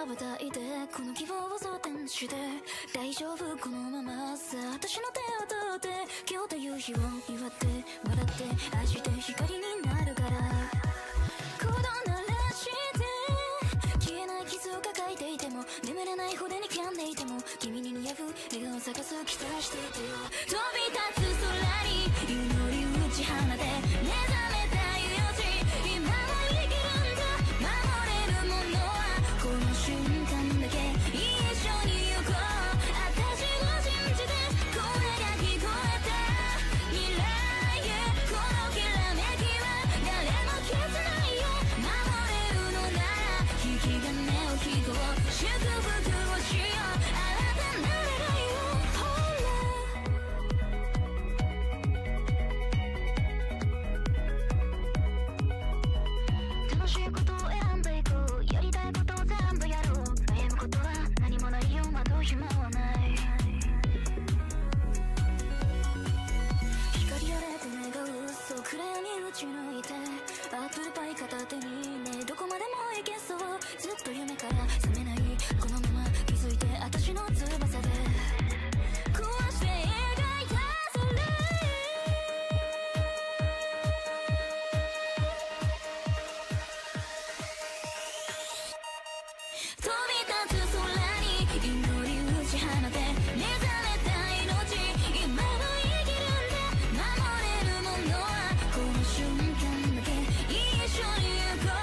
羽ばたいてこの希望を装填して大丈夫このままさ私の手を取って今日という日を祝って笑って愛して光になるから鼓動鳴らして消えない傷を抱えていても眠れない筆に噛んでいても君に似合う笑顔を探す期待していてよ飛び立つ空に祈り打ち放て目覚めた命今は生きるんだ守れるものはこの瞬間だけ一緒に行こう私を信じて声が聞こえた未来へこのきらめきは誰も消せないよ守れるのなら引き金を引こう祝福をしよう新たな願いを楽しいことを選んでいこうやりたいことを全部やろう悩むことは何もないよ惑う暇はない光あれて願うそう暗闇打ち抜いてアップルパイ片手にねどこまでも行けそうずっと夢から覚めないこのまま気づいて私の翼で壊して描いたそれ飛び立つ空に祈り打ち放て目覚めた命今は生きるんだ守れるものはこの瞬間だけ一緒に行こう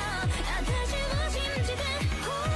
私を信じてほら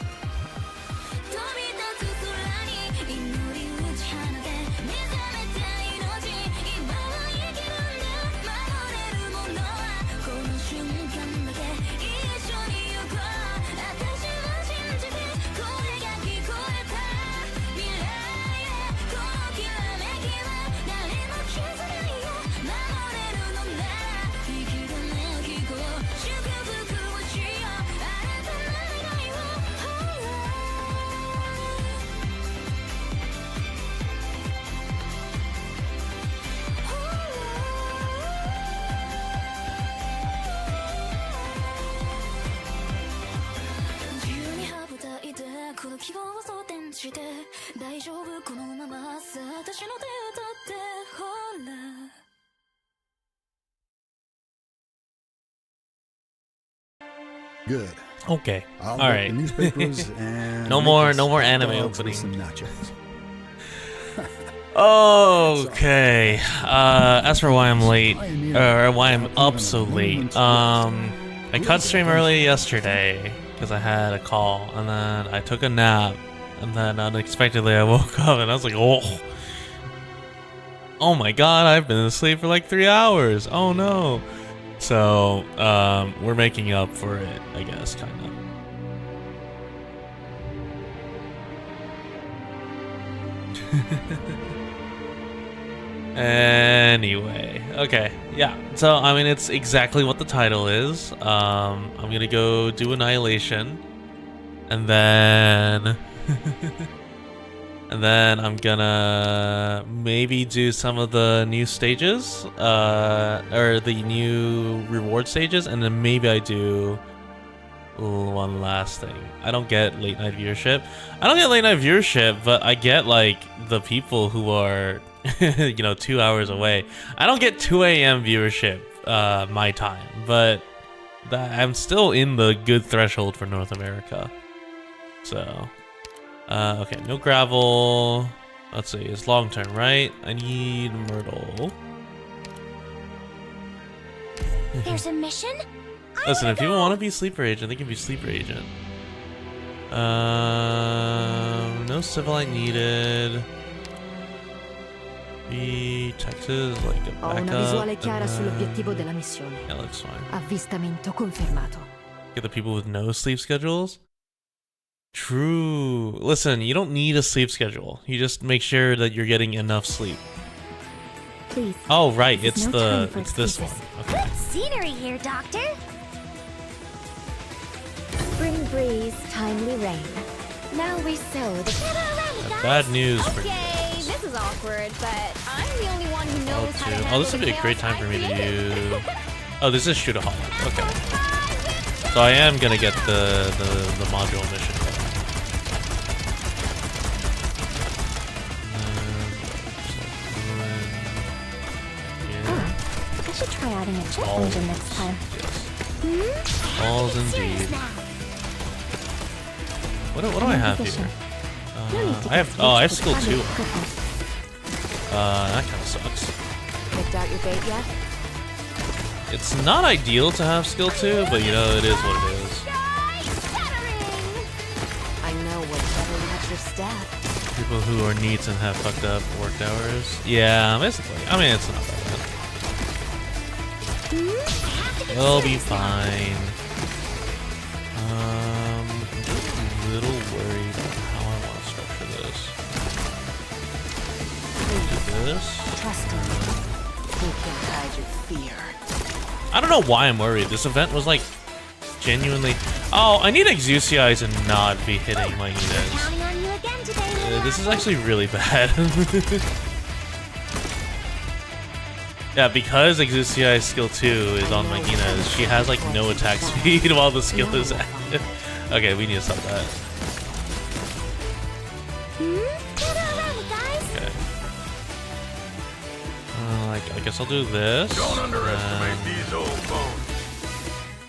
飛び立つ空に祈り打ち放て目覚めた命今は生きるんだ守れるものはこの瞬間だけ一緒に行こう私を信じて声が聞こえた未来へこのきらめきは誰も消せないよ守れるのなら引き金を引こう祝福をしよう新たな願いを自由に羽ばたいてこの希望を装填して大丈夫このままさ私の手を取ってほらGood. Okay. I'll All get right. the newspapers and No make more- us no more hot anime dogs with opening. some nachos. Okay. As for why I'm late, or why I'm up so late, I cut stream early yesterday because I had a call, and then I took a nap, and then unexpectedly I woke up and I was like, oh my god, I've been asleep for like 3 hours. Oh no. So, we're making up for it, I guess, kind of. Anyway, okay, yeah, so I mean it's exactly what the title is. I'm gonna go do Annihilation, and then and then I'm gonna maybe do some of the new stages, or the new reward stages, and then maybe I do one last thing. I don't get late night viewership. I don't get late night viewership, but I get like the people who are you know, 2 hours away. I don't get 2 a.m. viewership my time, but I'm still in the good threshold for North America. So okay, no gravel. Let's see, it's long term, right? I need Myrtle. There's a mission? Listen, if people want to be sleeper agent, they can be sleeper agent. No civilite needed. Be Texas, like a Ho backup. una visuale chiara sull'obiettivo della missione. Yeah, looks fine. Avvistamento confermato. Get the people with no sleep schedules. true. Listen, you don't need a sleep schedule. You just make sure that you're getting enough sleep. Please. Oh, right. This is It's no time for this one. excuses. Okay. Good scenery here, Doctor. Spring breeze, timely rain. Now we sow the... Bad news for you Okay, guys. this is awkward, but I'm the only one who knows how to handle Oh, this would be a great time for me to use. Oh, this is Shootaholic. Okay. So I am gonna get the module mission. I should try adding a check engine next time. Yes. Balls indeed. What do I have here? I have skill 2. That kind of sucks. Picked out your bait yet? It's not ideal to have skill 2, but you know, it is what it is. I know what better match your staff. People who are neats and have fucked up work hours. Yeah, basically. I mean, it's not that bad. It'll be fine. I'm just a little worried about how I want to structure this. Do this. Trust me. You can hide your fear. I don't know why I'm worried. This event was like genuinely. Oh, I need Exucii to not be hitting my units. Counting on you again today. This is actually really bad. Yeah, because Exucii skill 2 is on Magina, she has like no attack speed while the skill is active. Okay, we need to stop that. Okay. I guess I'll do this.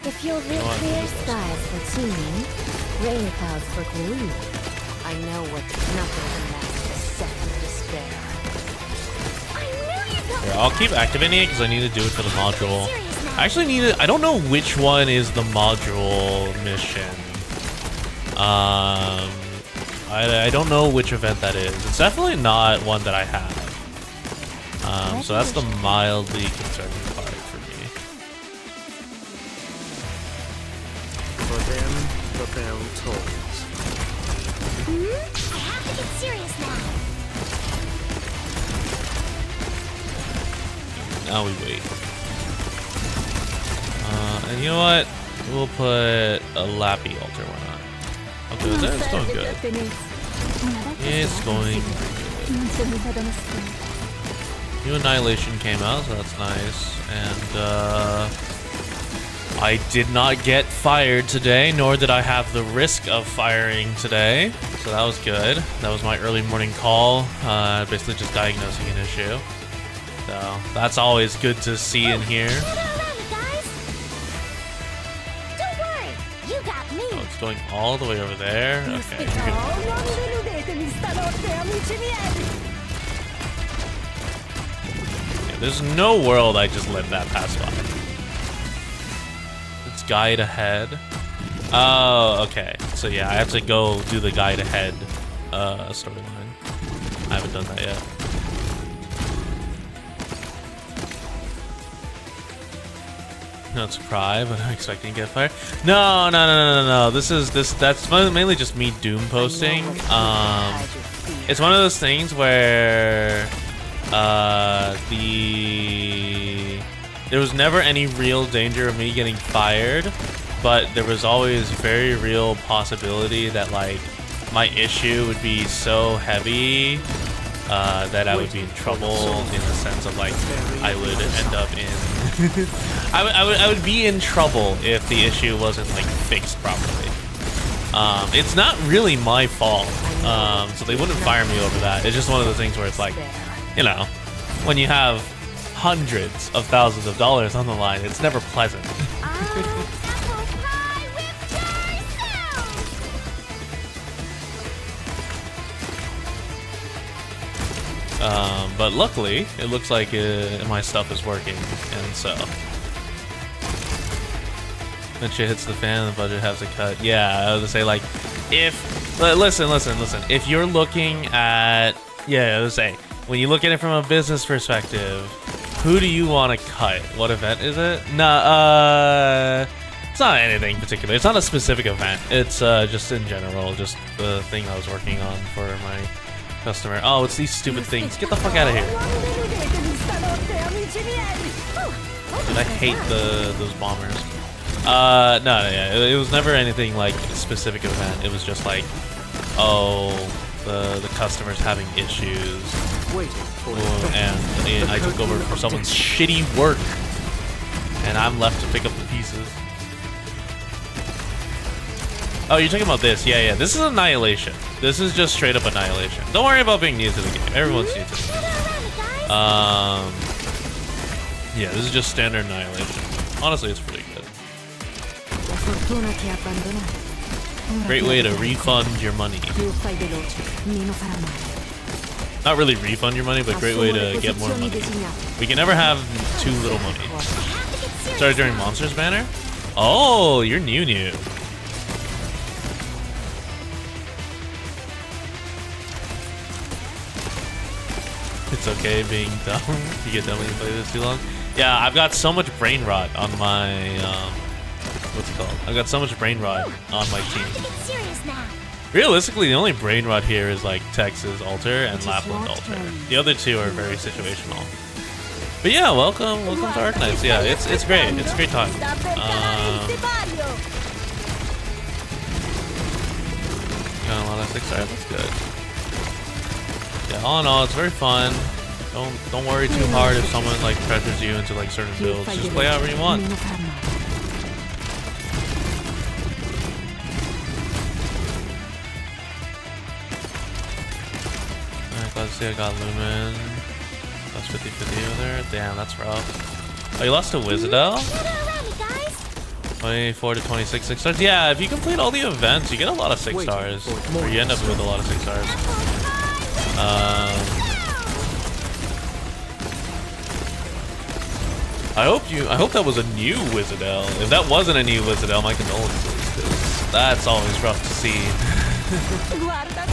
If you'll rid clear skies for teaming, rain clouds for glue, I know what nothing can last a second of despair. Here, I'll keep activating it because I need to do it for the module. I actually need it. I don't know which one is the module mission. I don't know which event that is. It's definitely not one that I have. So that's the mildly concerning part for me. For them, the bell tolls. I have to get serious now. Now we wait. And you know what? We'll put a Lappy altar. Why not? Okay, it's going good. It's going good. New Annihilation came out, so that's nice. And I did not get fired today, nor did I have the risk of firing today. So that was good. That was my early morning call, basically just diagnosing an issue. So that's always good to see and hear. Don't worry, you got me. Oh, it's going all the way over there. Okay. Yeah, there's no world I just let that pass by. It's guide ahead. Oh, okay. So yeah, I have to go do the guide ahead storyline. I haven't done that yet. Not to cry, but I'm expecting to get fired. No. That's mainly just me doom posting. It's one of those things where there was never any real danger of me getting fired, but there was always very real possibility that like my issue would be so heavy that I would be in trouble in the sense of like I would end up in I would be in trouble if the issue wasn't like fixed properly. It's not really my fault, so they wouldn't fire me over that. It's just one of those things where it's like, you know, when you have hundreds of thousands of dollars on the line, it's never pleasant. But luckily, it looks like my stuff is working, and so when shit hits the fan, the budget has to cut. Yeah, I was gonna say like, listen. If you're looking at, I was say, when you look at it from a business perspective, who do you want to cut? What event is it? It's not anything particular. It's not a specific event. It's just in general, just the thing I was working on for my customer. Oh, it's these stupid things. Get the fuck out of here. Dude, I hate those bombers. No, yeah, it was never anything like a specific event. It was just like, oh, the customer's having issues, and I took over for someone's shitty work, and I'm left to pick up the pieces. Oh, you're talking about this? Yeah, yeah. This is Annihilation. This is just straight up Annihilation. Don't worry about being new to the game. Everyone's new to the game. Yeah, this is just standard Annihilation. Honestly, it's pretty good. Great way to refund your money. Not really refund your money, but great way to get more money. We can never have too little money. Started during Monsters banner? Oh, you're new. It's okay being dumb. You get dumb when you play this too long. Yeah, I've got so much brain rot on my what's it called? I've got so much brain rot on my team. Realistically, the only brain rot here is like Texas Alter and Lapland Alter. The other two are very situational. But yeah, welcome to Arknights. Yeah, it's great. It's a great time. Got a lot of 6-star. That's good. Yeah, all in all, it's very fun. Don't worry too hard if someone like pressures you into like certain builds. Just play however you want. Alright, glad to see I got Lumen. That's 50-50 over there. Damn, that's rough. Oh, you lost to Wizardell? 24 to 26 6-stars. Yeah, if you complete all the events, you get a lot of 6-stars. Or you end up with a lot of 6-stars. I hope that was a new Wizardell. If that wasn't a new Wizardell, my condolences, because that's always rough to see.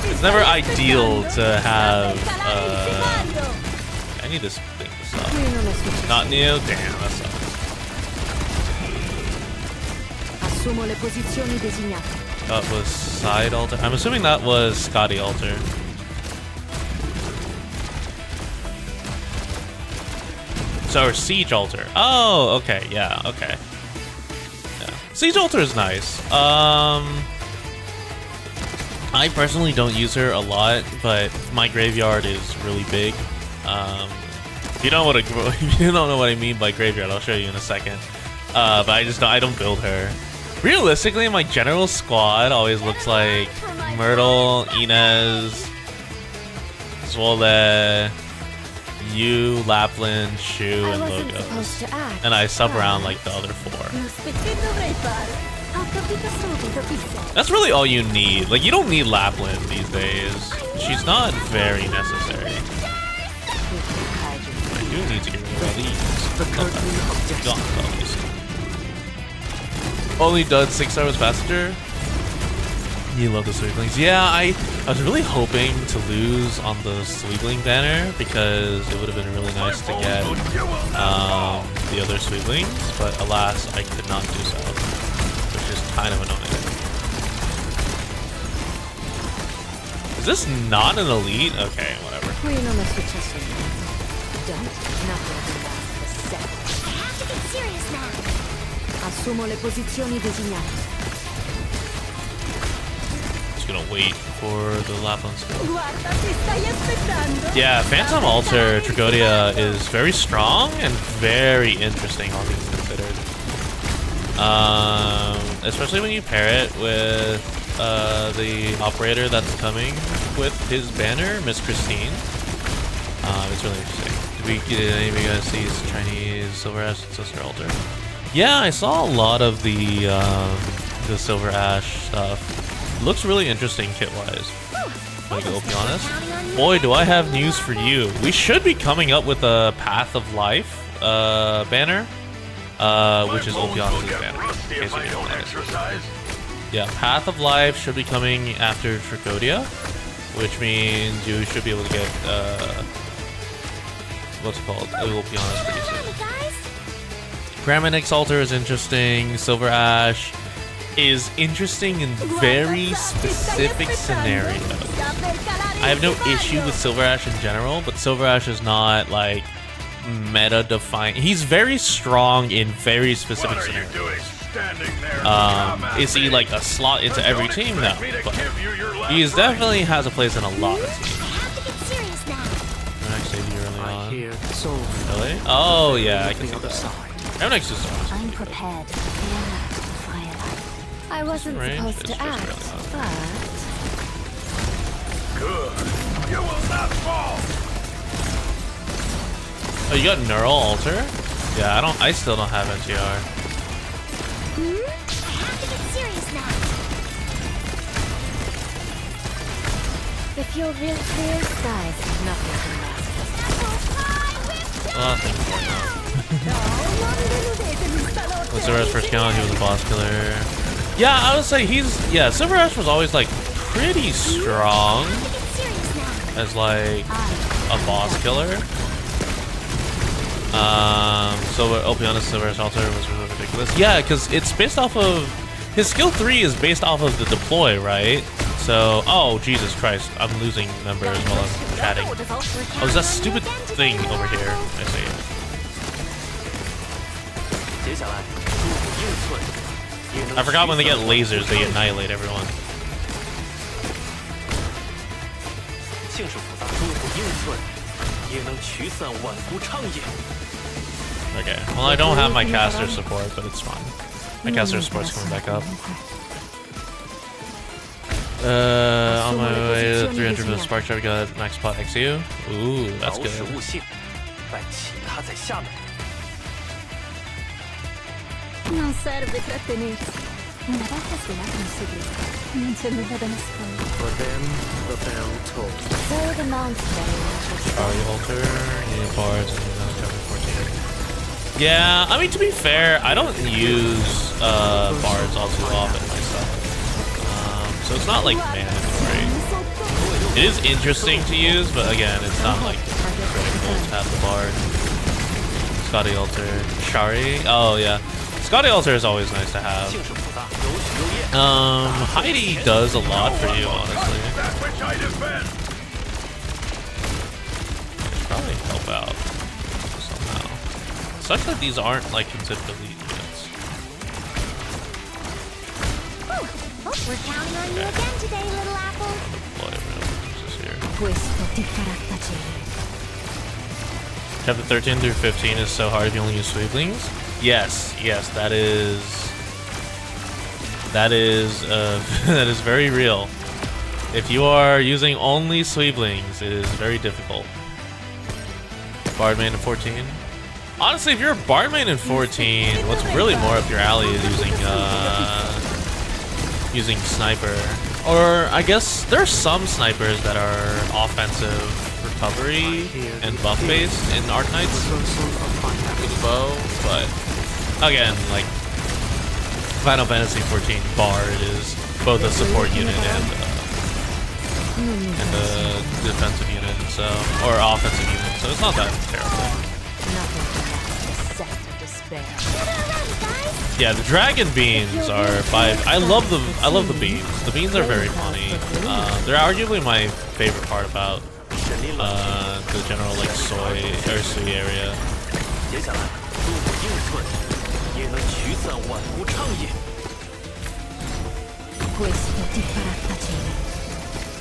It's never ideal to have I need this thing to stop. Not new? Damn, that sucks. That was side altar. I'm assuming that was Scotty altar. So, Siege Altar. Oh, okay, yeah, okay. Yeah. Siege Altar is nice. I personally don't use her a lot, but my graveyard is really big. If you don't know what I mean by graveyard, I'll show you in a second. But I don't build her. Realistically, my general squad always looks like Myrtle, Inez, Zwole, you, Lapland, Shu, and Logos. And I sub around like the other 4. That's really all you need. Like, you don't need Lapland these days. She's not very necessary. I do need to get rid of all these. Gone, all these. Only dud 6-star was Passenger. You love the Sweeplings. Yeah, I was really hoping to lose on the Sweepling banner because it would have been really nice to get the other Sweeplings, but alas, I could not do so, which is kind of annoying. Is this not an elite? Okay, whatever. I have to get serious now. Assumo le posizioni designate. Just gonna wait for the Lapland skill. Yeah, Phantom Altar Trigodia is very strong and very interesting, all things considered. Especially when you pair it with the operator that's coming with his banner, Miss Christine. It's really interesting. Did any of you guys see Chinese Silver Ash Sister Altar? Yeah, I saw a lot of the Silver Ash stuff. Looks really interesting kit-wise. I'll be honest. Boy, do I have news for you. We should be coming up with a Path of Life banner, which is Opiana's banner. In case you didn't know that. Yeah, Path of Life should be coming after Tricodia, which means you should be able to get what's it called? Opiana's pretty soon. Graminix Altar is interesting. Silver Ash is interesting in very specific scenarios. I have no issue with Silver Ash in general, but Silver Ash is not like meta defining. He's very strong in very specific scenarios. Is he like a slot into every team? No, but he is definitely has a place in a lot of teams. Actually, early on. Really? Oh yeah, I can see that. Graminix is awesome. I'm prepared. I wasn't Range supposed is to just act, really hard. but Good. You will not fall. Oh, you got Neural Alter? Yeah, I still don't have NTR. I have to get serious now. if you'll real clear skies, nothing can last. A lot of things going on. When Silver Ash first came out, he was a boss killer. Yeah, I would say Silver Ash was always like pretty strong as like a boss killer. So I'll be honest, Silver Ash Altar was really ridiculous. Yeah, because it's based off of his skill 3 is based off of the deploy, right? So oh Jesus Christ, I'm losing members while I'm chatting. Oh, is that stupid thing over here? I see it. I forgot when they get lasers, they annihilate everyone. Okay, well I don't have my caster support, but it's fine. My caster support's coming back up. On my way to 300 for the Spark Trap, we got Max Pot XU. Ooh, that's good. Non serve trattenersi. Una volta svelato un segreto, non c'è nulla da nascondere. For them, the bell tolls. So the monster. Charlie Alter, Unit Bards, and cover 14. Yeah, I mean to be fair, I don't use Bards all too often myself. So it's not like mandatory. It is interesting to use, but again, it's not like critical to have the Bard. Scotty Alter, Shari. Oh yeah. Scotty Alter is always nice to have. Heidi does a lot for you, honestly. Should probably help out somehow. Such that these aren't like considered elite units. We're counting on you again today, little apple. Questo ti farà tacere. Chapter 13 through 15 is so hard if you only use Sweeplings. Yes, that is that is very real. If you are using only Sweeplings, it is very difficult. Bard main in 14. Honestly, if you're a Bard main in 14, what's really more up your alley is using Sniper. Or I guess there's some snipers that are offensive recovery and buff based in Arknights with a bow, but again, like Final Fantasy 14 Bard is both a support unit and a defensive unit, so or offensive unit, so it's not that terrible. Yeah, the dragon beans are I love the beans. The beans are very funny. They're arguably my favorite part about the general like soy or sui area.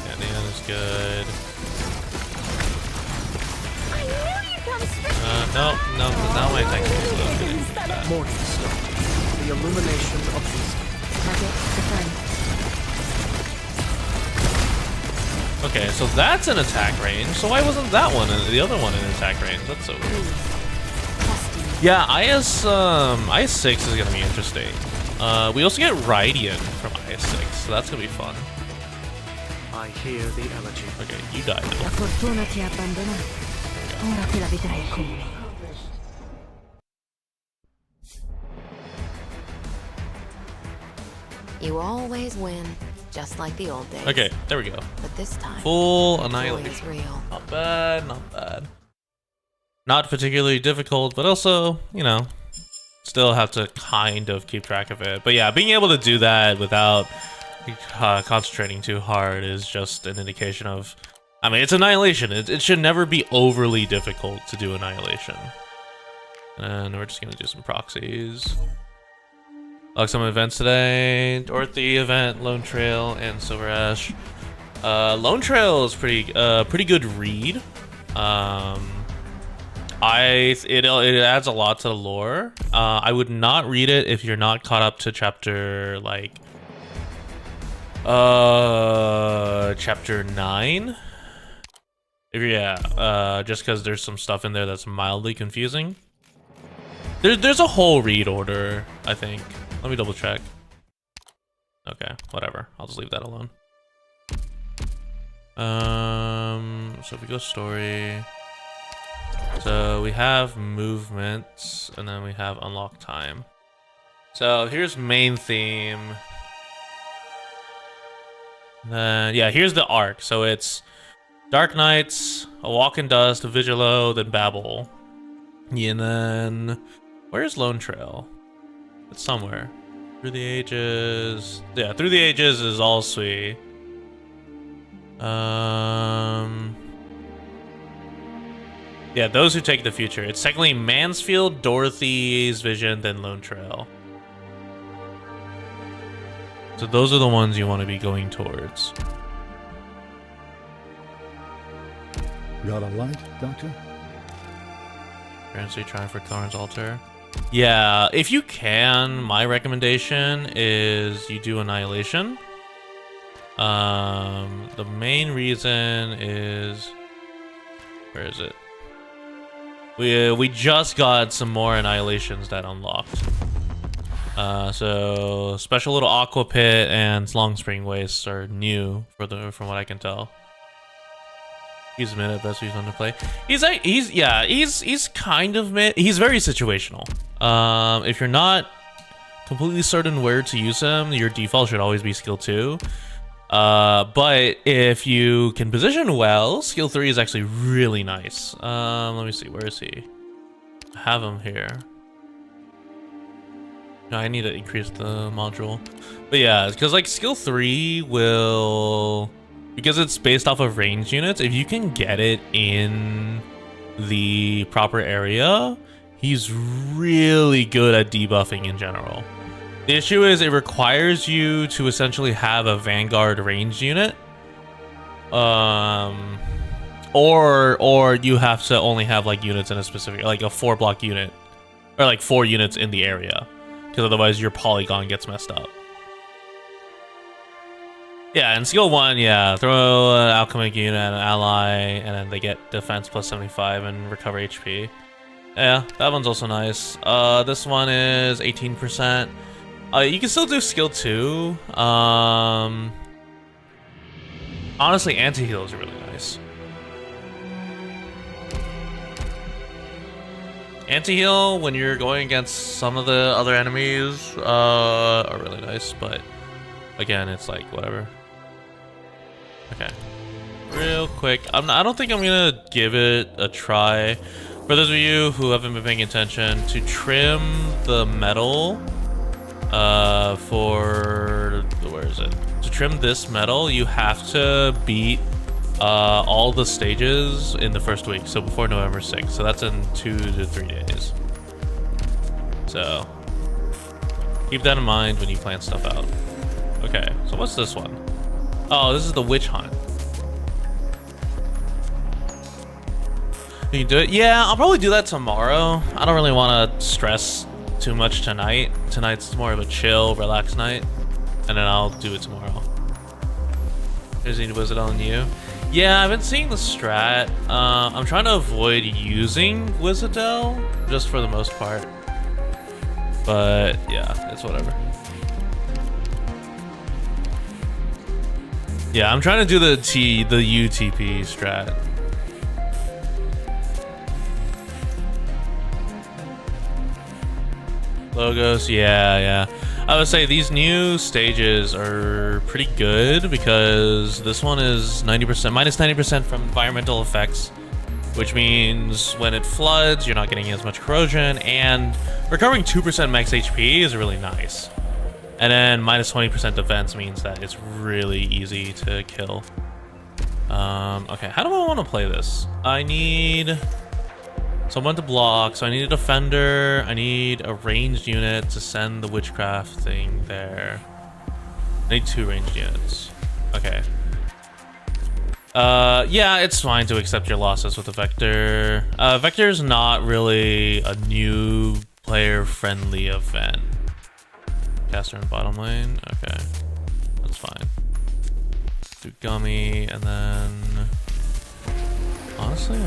Yeah, Nan is good. No, now my attack is good. Morningstar, the illumination of wisdom. Okay, so that's an attack range. So why wasn't that one and the other one in attack range? That's so weird. Yeah, IS6 is gonna be interesting. We also get Radiant from IS6, so that's gonna be fun. I hear the elegy. Okay, you died La though. fortuna ti ha abbandonato. Ora te la vedrai con me. You always win, just like the old days. Okay, there we go. But this time, Full joy is Annihilation. real. Not bad, not bad. Not particularly difficult, but also, you know, still have to kind of keep track of it. But yeah, being able to do that without concentrating too hard is just an indication of, I mean, it's Annihilation. It should never be overly difficult to do Annihilation. And we're just gonna do some proxies. Like some events today: Dorothy event, Lone Trail, and Silver Ash. Lone Trail is pretty good read. It adds a lot to the lore. I would not read it if you're not caught up to chapter like chapter 9. Just because there's some stuff in there that's mildly confusing. There's a whole read order, I think. Let me double check. Okay, whatever. I'll just leave that alone. So if we go story, so we have movements, and then we have unlock time. So here's main theme. Then yeah, here's the arc. So it's Arknights, A Walk in Dust, a Vigilo, then Babel. And then where's Lone Trail? It's somewhere. Through the Ages. Yeah, Through the Ages is all sweet. Yeah, Those Who Take the Future. It's technically Mansfield, Dorothy's Vision, then Lone Trail. So those are the ones you want to be going towards. Got a light, Doctor? Currently trying for Thorn's Altar. Yeah, if you can, my recommendation is you do Annihilation. The main reason is, where is it? We just got some more Annihilations that unlocked. So special little Aqua Pit and Long Spring Wastes are new from what I can tell. He's mid at best. He's fun to play. He's kind of mid. He's very situational. If you're not completely certain where to use him, your default should always be skill 2. But if you can position well, skill 3 is actually really nice. Let me see, where is he? I have him here. No, I need to increase the module. But yeah, because like skill 3 will, because it's based off of ranged units, if you can get it in the proper area, he's really good at debuffing in general. The issue is it requires you to essentially have a Vanguard ranged unit. Or you have to only have like units in a specific, like a 4-block unit. Or like 4 units in the area. Because otherwise your polygon gets messed up. Yeah, and skill 1, yeah, throw an alchemic unit and an ally, and then they get defense plus 75 and recover HP. Yeah, that one's also nice. This one is 18%. You can still do skill 2. Honestly, anti-heal is really nice. Anti-heal when you're going against some of the other enemies are really nice, but again, it's like whatever. Okay, real quick. I don't think I'm gonna give it a try. For those of you who haven't been paying attention, to trim the metal, where is it? To trim this metal, you have to beat all the stages in the first week, so before November 6th. So that's in 2 to 3 days. So keep that in mind when you plan stuff out. Okay, so what's this one? Oh, this is the Witch Hunt. You can do it? Yeah, I'll probably do that tomorrow. I don't really want to stress too much tonight. Tonight's more of a chill, relaxed night. And then I'll do it tomorrow. Is it on you? Yeah, I've been seeing the strat. I'm trying to avoid using Wizardel, just for the most part. But yeah, it's whatever. Yeah, I'm trying to do the UTP strat. Logos, yeah. I would say these new stages are pretty good because this one is 90%, minus 90% from environmental effects. which means when it floods, you're not getting as much corrosion, and recovering 2% max HP is really nice. And then minus 20% defense means that it's really easy to kill. Okay, how do I want to play this? I need someone to block, so I need a defender, I need a ranged unit to send the witchcraft thing there. I need 2 ranged units. Okay. Yeah, it's fine to accept your losses with a Vector. Vector's not really a new player-friendly event. Caster in bottom lane? Okay. That's fine. Do Gummy, and then... Honestly,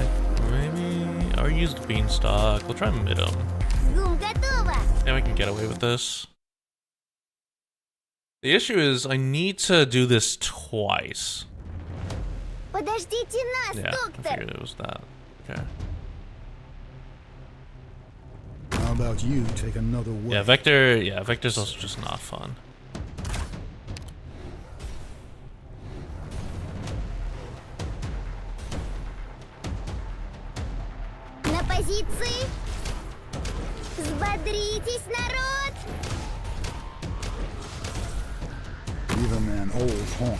maybe... I'll use the Beanstalk. We'll try mid him. Yeah, we can get away with this. The issue is, I need to do this twice. Yeah, I figured it was that. Okay. How about you take another way? Yeah, Vector. Yeah, Vector's also just not fun. На позиции. Взбодритесь, народ. Even an old haunt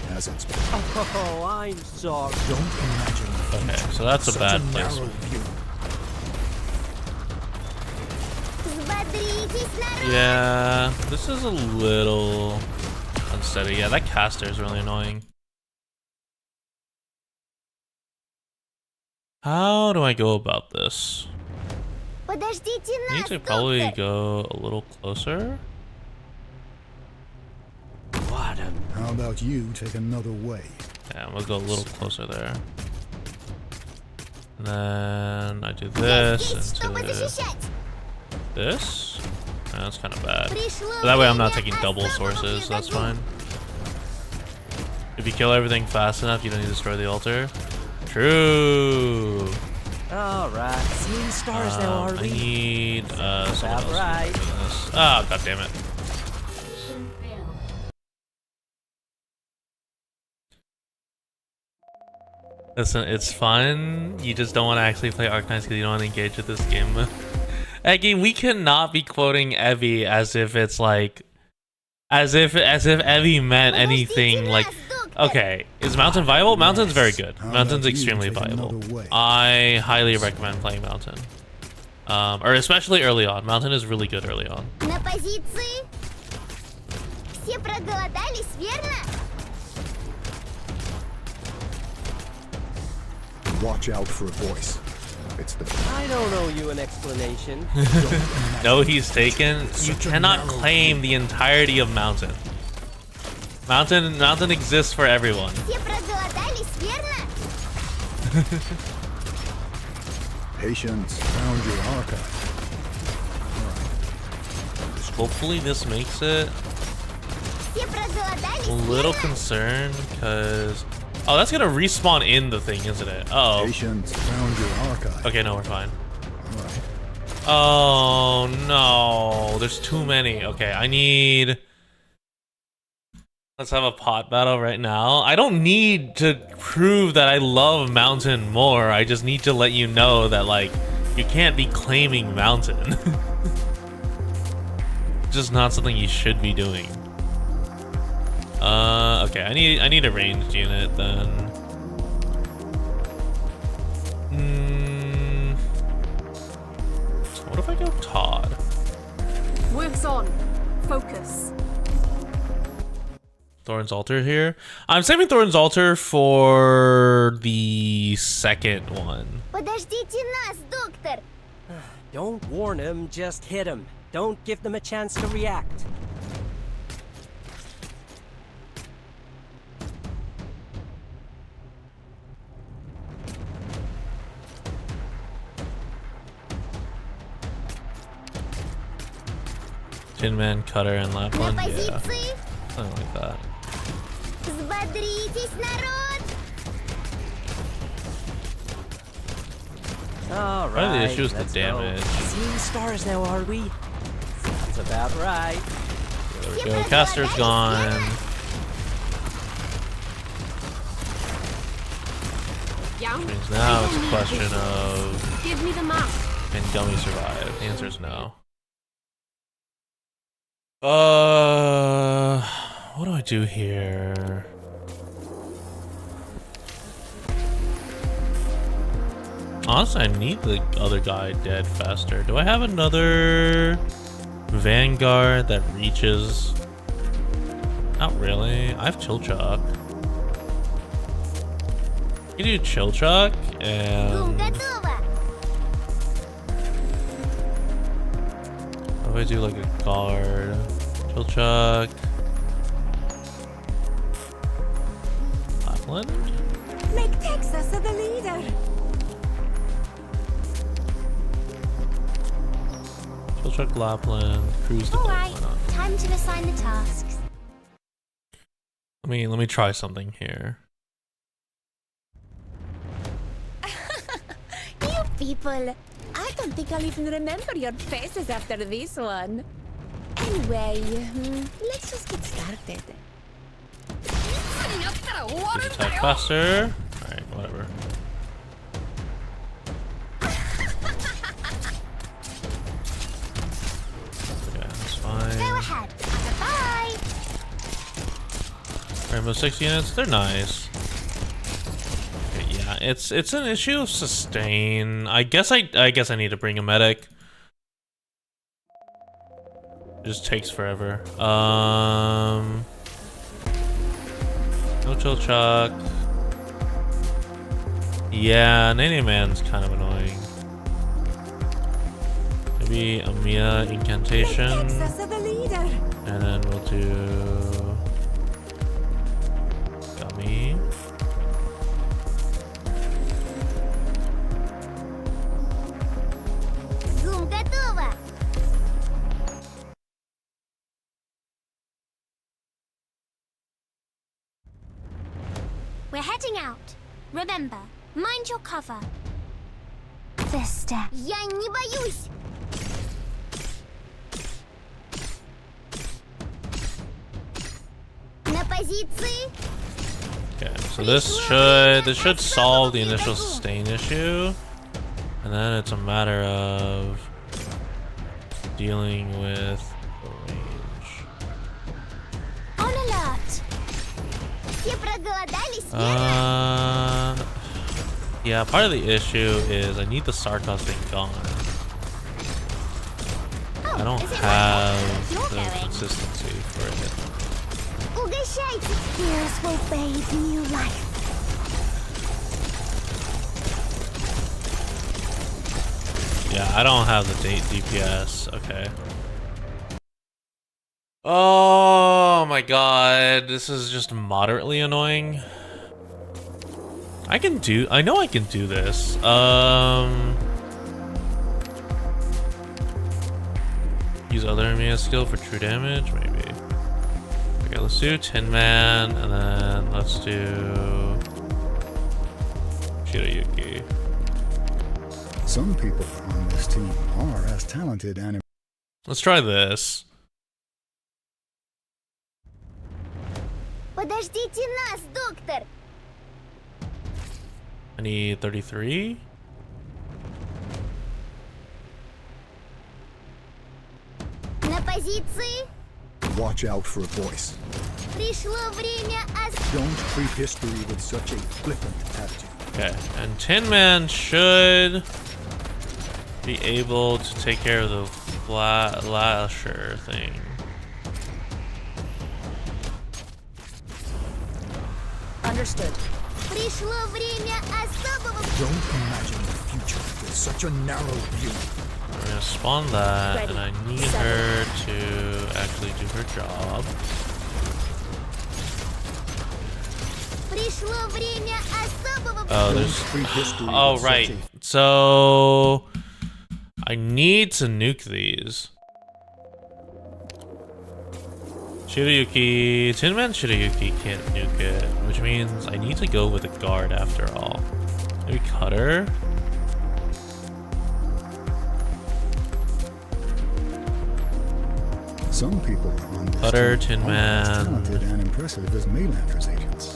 has its... Oh, I'm sorry. Don't imagine. Okay, so that's a bad place. Взбодритесь, народ. Yeah, this is a little unsteady. Yeah, that caster is really annoying. How do I go about this? Подождите I need нас, to probably доктор. go a little closer. What a... How about you take another way? Yeah, we'll go a little closer there. And then I do this Здесь, чтобы into защищать. this. That's kind of bad. Пришло But that way I'm not время taking double особого sources, so that's внимания. fine. If you kill everything fast enough, you don't need to destroy the altar. True. Alright, seeing stars now, are I we? need someone else About to be right. doing this. Oh, god damn it. Listen, it's fun. You just don't want to actually play Arknights because you don't want to engage with this game. Again, we cannot be quoting Evie as if it's like, as if Evie meant anything like. Okay, is Mountain viable? Mountain's very good. Mountain's extremely viable. I highly recommend playing Mountain. Or especially early on. Mountain is really good early on. На позиции. Все проголодались, верно? Watch out for a voice. It's the... I don't owe you an explanation. No, he's taken. You cannot claim the entirety of Mountain. Mountain exists for everyone. Все проголодались, верно? Patience found your archive. Hopefully this makes it Все проголодались, a little верно? concerned because... Oh, that's gonna respawn in the thing, isn't it? Uh oh. Patience found your archive. Okay, no, we're fine. All right. Oh no, there's too many. Okay, I need... Let's have a pot battle right now. I don't need to prove that I love Mountain more. I just need to let you know that, like, you can't be claiming Mountain. Just not something you should be doing. Okay, I need a ranged unit then. What if I go Todd? Works on. Focus. Thorn's Altar here. I'm saving Thorn's Altar for the second one. Подождите нас, доктор. Don't warn him, just hit him. Don't give them a chance to react. Tin Man, Cutter, and На Lapland. Yeah, позиции. something like that. Взбодритесь, народ. Alright. Probably the issue is the let's damage. Go. Seeing stars now, are we? That's about right. There we go. Caster's gone. Yeah? Which means now it's a question of, Give me the map. can Gummy survive? The answer is no. What do I do here? Honestly, I need the other guy dead faster. Do I have another Vanguard that reaches? Not really. I have Chill Chuck. You do Chill Chuck and what if I do like a guard? Chill Chuck. Lapland? Make Texas the leader. Chill Chuck Lapland. Cruise the Alright, why not? time to assign the tasks. Let me try something here. You people, I don't think I'll even remember your faces after this one. Anyway, let's just get started. Attack faster. Alright, whatever. Okay, that's fine. Go ahead. Bye. Rainbow 6 units, they're nice. Okay, yeah, it's an issue of sustain. I guess I need to bring a medic. It just takes forever. No Chill Chuck. Yeah, Nene Man's kind of annoying. Maybe a Mia incantation. And then we'll do Gummy. We're heading out. Remember, mind your cover. Vista. Я не боюсь. На позиции. Okay, so this should solve the initial sustain issue, and then it's a matter of dealing with the range. On alert. Все проголодались? Yeah, part of the issue is I need the Sarkos thing gone. I don't have the consistency for it. Угощайте. Tears will bathe new life. Yeah, I don't have the date DPS. Okay. Oh my god, this is just moderately annoying. I know I can do this. Use other Mia skill for true damage, maybe. Okay, let's do Tin Man, and then let's do Shirayuki. Some people on this team are as talented and Let's try this. Подождите нас, доктор. I need 33. На позиции. watch out for a voice. Пришло время Don't treat history with such a flippant attitude. Okay, and Tin Man should be able to take care of the Lasher thing. Understood. Пришло время особого. Don't imagine the future with such a narrow view. We're gonna spawn that, and I need her to actually do her job. Пришло время особого. Oh, there's. Oh, right. So I need to nuke these. Shirayuki, Tin Man Shirayuki can't nuke it, which means I need to go with a guard after all. Maybe Cutter. Some people on this Cutter, team Tin are as Man. talented and impressive as Maylander's agents.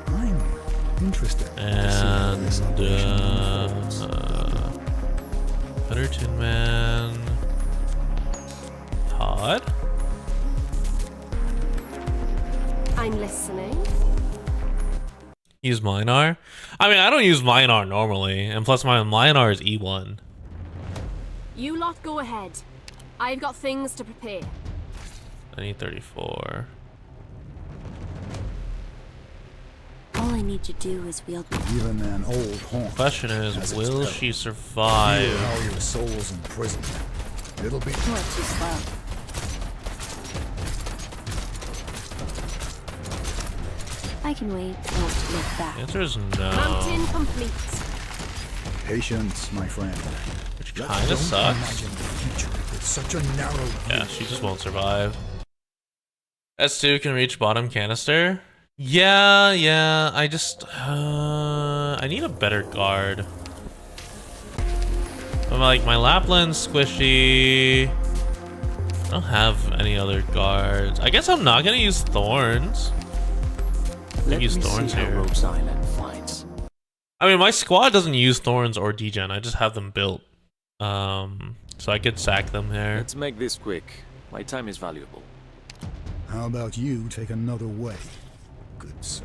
I'm Interesting. And This operation unfolds. Better Tin Man. Todd? I'm listening. Use Minar? I mean, I don't use Minar normally, and plus my Minar is E1. You lot go ahead. I've got things to prepare. I need 34. All I need to do is wield my Even an old haunt. Question is, has its will peril. she survive? Feel how your soul's imprisoned. It'll be You're too slow. I can wait. Don't look The back. answer is Mountain no. complete. patience, my friend. Which Don't kinda sucks. imagine the future with such a narrow view. Yeah, she just won't survive. S2 can reach bottom canister? Yeah, I just... I need a better guard. I'm like, my Lapland's squishy. I don't have any other guards. I guess I'm not gonna use Thorns. Let Use me Thorns see how here. Rogue's Island fights. I mean, my squad doesn't use Thorns or degen. I just have them built. So I could sack them here. Let's make this quick. My time is valuable. How about you take another way, good sir?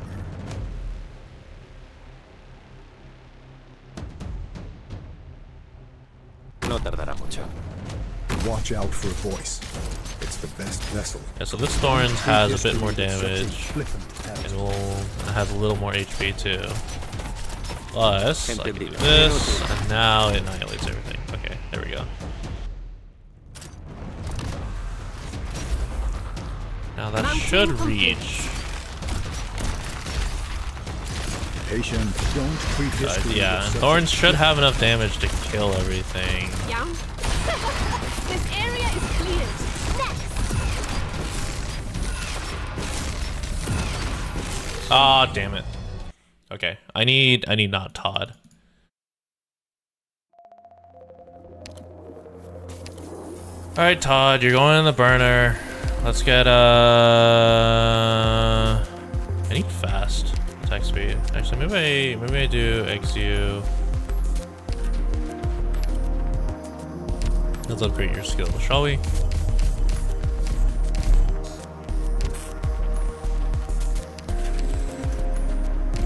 No tardará mucho. Watch out for a voice. It's the best vessel. Yeah, so this Thorns has a bit more History with such a damage. flippant attitude. It has a little more HP too. Plus, I can do this, and now it annihilates everything. Okay, there we go. Now that should reach. Patient, don't treat history Yeah, with and such Thorns a should have enough damage to kill everything. Yeah? This area is cleared. Next! Ah, damn it. Okay, I need not Todd. All right, Todd, you're going in the burner. Let's get I need fast attack speed. Actually, maybe I do XU. Let's upgrade your skill, shall we?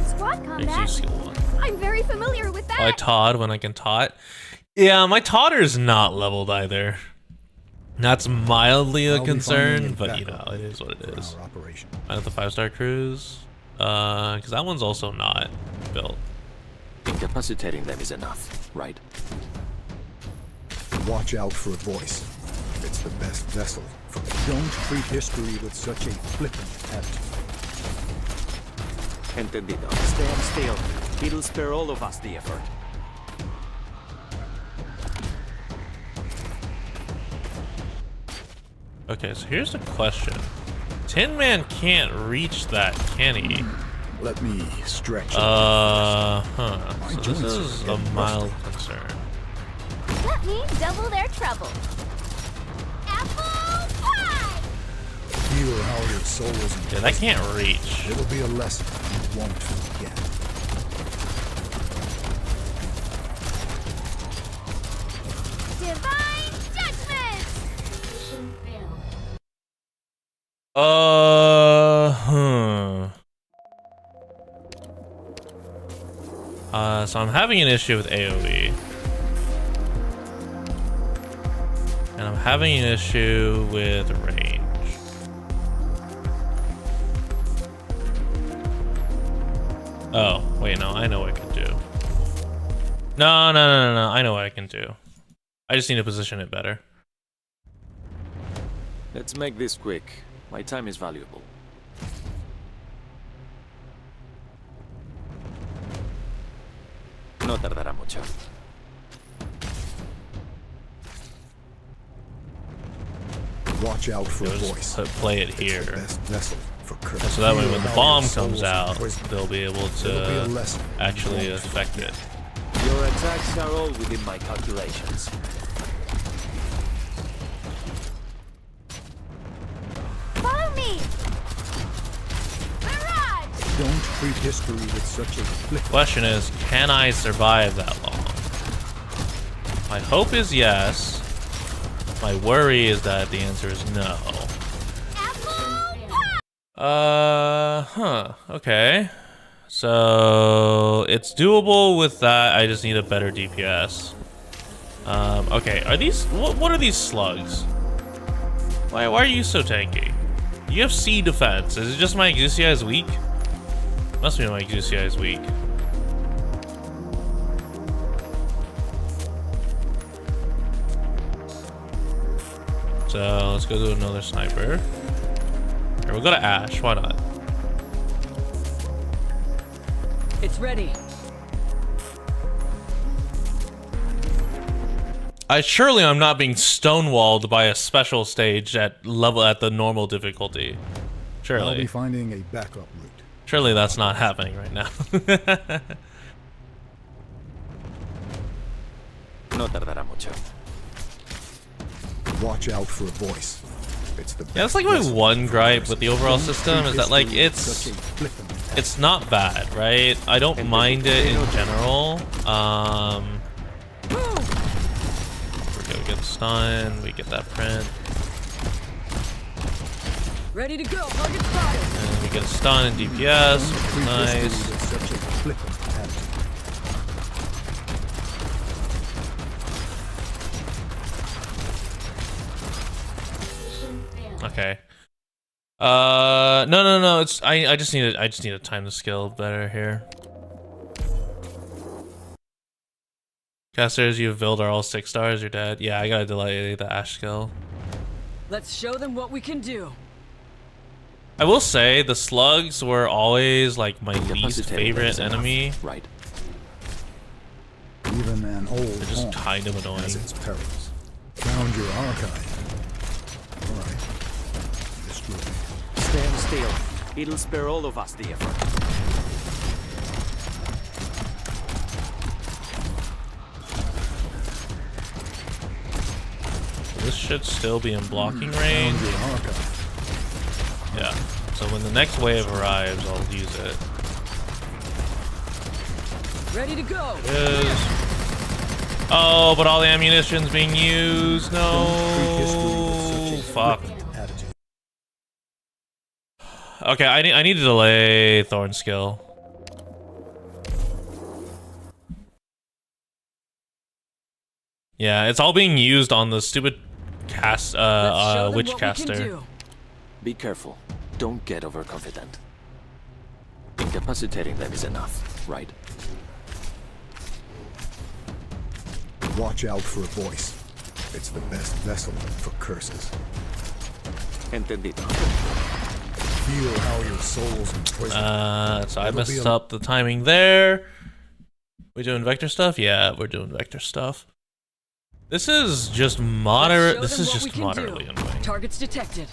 Squad XU combat. skill 1. I'm very familiar with that. I Todd when I can tot. Yeah, my Totter's not leveled either. That's mildly a I'll be concern, finding but you backup know, it is what it for is. our operation. Mine at the 5-star cruise. Because that one's also not built. Incapacitating them is enough, right? Watch out for a voice. It's the best vessel. Don't treat history with such a flippant attitude. Entendido. Stand still. It'll spare all of us the effort. Okay, so here's the question. Tin Man can't reach that, can he? Let me stretch. So this joints is are a getting mild concern. Let me double their trouble. Apple pie! Feel how your soul is Yeah, that can't reach. It'll be a lesson you won't forget. Divine judgment! So I'm having an issue with AoE. And I'm having an issue with range. Oh, wait, no, I know what I can do. No, I know what I can do. I just need to position it better. Let's make this quick. My time is valuable. No tardará mucho. Watch out for a Just voice. play it It's the here. best vessel for courage. And so that way Feel when the how bomb your soul comes is out, imprisoned. they'll be able It'll be a to lesson you actually won't affect it. Your attacks are all within my calculations. Follow me! Mirage! Don't treat history with such a flick. Question is, can I survive that long? My hope is yes. My worry is that the answer is no. Okay. So it's doable with that. I just need a better DPS. Okay. Are these what are these slugs? Why are you so tanky? You have C defense. Is it just my Exusia is weak? Must be my Exusia is weak. So let's go to another sniper. Here, we'll go to Ash. Why not? It's ready. Surely I'm not being stonewalled by a special stage at the normal difficulty. Surely. I'll be finding a backup route. Surely that's not happening right now. No tardará mucho. Watch out for a voice. It's the Yeah, that's like my one gripe with the overall system is that like it's not bad, right? I don't mind it in general. We get stun, we get that print, Ready to go. Target spotted. and we get a stun and DPS, which is nice. Such a flippant attitude. Okay. No. It's I just need to time the skill better here. Casters, you have build are all 6 stars. You're dead. Yeah, I gotta delay the Ash skill. Let's show them what we can do. I will say the slugs were always like my least favorite enemy. Right. Even an old They're just haunt kind of has annoying. its perils. Found your archive. All right. Destroy. Stand still. It'll spare all of us the effort. This should still be in blocking range. Found your archive. Yeah. So when the next wave arrives, I'll use it. Ready to go. Is oh, but all the ammunition's being used. No. Fuck. Okay, I need to delay Thorn skill. Yeah, it's all being used on the stupid cast witch caster. Be careful. Don't get overconfident. Incapacitating them is enough, right? Watch out for a voice. It's the best vessel for curses. Entendido. Feel how your soul's imprisoned. So I messed up the timing there. We doing vector stuff? Yeah, we're doing vector stuff. This is just moderate. This is just moderately annoying. Targets detected.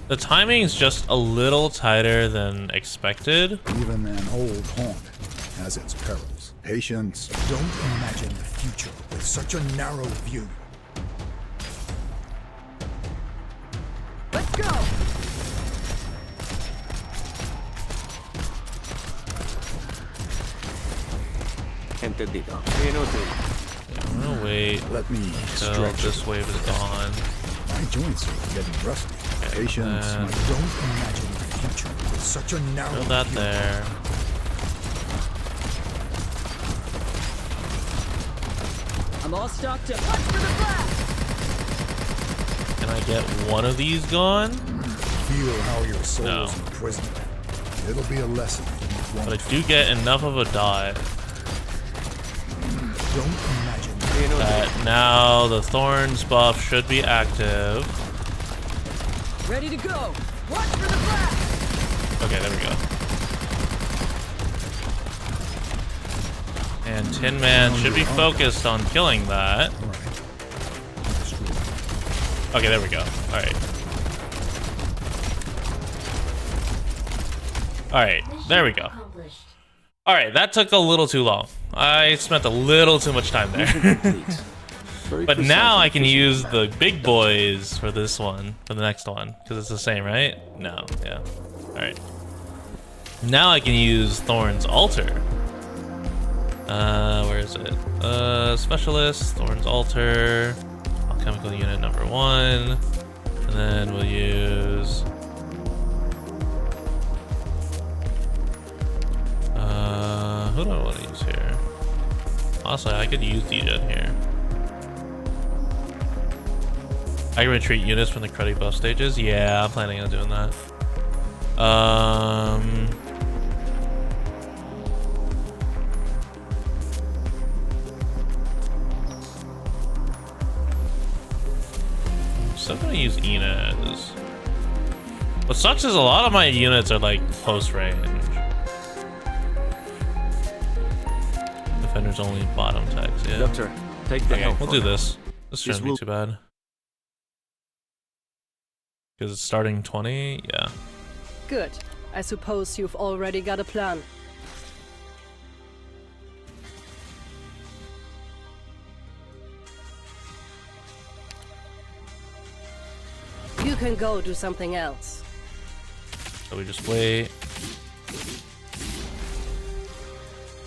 The timing is just a little tighter than expected. Even an old haunt has its perils. Patience. Don't imagine the future with such a narrow view. Let's go. Entendido. I'm gonna wait Let me till stretch. this wave is gone. My joints are getting rusty. Patience. then- Don't imagine the future with such a narrow Throw that view. there. I'm all stocked up. Watch for the blast. Can I get one of these gone? Feel how your soul No. is imprisoned. It'll be a lesson. you But won't I do get enough of a dot Don't imagine. that now the Thorns buff should be active. Ready to go. Watch for the blast. Okay, there we go. And Tin Man should be focused on killing that. All right. Okay, there we go. Alright. Alright, there we go. Alright, that took a little too long. I spent a little too much time there. Complete. But now I can use the big boys for this one, for the next one, because it's the same, right? No, yeah. Alright. Now I can use Thorn's Altar. Where is it? Specialist, Thorn's Altar, Alchemical Unit number 1. And then we'll use... who do I want to use here? Honestly, I could use Degen here. I can retreat units from the credit buff stages. Yeah, I'm planning on doing that. I'm still gonna use Inez. What sucks is a lot of my units are like close range. Defender's only bottom text, yeah. Doctor, take the help. We'll do this. This shouldn't be too bad. Because it's starting 20, yeah. Good. I suppose you've already got a plan. You can go do something else. So we just wait.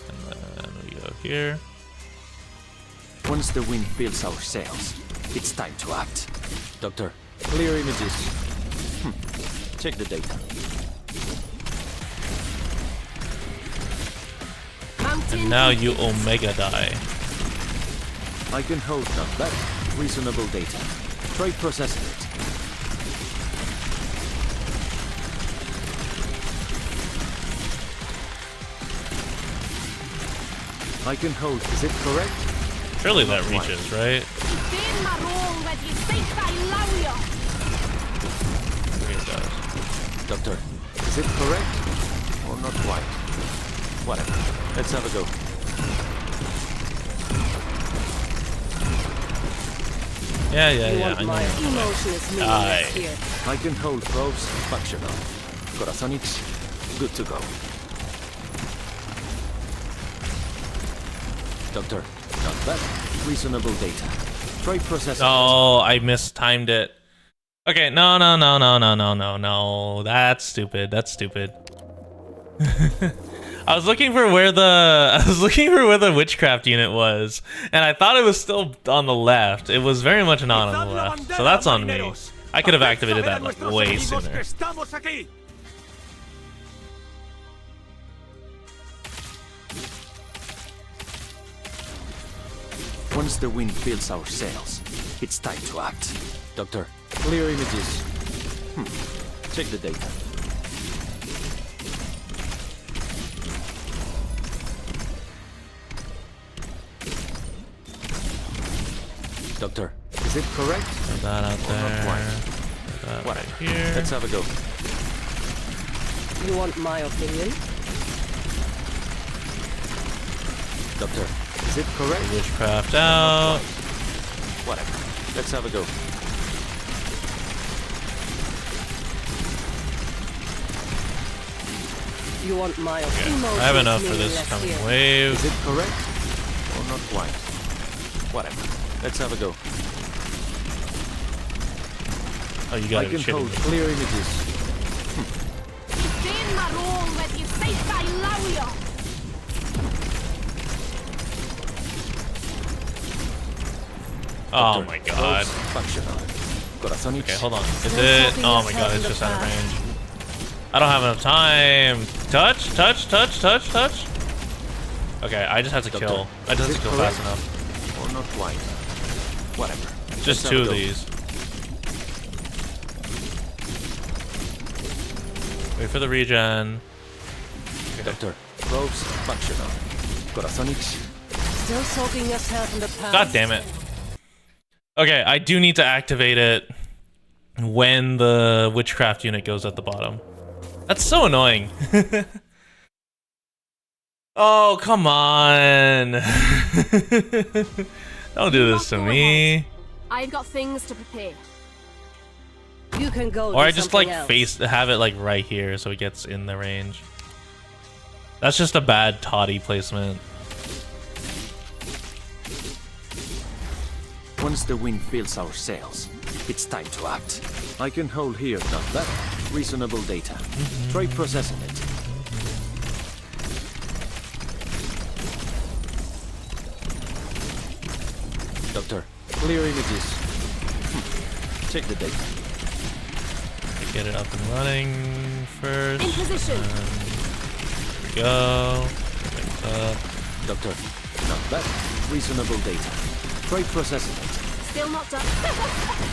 And then we go here. Once the wind fills our sails, it's time to act. Doctor, clear images. Check the data. And now you Omega die. I can hold not bad, reasonable data. Try processing it. I can hold. Is it correct? Surely that reaches, right? It does. Doctor, is it correct? Or not quite? Whatever. Let's have a go. Yeah. I know. Emotion is meaningless here. I can hold probes functional. Corazonix, good to go. Doctor, not bad. Reasonable data. Try processing. Oh, I mistimed it. Okay, no. That's stupid. I was looking for where the witchcraft unit was, and I thought it was still on the left. It was very much not on the left, so that's on me. I could have activated that like way sooner. Once the wind fills our sails, it's time to act. Doctor, clear images. Check the data. Doctor, is it correct? Put that out there. That right here. Let's have a go. You want my opinion? Doctor, is it correct? Witchcraft out. Whatever. Let's have a go. You want my Okay. opinion? I have enough for this coming wave. Is it correct? Or not quite? Whatever. Let's have a go. Oh, you got I can hold clear images. Oh my god. Okay, hold on. Is it? Oh my god, it's just out of range. I don't have enough time. Touch. Okay, I just have to kill. I just have to kill fast enough. Or not quite. Whatever. Just two of these. Wait for the regen. Doctor, probes functional. Corazonix. Still soaking yourself in the past. God damn it. Okay, I do need to activate it when the witchcraft unit goes at the bottom. That's so annoying. Oh, come on. Don't do this to me. I've got things to prepare. You can go. Or I just like have it like right here so it gets in the range. That's just a bad toddy placement. Once the wind fills our sails, it's time to act. I can hold here, not that. Reasonable data. Try processing it. Doctor, clear images. Check the data. Get it up and running first. In position. Go. Doctor, not bad. Reasonable data. Try processing it. Still not done.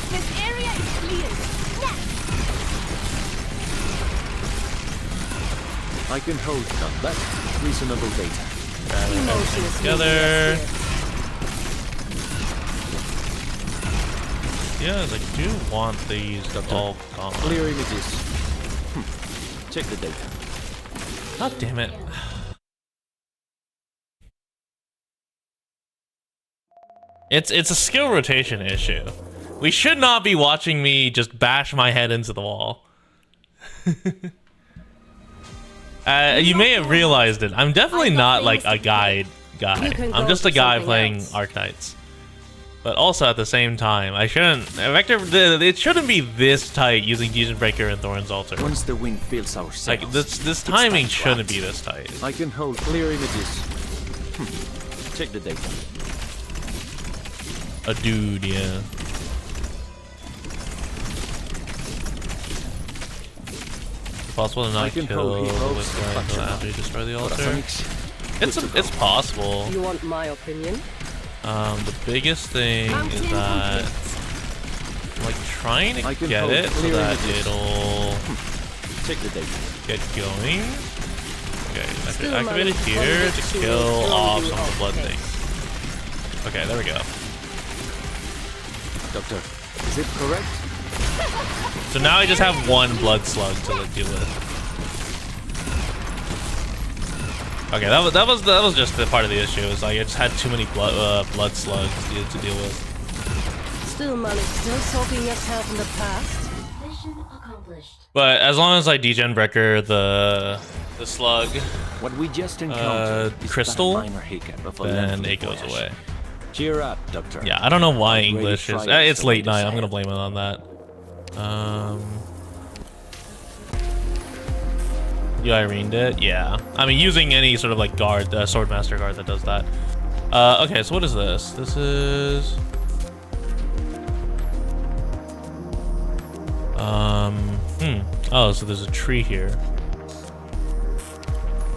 This area is cleared. Next. I can hold, not bad. Reasonable data. Gather everything together. Yeah, I do want these all gone. Clear images. Check the data. God damn it. It's a skill rotation issue. We should not be watching me just bash my head into the wall. You may have realized it. I'm definitely not like a guide guy. I'm just a guy playing Arknights. But also at the same time, I shouldn't. Vector, it shouldn't be this tight using Fusion Breaker and Thorn's Altar. Once the wind fills our sails, Like this timing shouldn't be this tight. I can hold clear images. Check the data. A dude, yeah. Possible to not kill this guy until after you destroy the altar. It's possible. You want my opinion? The biggest thing is that I'm like trying to get it so that it'll get going. Okay, I can activate it here to kill off some of the blood things. Okay, there we go. Doctor, is it correct? So now I just have one blood slug to deal with. Okay, that was just the part of the issue. Is like I just had too many blood slugs to deal with. Still sorting yourself in the past. Mission accomplished. But as long as I degen Breaker the slug, what we just encountered is crystal, minor hiccup of a then lengthy it goes voyage. away. Cheer up, Doctor. Yeah, I don't know why English is. fire It's late night. I'm desire. gonna blame it on that. You Irened it? Yeah. I mean, using any sort of like guard, Swordmaster guard that does that. Okay, so what is this? This is... Oh, so there's a tree here.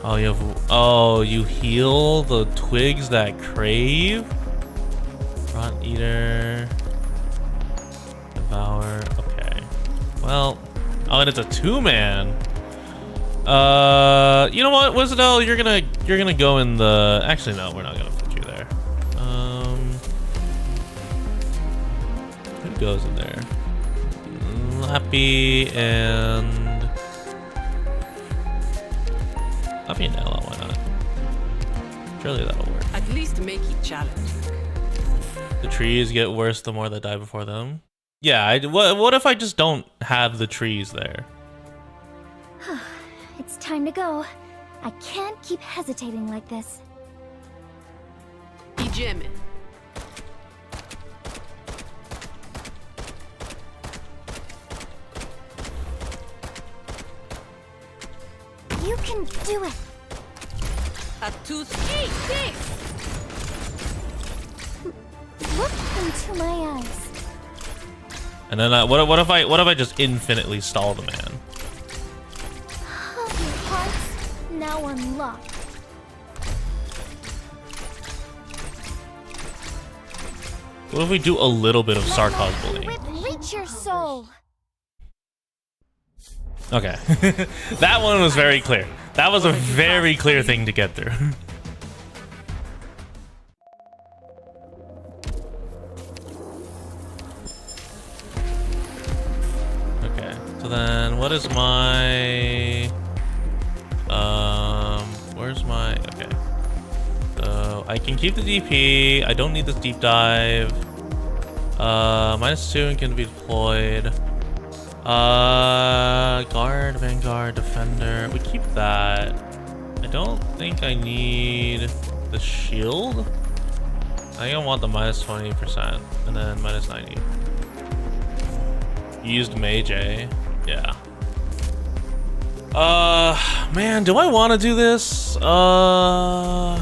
Oh, you have... Oh, you heal the twigs that crave? Rot Eater... Devour... Okay. Well... Oh, and it's a 2-man! You know what, Wizardel, you're gonna go in the... Actually, no, we're not gonna put you there. Who goes in there? Lappy and... Lappy and Ella, why not? Surely that'll work. At least make it challenging. The trees get worse the more that die before them. Yeah, what if I just don't have the trees there? It's time to go. I can't keep hesitating like this. Idziemy. You can do it. A 2, 3, 6. Look into my eyes. And then what if I just infinitely stall the man? Your hearts now unlocked. What if we do a little bit of Sarkaz bullying? Reach your soul. Okay. That one was very clear. That was a very clear thing to get through. Okay. So then what is my... Where's my... Okay. So I can keep the DP. I don't need this deep dive. -2 and can be deployed. Guard, Vanguard, Defender. We keep that. I don't think I need the shield. I think I want the minus 20% and then minus 90. You used Mage, eh? Yeah. Man, do I want to do this? I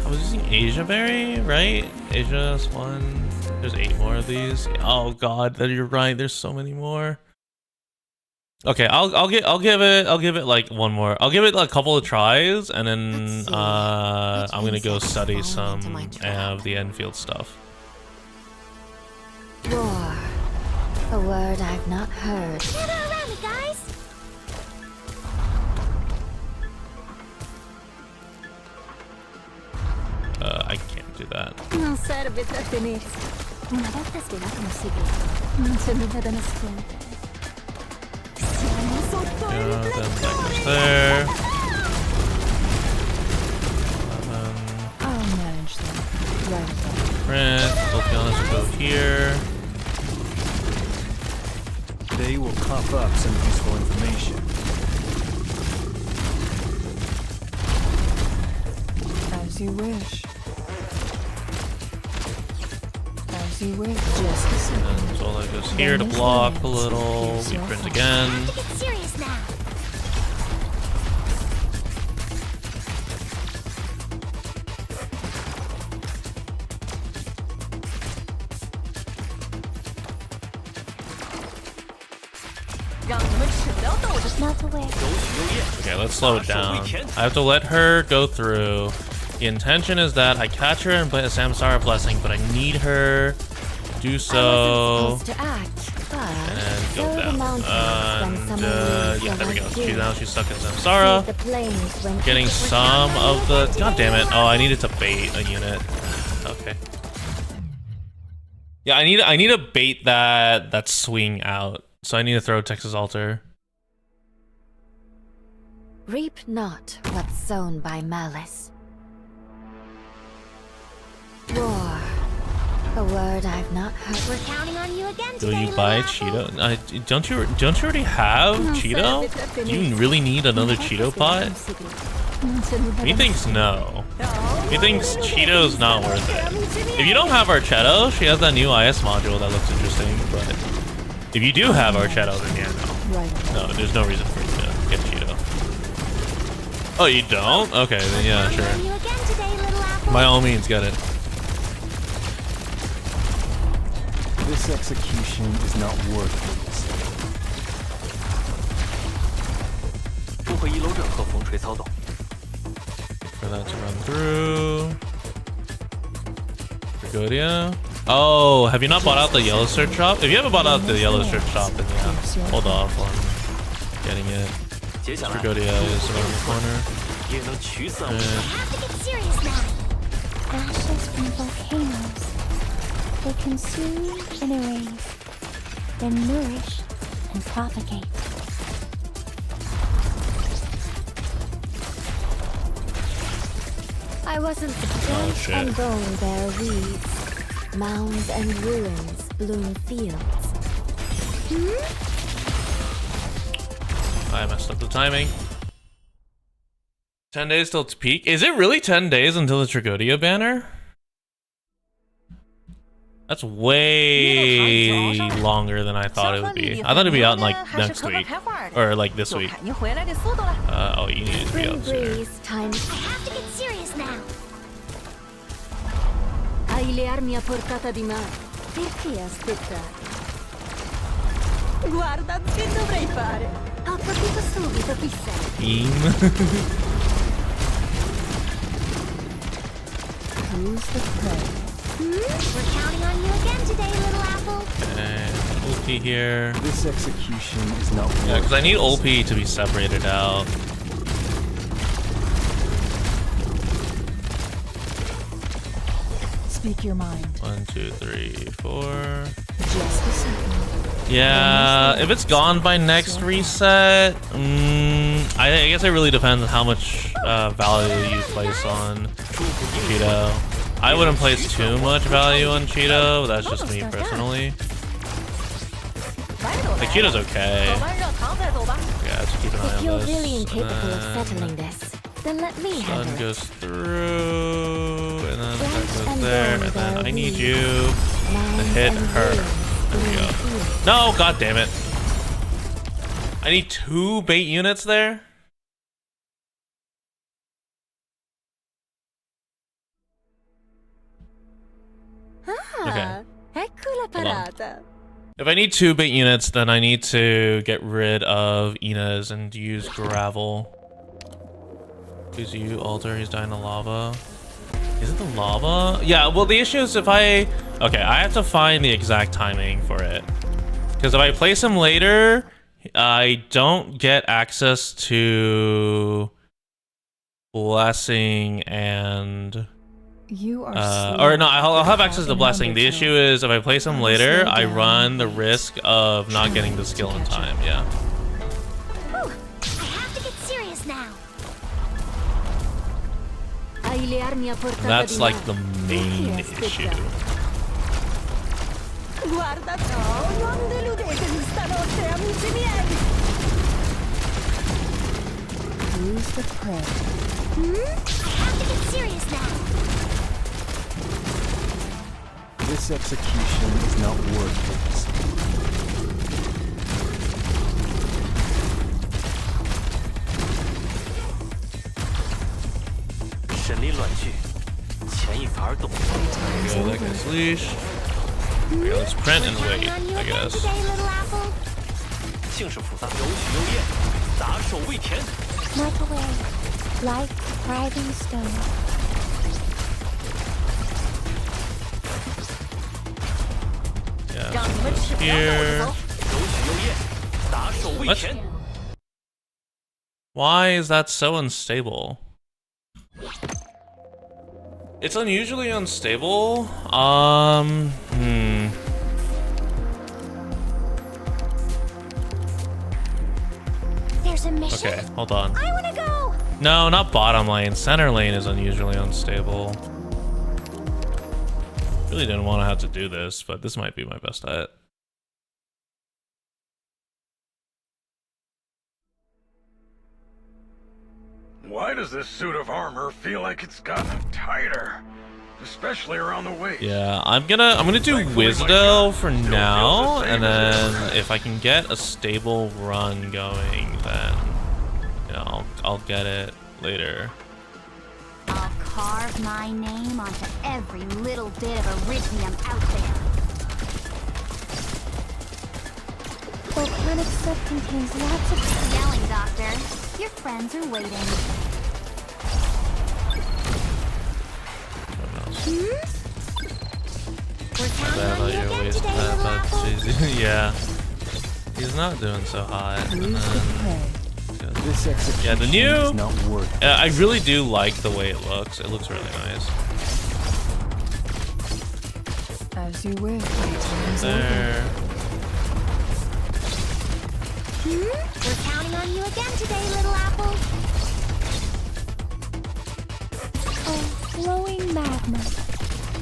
was using Asia Berry, right? Asia's one. There's 8 more of these. Oh god, you're right. There's so many more. Okay, I'll give it like one more. I'll give it like a couple of tries, and then I'm gonna go study some of the Endfield stuff. War, a word I've not heard. Gather around me, guys! I can't do that. Non serve trattenersi. Una volta svelato un segreto, non c'è nulla da nascondere. Siamo sotto il That goes there. I'll manage them. Right. Print. Let's be honest, we'll go here. They will cough up some useful information. As you wish. As you wish. Just And Zola goes here to block a little. We print again. Get serious now. Not aware. Okay, let's slow it down. I have to let her go through. The intention is that I catch her and play a Samsara Blessing, but I need her to do so. To act, but And go so the down. mountains when someone Yeah, there we go. like She's you now she's stuck in Samsara. the plains when Getting some of the. God damn it! Oh, I needed to bait a unit. Okay. Yeah, I need to bait that swing out. So I need to throw Texas Altar. reap not what's sown by malice. War, a word I've not heard. We're counting on you again Do today, you buy little apple. Cheeto? Don't you already have Cheeto? Do you really need another Cheeto pot? He thinks no. He thinks Cheeto's not worth it. If you don't have Archetto, she has that new IS module that looks interesting, but if you do have Archetto, then yeah, no. No, there's no reason for you to get Cheeto. Oh, you don't? Okay, then yeah, Counting on you again today, little apple. by all means, get it. This execution is not worth this. For that to run through. Pagodia. Oh, have you not bought out the yellow search shop? If you haven't bought out the yellow search shop, then yeah, hold off on getting it. Pagodia is around the corner. I have to get serious now. Ashes from volcanoes. They consume and erase, then nourish and propagate. I wasn't the shit. and bone bear weeds, mounds and ruins bloom fields. I messed up the timing. 10 days till it's peak. Is it really 10 days until the Tragodia banner? That's way longer than I thought it would be. I thought it'd be out in like next week. Or like this week. Oh, you need it to be out sooner. Breeze time. I have to get serious now. Hai le armi a portata di mano. Perché aspettare? Guarda, che dovrei fare? Ho capito subito chi sei. Who's the prey? We're counting on you again today, little apple. And ulti here. This execution is not Yeah, worth because I need ulti to be separated out. Speak your mind. 1, 2, 3, 4. Just a second. Yeah, if it's gone by next reset, I guess it really depends on how much value you place on Cheeto. I wouldn't place too much value on Cheeto, but that's just me personally. Like, Cheeto's okay. Yeah, let's keep an eye If on you're this. really incapable of settling this, then let me handle Sun it. goes through, and then that goes there, and then I need you to hit her. There we go. No, god damn it. I need 2 bait units there? Okay. Ecco la parata. If I need 2 bait units, then I need to get rid of Inez and use gravel. Please you, altar, he's dying to lava. Is it the lava? Yeah, well the issue is if I... Okay, I have to find the exact timing for it. Because if I place him later, I don't get access to Blessing and... You are or no, I'll have access to Blessing. The issue is if I place him later, I run the risk of not getting the skill in time, yeah. Whew, I have to get serious now. That's like the main issue. Guarda ciò, non deludetemi stanotte, amici miei. Who's the prey? I have to get serious now. This execution is not worth it. 神力乱剧，牵一发而动。 There we go, that guy's leash. Okay, let's print and wait, I guess. 姓氏复杂，有许有业，杂手未填。 Microwave, like driving stone. Yeah, here. What? Why is that so unstable? It's unusually unstable. There's a mission. Okay, hold on. I wanna go. No, not bottom lane. Center lane is unusually unstable. Really didn't want to have to do this, but this might be my best bet. Why does this suit of armor feel like it's gotten tighter? Especially around the waist. Yeah, I'm gonna do Wisdel for now, and then if I can get a stable run going, then you know, I'll get it later. I'll carve my name onto every little bit of Iridium out there. Volcanic stuff contains lots of... Yelling, Doctor. Your friends are waiting. We're counting on you again today, little apple. Yeah. He's not doing so hot. This execution Yeah, the new... is not worth it. I really do like the way it looks. It looks really nice. As you wish. There. We're counting on you again today, little apple. Oh, flowing magma.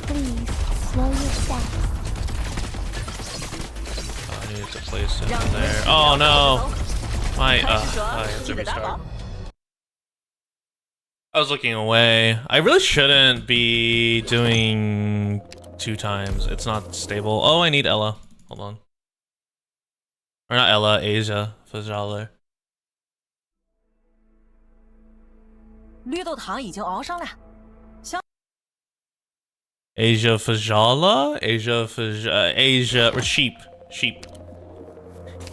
Please, slow your steps. I need to place it in there. Oh no! I have to restart. I was looking away. I really shouldn't be doing 2 times. It's not stable. Oh, I need Ella. Hold on. Or not Ella, Asia. Fajala. 绿豆汤已经熬上了。 Asia Fajala? Asia or sheep.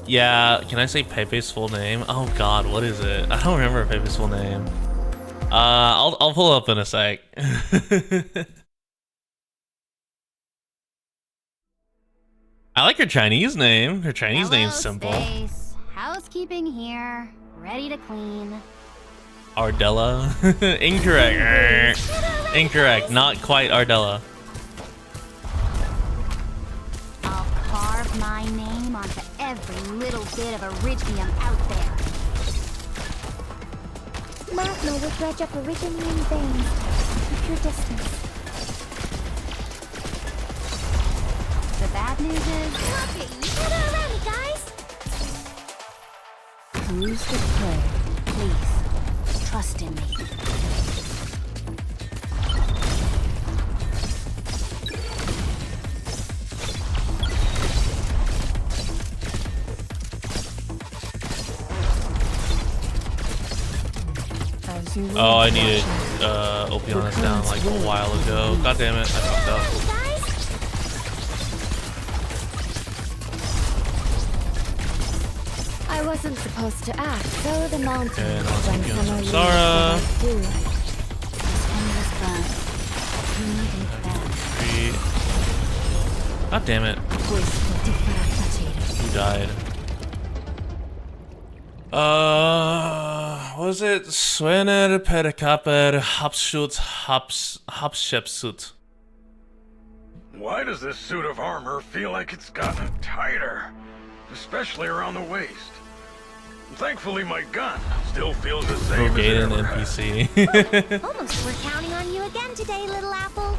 Yeah, can I say Pepe's full name? Oh god, what is it? I don't remember Pepe's full name. I'll pull up in a sec. I like her Chinese name. Her Chinese name's simple. Space. Housekeeping here. Ready to clean. Ardella? Incorrect. Incorrect. Not quite Ardella. I'll carve my name onto every little bit of Iridium out there. Magma will dredge up Iridium veins. Keep your distance. The bad news is... Look at you! Already, guys! Who's the prey? Please, trust in me. As you Oh, I will, needed watching. Opianas down like a while ago. God damn it, I fucked up. I wasn't supposed to act, so the mountain Okay, now done let's some get some of Zara. do. This one was fun. God damn it. Who died? What was it? Swener perkaper hapschepsut. Why does this suit of armor feel like it's gotten tighter? Especially around the waist. Thankfully, my gun still feels the same as it Gaiden ever has. NPC. Almost we're counting on you again today, little apple.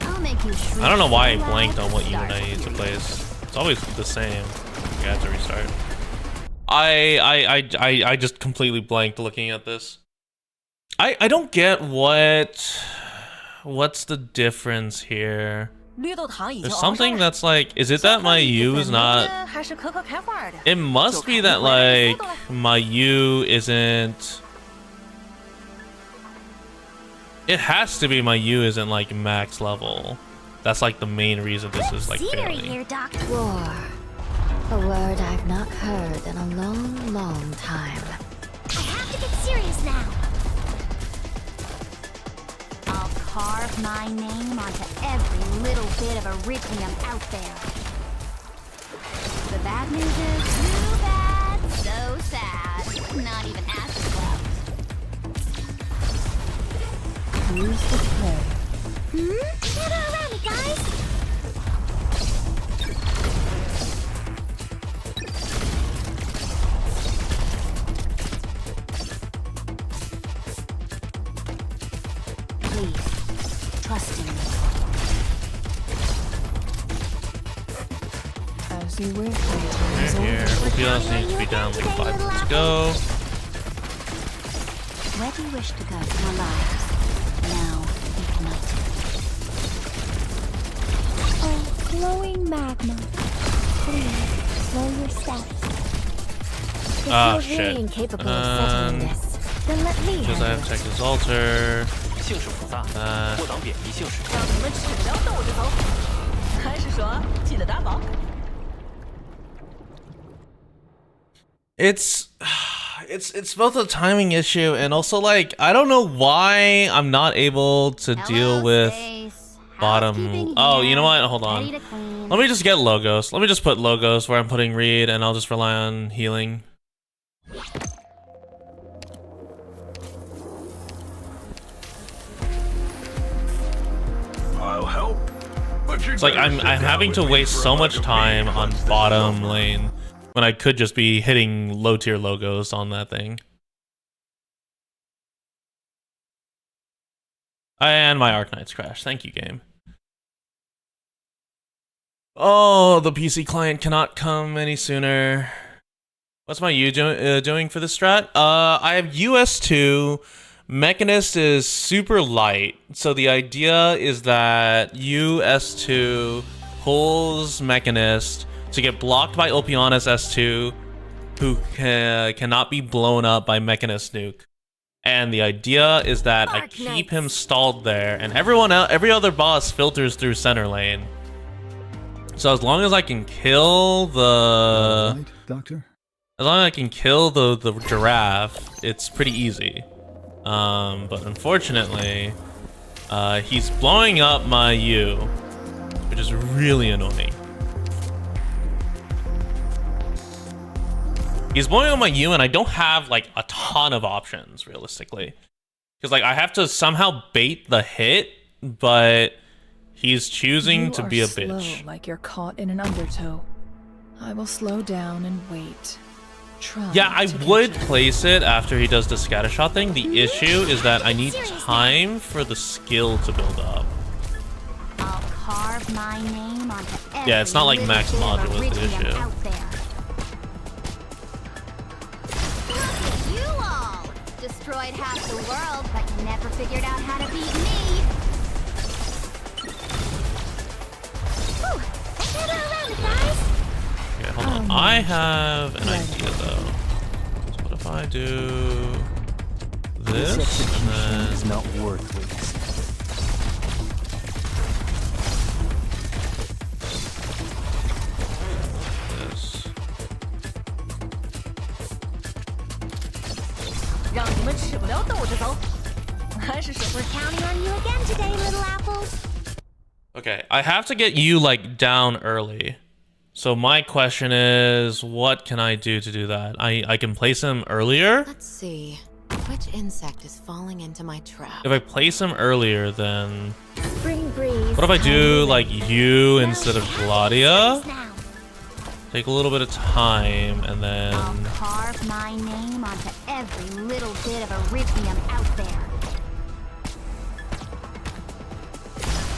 I'll make you shriek. I don't know why I blanked on what unit I need to place. It's always the same. You have to restart. I just completely blanked looking at this. I don't get what's the difference here. There's something that's like, is it that my U is not? It must be that like my U isn't. It has to be my U isn't like max level. That's like the main reason this is like failing. Here, Doctor. War. A word I've not heard in a long, long time. I have to get serious now. I'll carve my name onto every little bit of Arknights out there. The bad news is too bad, so sad. Not even asking about. Use the prey. Gather around me, guys. Please, trust in me. As you wish. Here, Opianas needs to be down like 5 minutes ago. Where do you wish to go in our lives? Now, ignited. Oh, glowing magma. Please, slow your steps. If Ah, you're shit. really incapable of settling this, then let me Because I have handle it. Tech Exalter. It's both a timing issue and also like I don't know why I'm not able to deal with bottom. Oh, you know what? Hold on. Let me just get logos. Let me just put logos where I'm putting Reed, and I'll just rely on healing. I'll help. But It's like I'm having to waste so much time on bottom lane when I could just be hitting low tier logos on that thing. And my Arknights crashed. Thank you, game. Oh, the PC client cannot come any sooner. What's my U doing for this strat? I have US2. Mechanist is super light. So the idea is that US2 pulls Mechanist to get blocked by Opianas S2, who cannot be blown up by Mechanist nuke. And the idea is that I keep him stalled there, and every other boss filters through center lane. So as long as I can kill the Right, Doctor? as long as I can kill the giraffe, it's pretty easy. But unfortunately, he's blowing up my U, which is really annoying. He's blowing up my U, and I don't have like a ton of options realistically, because like I have to somehow bait the hit, but he's choosing to be a bitch. Slow, like you're caught in an undertow. I will slow down and wait. Try Yeah, I to would catch up. place it after he does the scattershot thing. The issue is that I need time for the skill to build up. I'll carve my name onto every Yeah, it's not like little max bit of module is the Arknights issue. out there. Look at you all! Destroyed half the world, but you never figured out how to beat me. Whew. Gather around, guys. Yeah, hold I have an idea though. So what if I do this and then is not worth witnessing. this? 让你们吃不了兜着走。还是说 We're counting on you again today, little apples. Okay, I have to get you like down early. So my question is, what can I do to do that? I can place him earlier. Let's see. Which insect is falling into my trap? If I place him earlier, then Spring breeze. what if I do like you instead of Gladia? Take a little bit of time and then I'll carve my name onto every little bit of Erythium out there.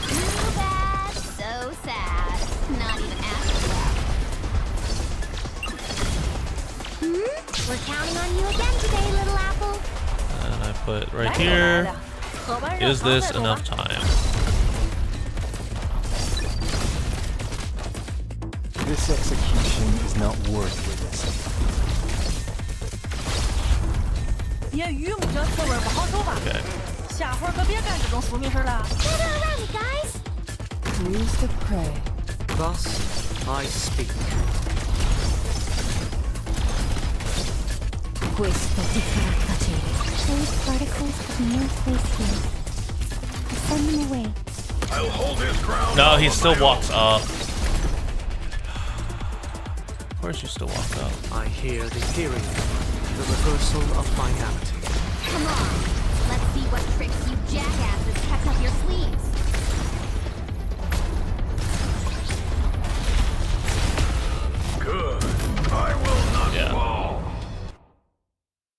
Too bad, so sad. Not even asked about. We're counting on you again today, little apple. and I put right here. Is this enough time? This execution is not worth witnessing. 烟雨母这臭味不好受吧？ Okay. 下回可别干这种俗名事了。 Gather around, guys. Who's the prey? Thus, I speak. Questo ti farà tacere. Those particles have no place here. Send them away. I'll hold his ground. No, he still walks up. Of course you still walk up. I hear the period, the reversal of finality. Come on. Let's see what tricks you jackasses kept up your sleeves. Good. I will not fall.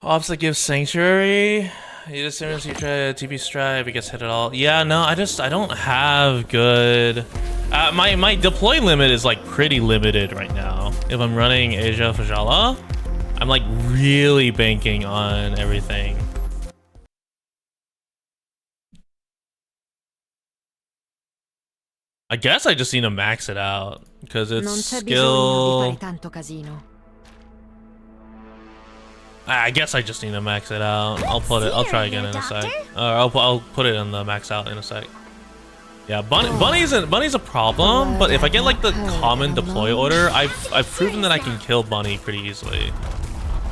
Ops that gives Sanctuary. You just as you try TP Strive, it gets hit at all. Yeah, no, I don't have good. My deploy limit is like pretty limited right now. If I'm running Asia Fajala, I'm like really banking on everything. I guess I just need to max it out because it's skill. I guess I just need to max it out. I'll try again in a sec. I'll put it in the max out in a sec. Yeah, bunny's a problem, but if I get like the common deploy order, I've proven that I can kill bunny pretty easily.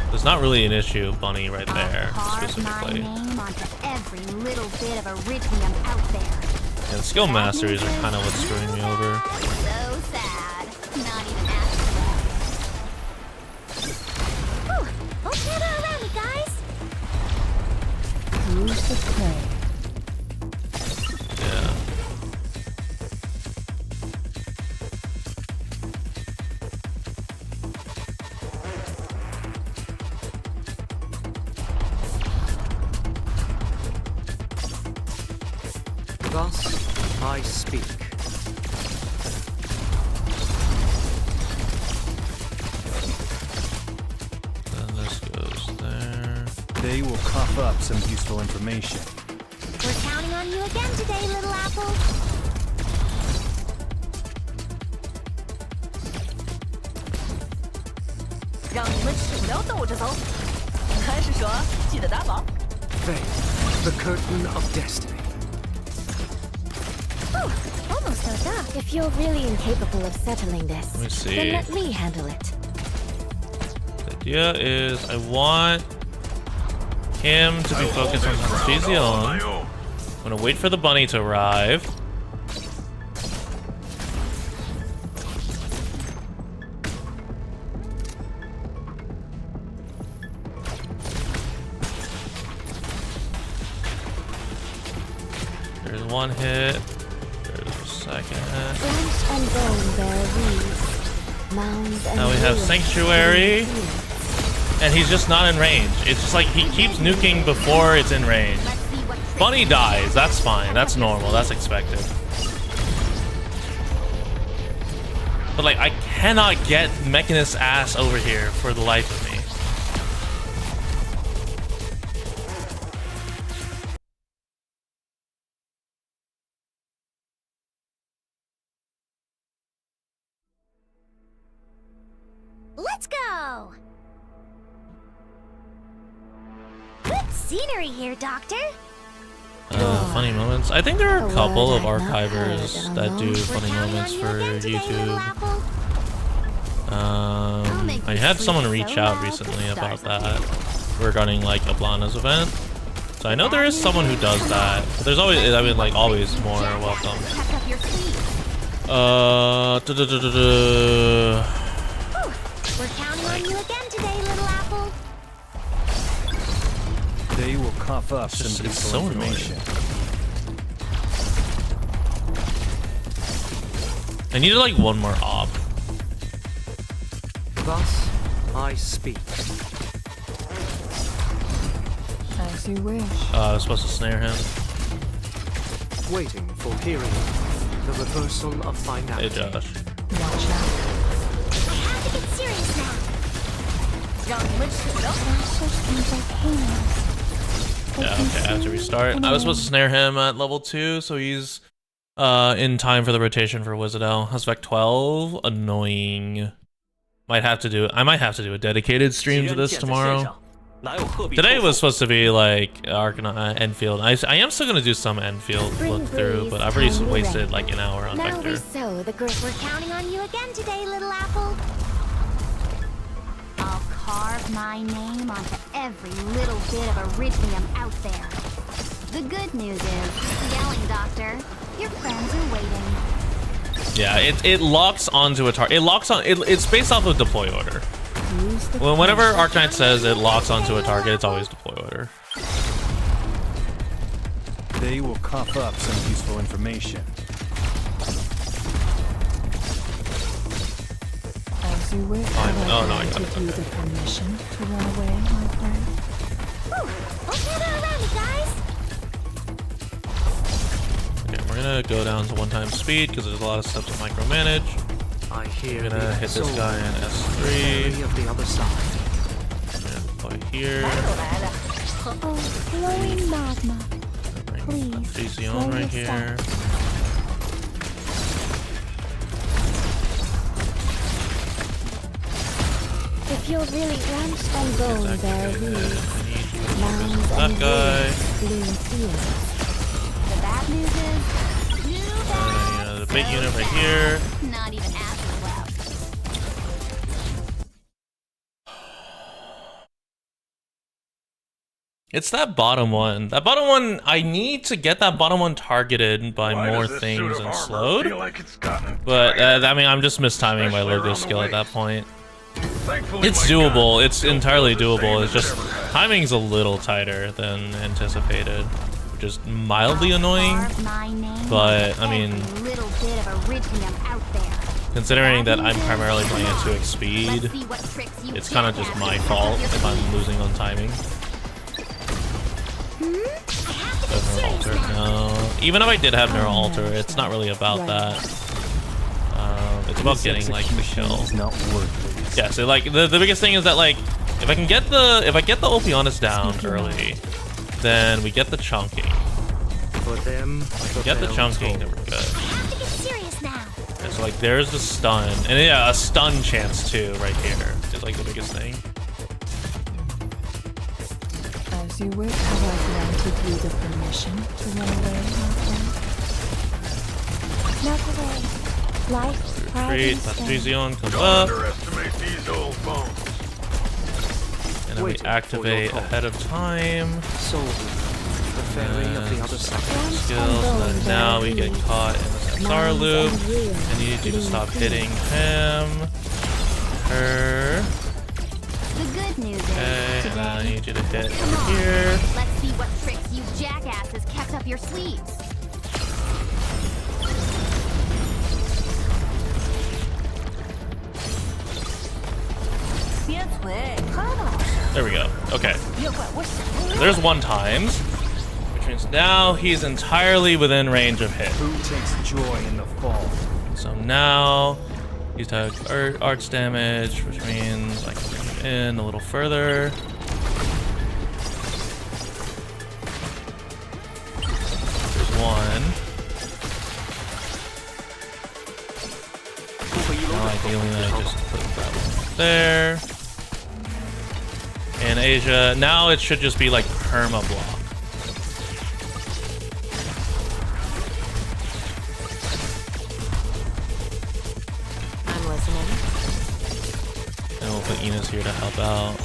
There's not really an issue of bunny right there specifically. Every little bit of Erythium out there. Yeah, the skill masteries are kind of what's screwing me over. So sad. Not even asked about. Let's gather around me, guys. Who's the prey? Yeah. Thus, I speak. And this goes there. They will cough up some useful information. We're counting on you again today, little apple. Fate, the curtain of destiny. Almost so dark. If you're really incapable of settling this, Let me see. then let me handle it. The idea is I want him to be focused on Confusion. I'm gonna wait for the bunny to arrive. There's one hit. There's a second hit. Flesh and bone bear weeds. Mounds and Now we have ruins Sanctuary. between fields. And he's just not in range. It's just like he keeps nuking before it's in range. Bunny dies. That's fine. That's normal. That's expected. But like, I cannot get Mechanist's ass over here for the life of me. go! Good scenery here, Doctor. Funny moments. I think there are a couple of archivers that do funny moments for YouTube. I had someone reach out recently about that regarding like Ablana's event. So I know there is someone who does that. But there's always, I mean, like always more welcome. We're counting on you again today, little apple. They will cough up some It's useful so information. I needed like one more op. Thus, I speak. As you wish. I was supposed to snare him. Waiting for hearing the reversal of my Hey narrative. Josh. Watch out. I have to get serious now. Yeah, okay, I have to restart. I was supposed to snare him at level 2, so he's in time for the rotation for Wizardell. That's Vec 12. Annoying. I might have to do a dedicated stream to this tomorrow. Today was supposed to be like Arknights, Endfield. I am still gonna do some Endfield look through, but I've already wasted like an hour on Now we Vector. sow the growth. We're counting on you again today, little apple. I'll carve my name onto every little bit of iridium out there. The good news is, yelling, Doctor, your friends are waiting. Yeah, it locks onto a target. It locks on. It's based off of deploy order. Whenever Arknights says it locks onto a target, it's always deploy order. They will cough up some useful information. As you wish. Oh no, I got Give you it. the permission to run away, my friend. Don't gather around me, guys. Okay, we're gonna go down to 1x speed because there's a lot of stuff to micromanage. I hear We're gonna hit this guy in S3. of the other side. Deploy here. Oh, flowing magma. Bring GC on right here. If you're really wrenched and going there, mounds That and guy. blue fields. The bad news is, too bad. The big unit right here. Not even acid left. It's that bottom one. That bottom one, I need to get that bottom one targeted by Why more does this suit things of and armor slowed. feel like it's gotten But tighter? I mean, I'm just mistiming my Especially logo around the skill at that waist. point. Thankfully, It's my gun doable. It's still entirely feels the same doable. as It's just it ever has. timing's a little tighter than anticipated, which is mildly annoying. Carve my name But onto I mean, every little bit of iridium out there. considering that I'm primarily playing at 2x speed, Let's see what tricks you it's kind of just my jackasses fault have up if your I'm losing on timing. I have to get Neural serious alter. now. No, even if I did have neural alter, it's not really about that. It's about getting like the kill. Is not worth it. Yeah, so like the biggest thing is that like if I get the Opionus down early, then we get the chunking. For them, We get the chunking, then we're good. I have to get serious now. And so like there's the stun, and yeah, a stun chance too right here is like the biggest thing. As you wish, have I granted you the permission to run away, my friend? Not away. Life, pride, Retreat, and strength. Patrizion comes Don't up, underestimate these old bones. and then we Waiting for activate your call. ahead of time. Soul, the fairy of the other side. Skills, and then now we get caught in the Samsara loop. I need you to stop hitting him, her. The good news is, Okay, and then I today, need you to hit come over on, here. let's see what tricks you jackasses kept up your sleeves. There we go. Okay. There's 1x, which means now he's entirely within range of hit. Who takes joy in the fall? So now he's took arts damage, which means I can bring him in a little further. There's one. Now ideally I just put that one there. Asia. Now it should just be like perma block. I'm listening. And we'll put Ina's here to help out.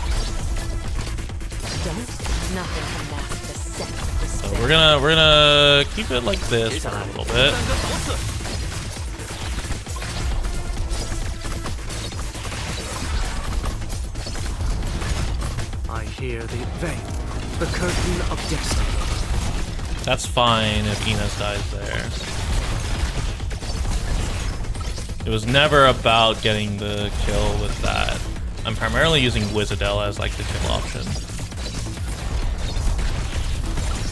Nothing can mask the scent of despair. So we're gonna keep it like this for a little bit. I hear the veil, the curtain of destiny. That's fine if Enos dies there. It was never about getting the kill with that. I'm primarily using Wizardell as like the kill option.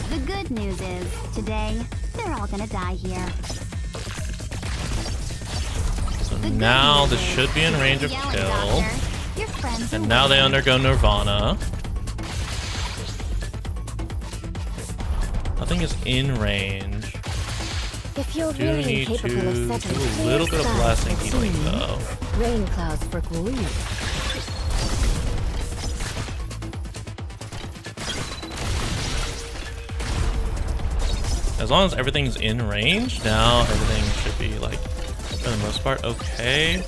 The good news is, today, they're all gonna die here. So now this should be in range of kill. And now they undergo Nirvana. Nothing is in range. If you're Do really need to incapable of do setting a little bit of blasting healing though. rain clouds for Gui. As long as everything's in range, now everything should be like, for the most part, okay.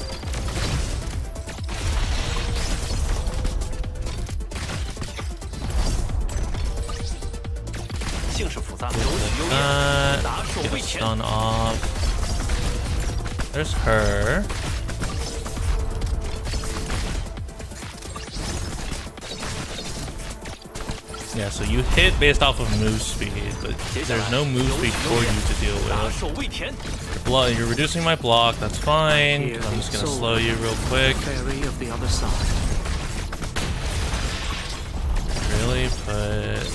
Get a stun off. There's her. Yeah, so you hit based off of move speed, but there's no move speed for you to deal with. You're reducing my block, that's fine. I'm just gonna slow you real quick. Really put...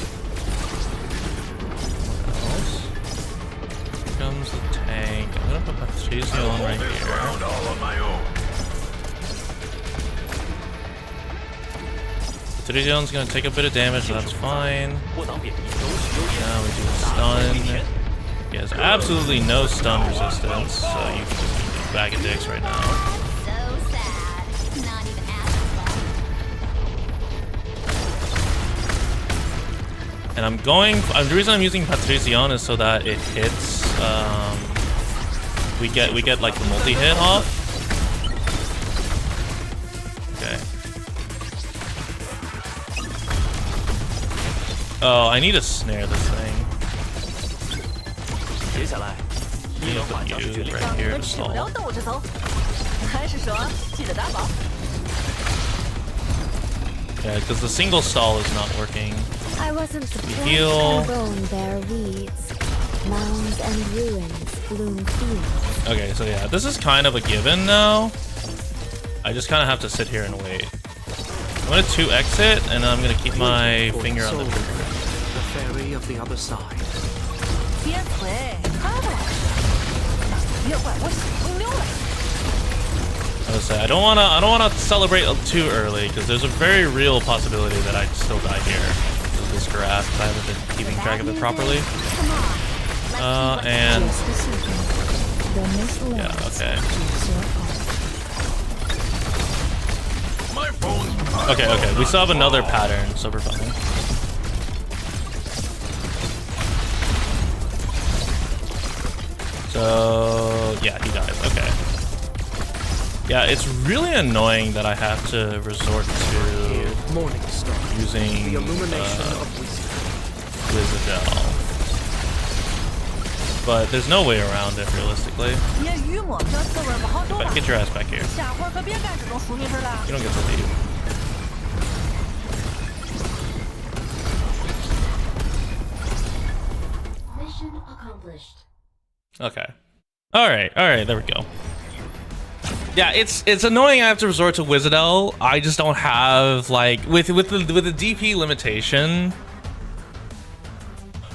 Here comes the tank. I'm gonna put Patricio on right here. Patricio's gonna take a bit of damage, so that's fine. Now we do stun. He has absolutely no stun resistance, so you can just do a bag of dicks right now. And the reason I'm using Patricion is so that it hits, we get like the multi-hit off. Okay. Oh, I need to snare this thing. I'm gonna put you right here to stall. Yeah, because the single stall is not working. I wasn't surprised. Heal. Bone bear weeds, mounds and ruins bloom fields. Okay, so yeah, this is kind of a given now. I just kind of have to sit here and wait. I'm gonna 2x it, and then I'm gonna keep my finger on the trigger. The fairy of the other side. I would say I don't wanna celebrate too early because there's a very real possibility that I still die here with this graph because I haven't been keeping track of it properly. And yeah, okay. Okay, we still have another pattern, so we're fine. So yeah, he dies. Okay. Yeah, it's really annoying that I have to resort to using Wizardell. But there's no way around it, realistically. But get your ass back here. You don't get to leave. Mission accomplished. Okay. Alright, there we go. Yeah, it's annoying I have to resort to Wizardell. I just don't have, like, with the DP limitation,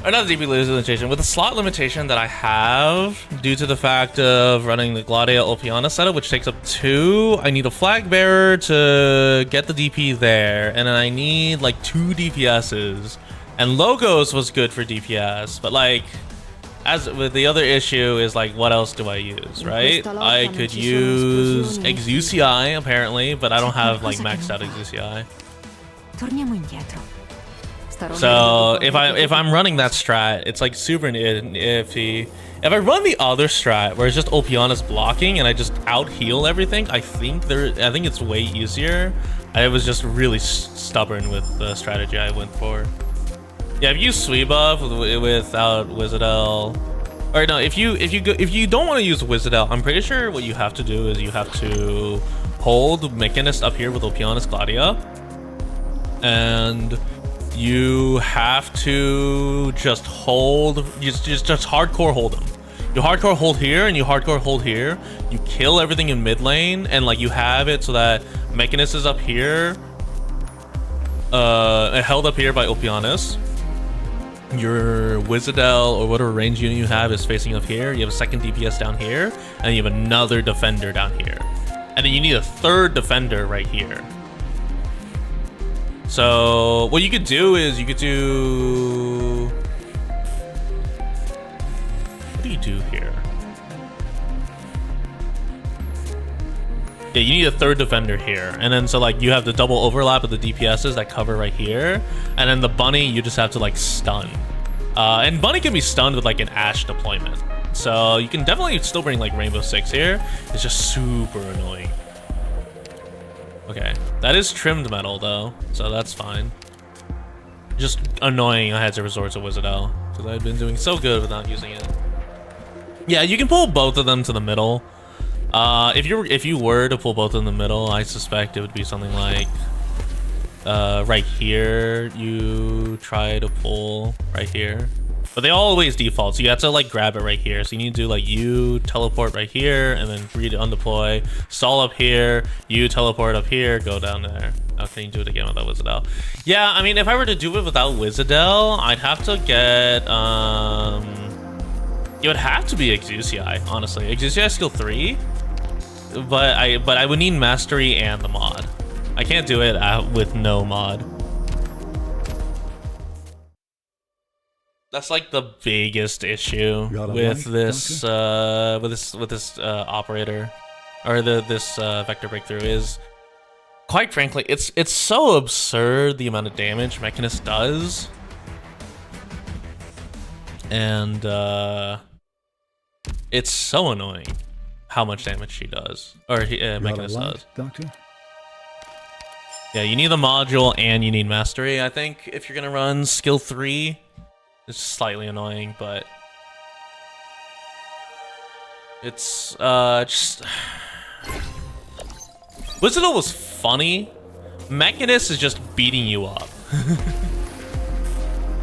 or not the DP limitation, with the slot limitation that I have due to the fact of running the Gladia Ulpiana setup, which takes up 2, I need a flag bearer to get the DP there, and then I need like 2 DPSs. And Logos was good for DPS, but like, as with the other issue is like, what else do I use, right? I could use Exucii apparently, but I don't have like maxed out Exucii. Torniamo indietro. So if I'm running that strat, it's like super iffy. If I run the other strat where it's just Opiana's blocking and I just out heal everything, I think it's way easier. I was just really stubborn with the strategy I went for. Yeah, if you sweep buff without Wizardel, or no, if you don't want to use Wizardel, I'm pretty sure what you have to do is you have to hold Mechanist up here with Opiana's Gladia, and you have to just hold, just hardcore hold them. You hardcore hold here and you hardcore hold here. You kill everything in mid lane, and like you have it so that Mechanist is up here, held up here by Opianis. Your Wizardel or whatever range unit you have is facing up here. You have a second DPS down here, and you have another defender down here, and then you need a third defender right here. So what you could do is you could do, what do you do here? Yeah, you need a third defender here, and then so like you have the double overlap of the DPSs that cover right here, and then the bunny you just have to like stun, and bunny can be stunned with like an Ashe deployment, so you can definitely still bring like Rainbow Six here. It's just super annoying. Okay, that is trimmed metal though, so that's fine. Just annoying I had to resort to Wizardel because I'd been doing so good without using it. Yeah, you can pull both of them to the middle. If you were to pull both in the middle, I suspect it would be something like right here. You try to pull right here, but they always default, so you have to like grab it right here. So you need to do like you teleport right here, and then read it undeploy, stall up here, you teleport up here, go down there. How can you do it again without Wizardel? Yeah, I mean, if I were to do it without Wizardel, I'd have to get it would have to be Exusii, honestly. Exusii skill 3. But I would need mastery and the mod. I can't do it with no mod. That's like the biggest issue with this operator, or this vector breakthrough is, quite frankly, it's so absurd the amount of damage Mechanist does, and it's so annoying how much damage she does, or Mechanist does. Doctor? Yeah, you need the module and you need mastery, I think, if you're gonna run skill 3. It's slightly annoying, but it's just Wizardel was funny. Mechanist is just beating you up.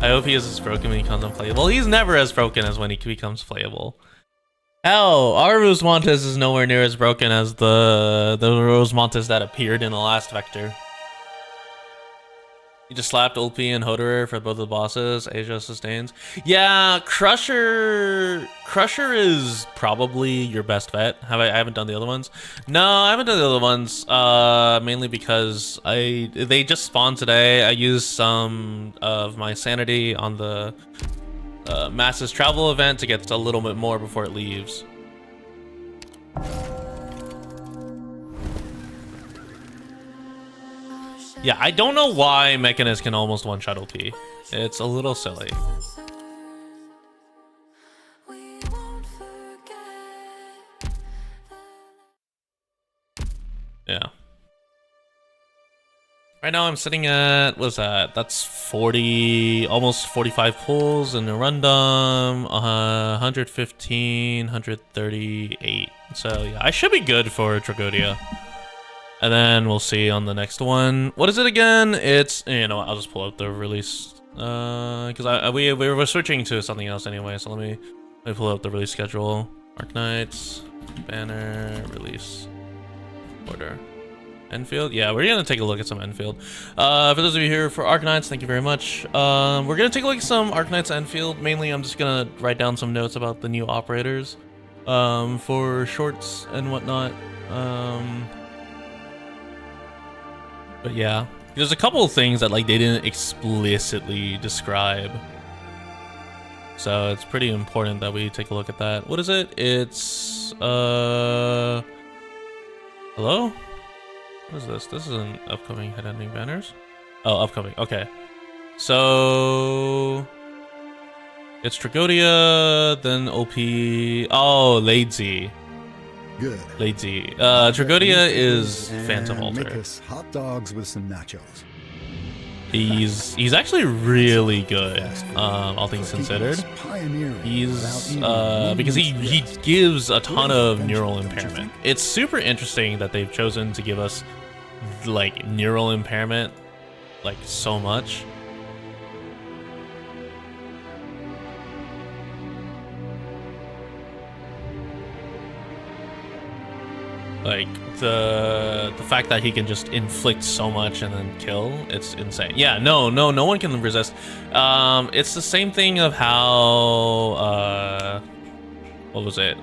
I hope he is as broken when he becomes unplayable. He's never as broken as when he becomes playable. Hell, our Rosemontes is nowhere near as broken as the Rosemontes that appeared in the last Vector. You just slapped Ulpi and Hoderer for both of the bosses. Asia sustains. Yeah, Crusher is probably your best bet. I haven't done the other ones. No, I haven't done the other ones. Mainly because they just spawned today. I used some of my sanity on the Masses travel event to get a little bit more before it leaves. Yeah, I don't know why Mechanist can almost one-shot OP. It's a little silly. Yeah. Right now I'm sitting at, what's that? That's 40, almost 45 pulls in the rundom, 115, 138. So yeah, I should be good for Tragodia. And then we'll see on the next one. What is it again? It's, you know, I'll just pull out the release, because we were switching to something else anyway. So let me pull out the release schedule. Arknights, banner, release, order. Endfield? Yeah, we're gonna take a look at some Endfield. For those of you here for Arknights, thank you very much. We're gonna take a look at some Arknights Endfield. Mainly, I'm just gonna write down some notes about the new operators, for shorts and whatnot. But yeah, there's a couple of things that like they didn't explicitly describe. So it's pretty important that we take a look at that. What is it? It's hello? What is this? This is an upcoming head-ending banners. Oh, upcoming. Okay. So it's Tragodia, then OP. Oh, Lazy. Good. Lazy. Tragodia is Phantom Make Altar. us hot dogs with some nachos. He's actually really good, all things considered. He's because he gives a ton of neural impairment. It's super interesting that they've chosen to give us like neural impairment like so much. Like the fact that he can just inflict so much and then kill, it's insane. Yeah, no one can resist. It's the same thing of how what was it?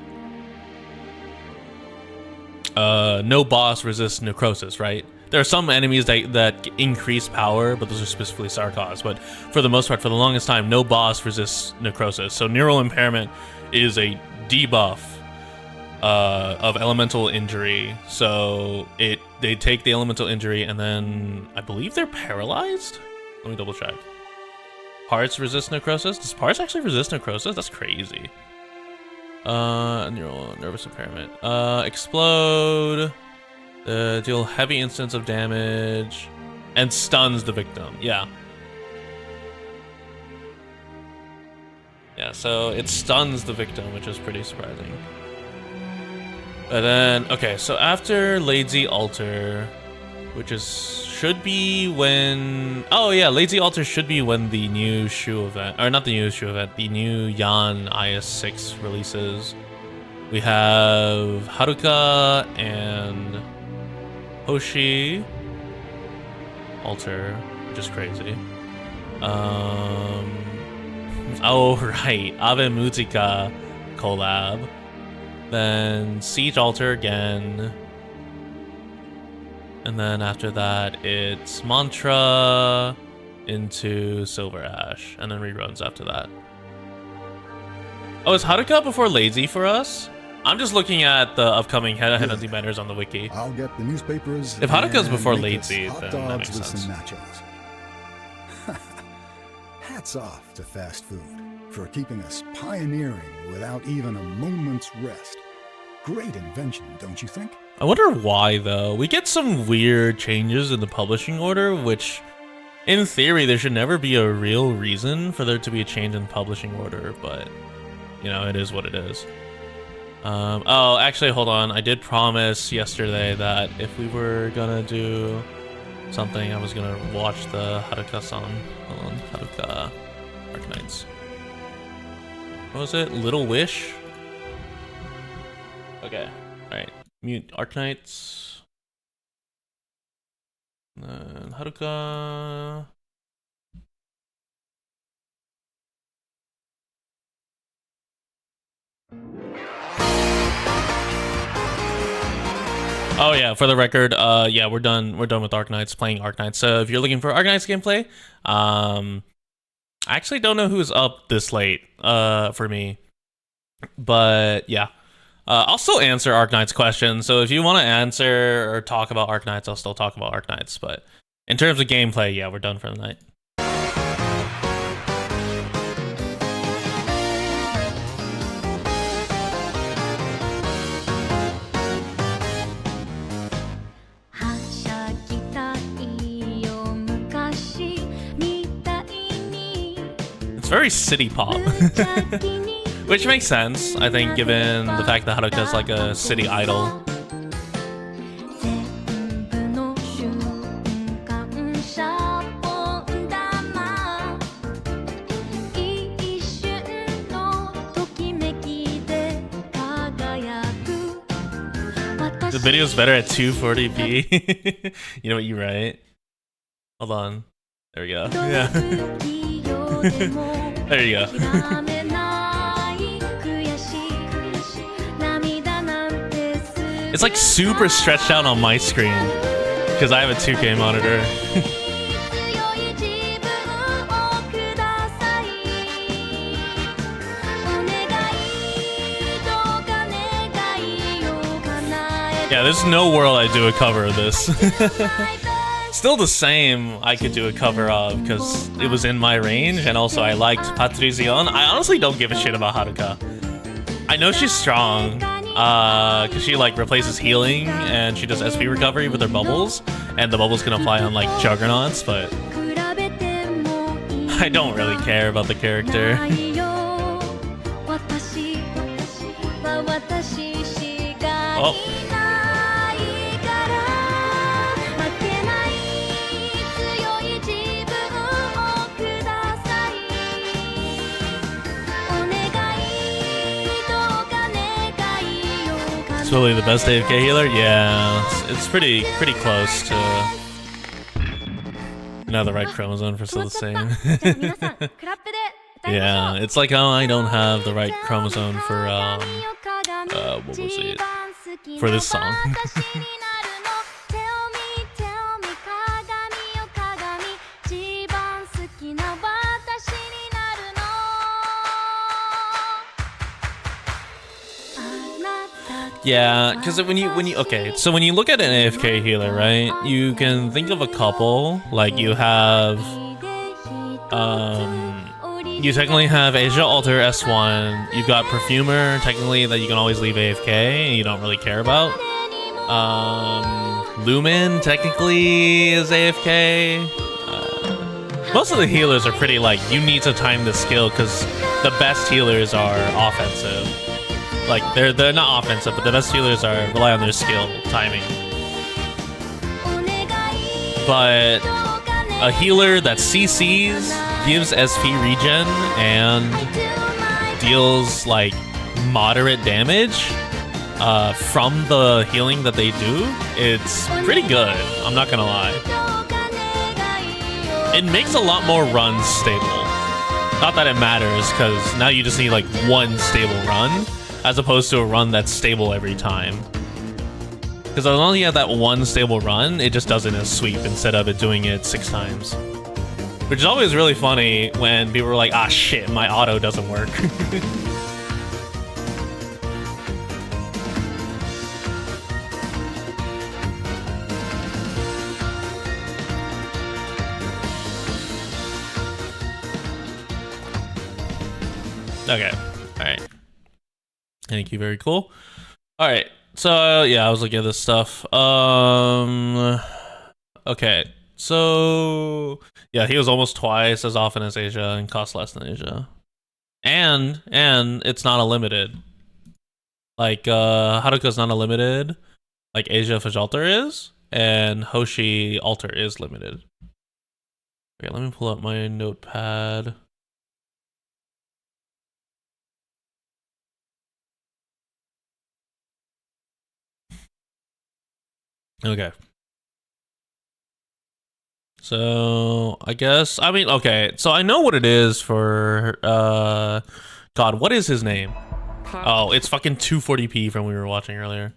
No boss resists necrosis, right? There are some enemies that increase power, but those are specifically Sarkos. But for the most part, for the longest time, no boss resists necrosis. So neural impairment is a debuff of elemental injury. So they take the elemental injury and then I believe they're paralyzed. Let me double check. Parts resist necrosis. Does parts actually resist necrosis? That's crazy. Neural nervous impairment. Explode. Deal heavy instance of damage and stuns the victim. Yeah. Yeah, so it stuns the victim, which is pretty surprising. But then, okay, so after Lazy Altar, which should be when... Oh yeah, Lazy Altar should be when the new Shu event, or not the new Shu event, the new Yan IS-6 releases. We have Haruka and Hoshi Altar, which is crazy. Oh right, Ave Musica collab. Then Siege Altar again. And then after that, it's Mantra into Silver Ash. And then reruns after that. Oh, is Haruka before Lazy for us? I'm just looking at the upcoming headhunting banners on the wiki. I'll get the newspapers. If Haruka's before and make Lazy, us hot then dogs that makes with sense. some nachos. Hats off to fast food for keeping us pioneering without even a moment's rest. Great invention, don't you think? I wonder why, though. We get some weird changes in the publishing order, which, in theory, there should never be a real reason for there to be a change in publishing order, but, you know, it is what it is. Oh, actually, hold on. I did promise yesterday that if we were gonna do something, I was gonna watch the Haruka song. Hold on, Haruka Arknights. What was it? Little Wish? Okay, alright. Mute Arknights. Then Haruka. Oh yeah, for the record, yeah, we're done with Arknights, playing Arknights. So if you're looking for Arknights gameplay, I actually don't know who's up this late for me. But yeah. I'll still answer Arknights questions, so if you want to answer or talk about Arknights, I'll still talk about Arknights. But in terms of gameplay, yeah, we're done for the night. It's very city pop. Which makes sense, I think, given the fact that Haruka's like a city idol. The video's better at 240p. You know what, you're right. Hold on. There we go. Yeah. There you go. It's like super stretched out on my screen because I have a 2K monitor. Yeah, there's no world I do a cover of this. Still the same I could do a cover of because it was in my range, and also I liked Patrizion. I honestly don't give a shit about Haruka. I know she's strong because she like replaces healing and she does SP recovery with her bubbles, and the bubbles can apply on like juggernauts, but I don't really care about the character. Oh. It's really the best AFK healer? Yeah, it's pretty close to the right chromosome for still the same. Yeah, it's like how I don't have the right chromosome for what was it? For this song. Yeah, because when you okay, so when you look at an AFK healer, right, you can think of a couple. Like you have you technically have Asia Alter S1. You've got Perfumer, technically, that you can always leave AFK and you don't really care about. Lumen technically is AFK. Most of the healers are pretty like you need to time the skill because the best healers are offensive. Like they're not offensive, but the best healers rely on their skill timing. But a healer that CCs, gives SP regen, and deals like moderate damage from the healing that they do, it's pretty good. I'm not gonna lie. It makes a lot more runs stable. Not that it matters, because now you just need like one stable run, as opposed to a run that's stable every time. Because as long as you have that one stable run, it just does it in a sweep instead of it doing it 6 times. Which is always really funny when people are like, ah shit, my auto doesn't work. Okay, alright. Thank you, very cool. Alright, so yeah, I was looking at this stuff. Okay, so yeah, he was almost twice as often as Asia and cost less than Asia. And it's not a limited. Like Haruka's not a limited, like Asia Fajalter is, and Hoshi Alter is limited. Okay, let me pull up my notepad. Okay. So I guess okay, so I know what it is for God, what is his name? Oh, it's fucking 240p from we were watching earlier.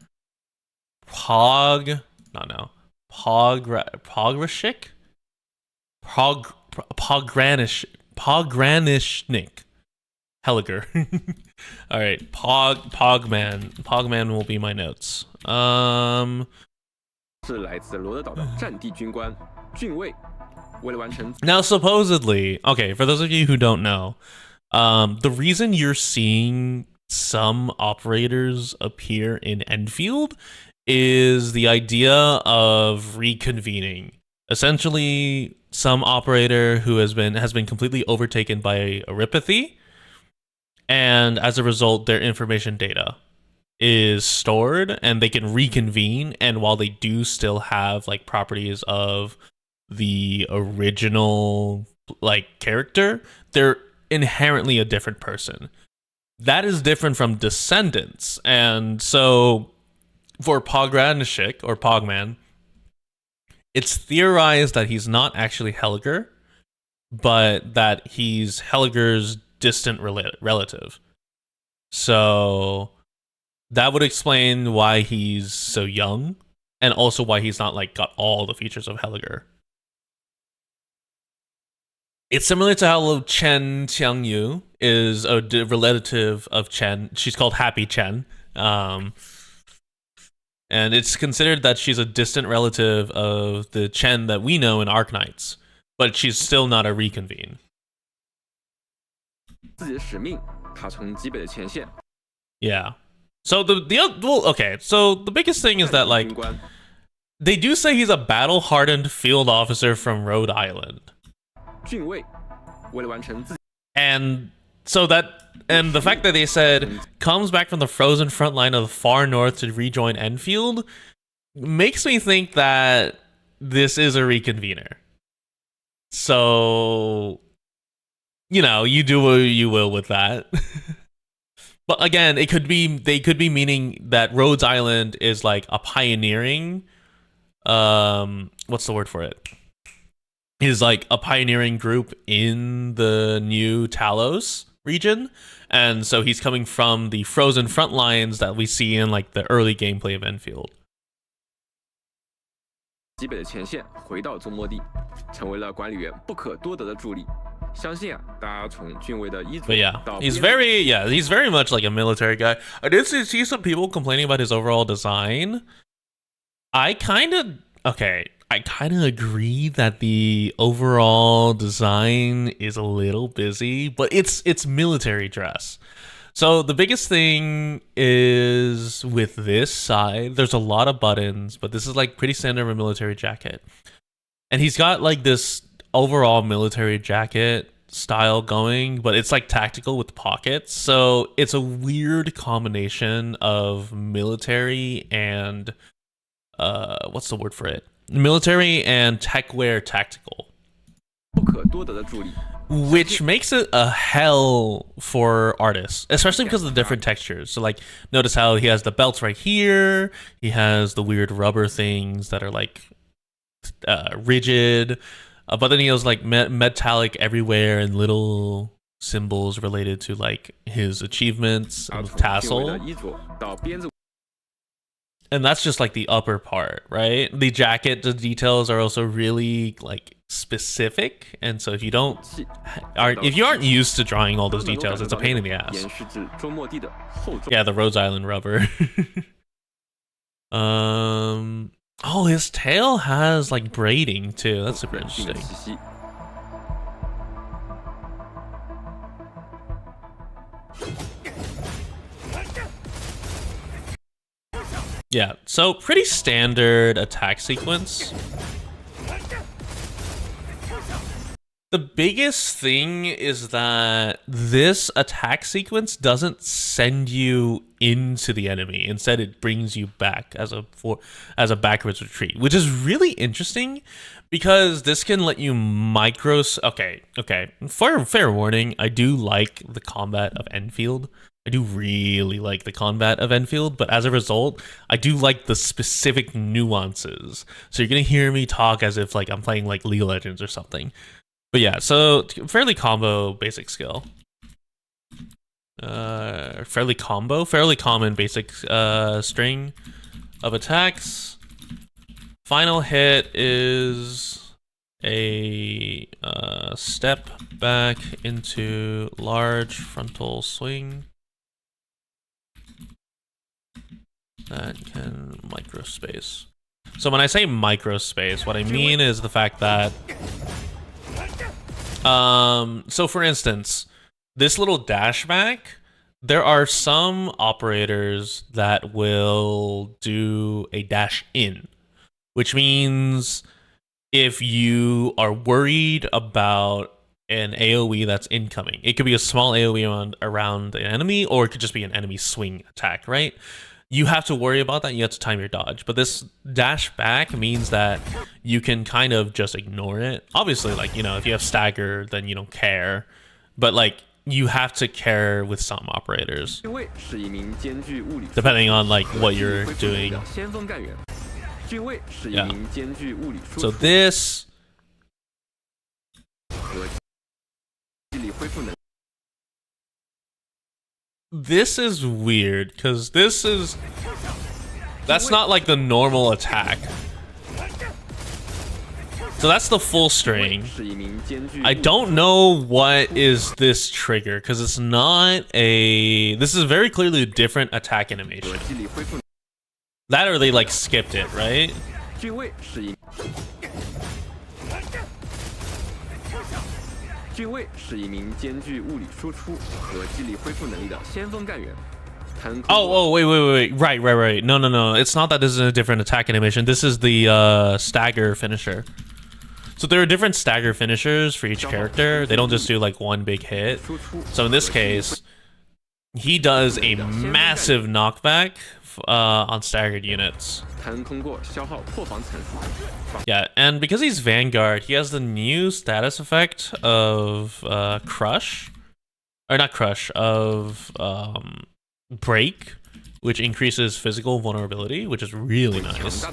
Pogranish Pogranishnik Helliger. Alright, Pogman will be my notes. Now, supposedly, okay, for those of you who don't know, the reason you're seeing some operators appear in Endfield is the idea of reconvening. Essentially, some operator who has been completely overtaken by erypathy, and as a result, their information data is stored and they can reconvene, and while they do still have like properties of the original like character, they're inherently a different person. That is different from Descendants. And so for Pogranishik or Pogman, it's theorized that he's not actually Helliger, but that he's Helliger's distant relative. So that would explain why he's so young, and also why he's not like got all the features of Helliger. It's similar to how Chen Qiangyu is a relative of Chen. She's called Happy Chen. And And it's considered that she's a distant relative of the Chen that we know in Arknights, but she's still not a reconvene. 自己的使命，他从极北的前线。 Yeah. So so the biggest thing is that like they do say he's a battle-hardened field officer from Rhode Island. 郡卫为了完成自己 And so the fact that they said comes back from the frozen front line of the far north to rejoin Enfield makes me think that this is a reconvener. So, you know, you do what you will with that. But again, they could be meaning that Rhodes Island is like a pioneering what's the word for it? Is like a pioneering group in the new Talos region, and so he's coming from the frozen front lines that we see in like the early gameplay of Enfield. 极北的前线，回到中末地，成为了管理员不可多得的助力。相信啊，大家从郡卫的衣着 But yeah, he's very much like a military guy. I did see some people complaining about his overall design. I kind of agree that the overall design is a little busy, but it's military dress. So the biggest thing is with this side, there's a lot of buttons, but this is like pretty standard of a military jacket. And he's got like this overall military jacket style going, but it's like tactical with pockets. So it's a weird combination of military and what's the word for it? Military and techwear tactical. 不可多得的助力。 Which makes it a hell for artists, especially because of the different textures. So like, notice how he has the belts right here. He has the weird rubber things that are like rigid. But then he has like metallic everywhere and little symbols related to like his achievements and tassel. And that's just like the upper part, right? The jacket, the details are also really like specific, and so if you aren't used to drawing all those details, it's a pain in the ass. Yeah, the Rhodes Island rubber. Oh, his tail has like braiding too. That's super interesting. Yeah, so pretty standard attack sequence. The biggest thing is that this attack sequence doesn't send you into the enemy. Instead, it brings you back as a backwards retreat, which is really interesting because this can let you Okay. Fair warning, I do like the combat of Enfield. I do really like the combat of Endfield, but as a result, I do like the specific nuances. So you're going to hear me talk as if like I'm playing like League of Legends or something. But yeah, so fairly combo basic skill. Fairly common basic string of attacks. Final hit is a step back into large frontal swing. That can microspace. So when I say microspace, what I mean is the fact that so for instance, this little dash back, there are some operators that will do a dash in, which means if you are worried about an AoE that's incoming, it could be a small AoE around an enemy, or it could just be an enemy swing attack, right? You have to worry about that. You have to time your dodge. But this dash back means that you can kind of just ignore it. Obviously, like, you know, if you have stagger, then you don't care. But, like, you have to care with some operators, depending on, like, what you're doing. Yeah. So this... This is weird, because that's not like the normal attack. So that's the full string. I don't know what is this trigger, because it's not a... This is very clearly a different attack animation. That or they like skipped it, right? 俊卫是一名兼具物理输出和激励恢复能力的先锋干员。 Oh, wait. Right. No. It's not that this is a different attack animation. This is the stagger finisher. So there are different stagger finishers for each character. They don't just do like one big hit. So in this case, he does a massive knockback on staggered units. Yeah, and because he's Vanguard, he has the new status effect of Crush. Or not Crush, of Break, which increases physical vulnerability, which is really nice.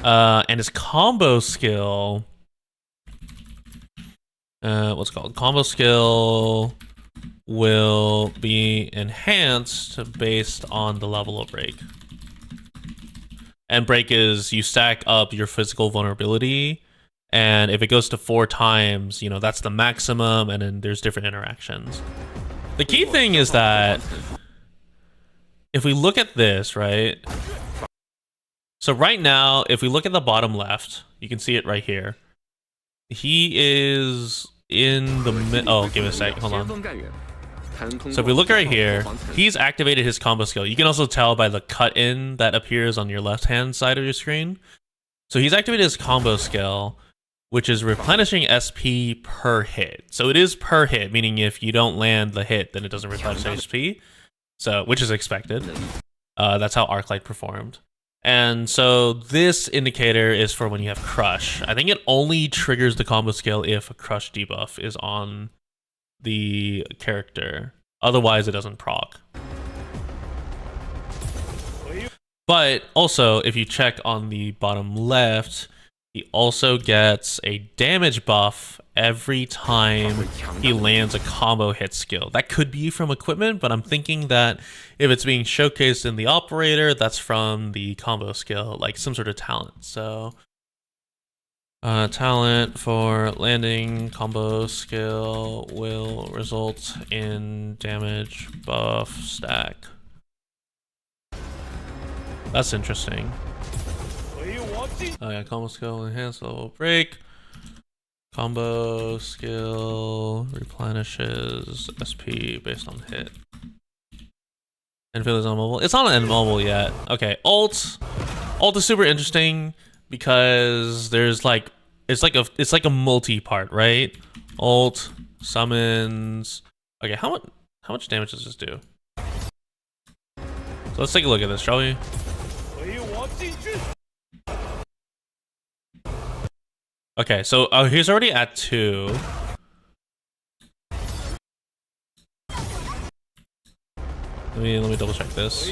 And his combo skill, what's it called? Combo skill will be enhanced based on the level of Break. And Break is you stack up your physical vulnerability, and if it goes to 4 times, you know, that's the maximum, and then there's different interactions. The key thing is that if we look at this, right? So right now, if we look at the bottom left, you can see it right here. He is in the mid. Oh, give me a sec. Hold on. So if we look right here, he's activated his combo skill. You can also tell by the cut-in that appears on your left-hand side of your screen. So he's activated his combo skill, which is replenishing SP per hit. So it is per hit, meaning if you don't land the hit, then it doesn't replenish SP. So, which is expected. That's how Arknight performed. And so this indicator is for when you have Crush. I think it only triggers the combo skill if a Crush debuff is on the character. Otherwise, it doesn't proc. But also, if you check on the bottom left, he also gets a damage buff every time he lands a combo hit skill. That could be from equipment, but I'm thinking that if it's being showcased in the operator, that's from the combo skill, like some sort of talent. So, talent for landing combo skill will result in damage buff stack. That's interesting. Oh yeah, combo skill enhance level break. Combo skill replenishes SP based on hit. Endfield is on mobile. It's not on mobile yet. Okay, ult is super interesting because there's like it's like a multi-part, right? Ult summons. Okay, how much damage does this do? So let's take a look at this, shall we? Okay, so he's already at 2. Let me double check this.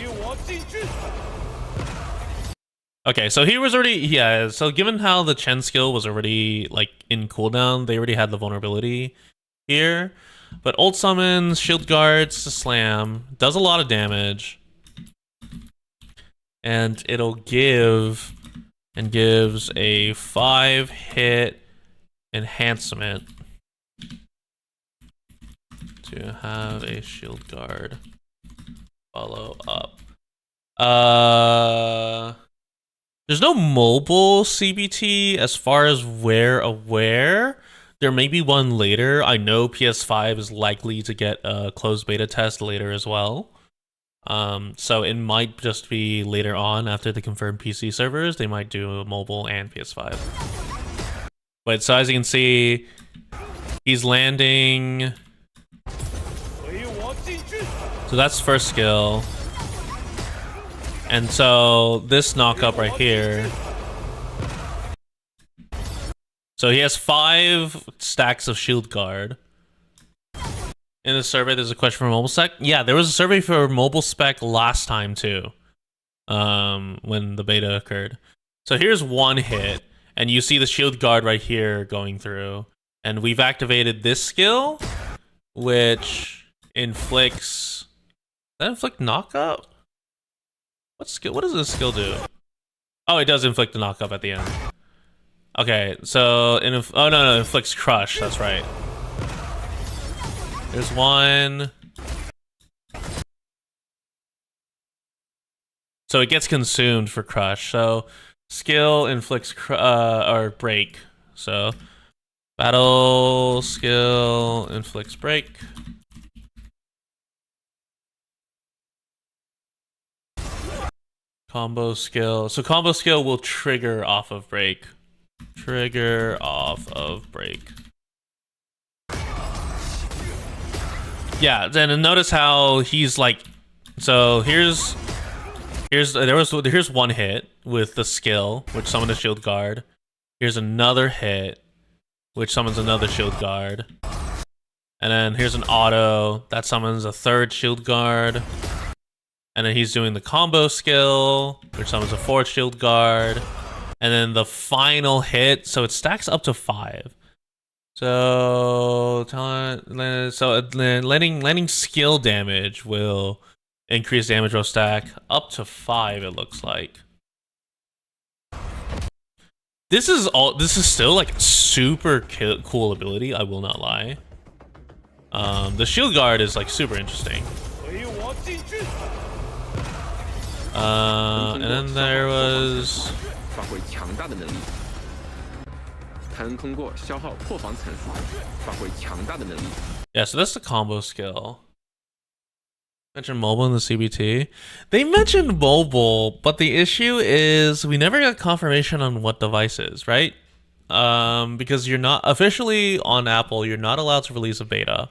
Okay, so he was already, yeah, so given how the Chen skill was already like in cooldown, they already had the vulnerability here. But ult summons, shield guards to slam, does a lot of damage. And it'll give and gives a 5-hit enhancement to have a shield guard follow up. There's no mobile CBT as far as we're aware. There may be one later. I know PS5 is likely to get a closed beta test later as well. So it might just be later on after the confirmed PC servers. They might do a mobile and PS5. But so as you can see, he's landing. So that's first skill. And so this knock up right here. So he has 5 stacks of shield guard. In the survey, there's a question for mobile spec. Yeah, there was a survey for mobile spec last time too, when the beta occurred. So here's 1 hit, and you see the shield guard right here going through. And we've activated this skill, which inflicts... Does that inflict knockup? What does this skill do? Oh, it does inflict a knockup at the end. Okay, so... oh, no, it inflicts crush, that's right. There's 1. So it gets consumed for crush. So skill inflicts or break. So battle skill inflicts break. Combo skill. So combo skill will trigger off of break. Trigger off of break. Yeah, then notice how he's like, so here's one hit with the skill, which summons a shield guard. Here's another hit, which summons another shield guard. And then here's an auto that summons a third shield guard. And then he's doing the combo skill, which summons a fourth shield guard. And then the final hit, so it stacks up to 5. So landing skill damage will increase damage roll stack up to 5. It looks like. This is still like super cool ability. I will not lie. The shield guard is like super interesting. And then there was. Yeah, so that's the combo skill. Mentioned mobile in the CBT. They mentioned mobile, but the issue is we never got confirmation on what devices, right? Because you're not officially on Apple, you're not allowed to release a beta.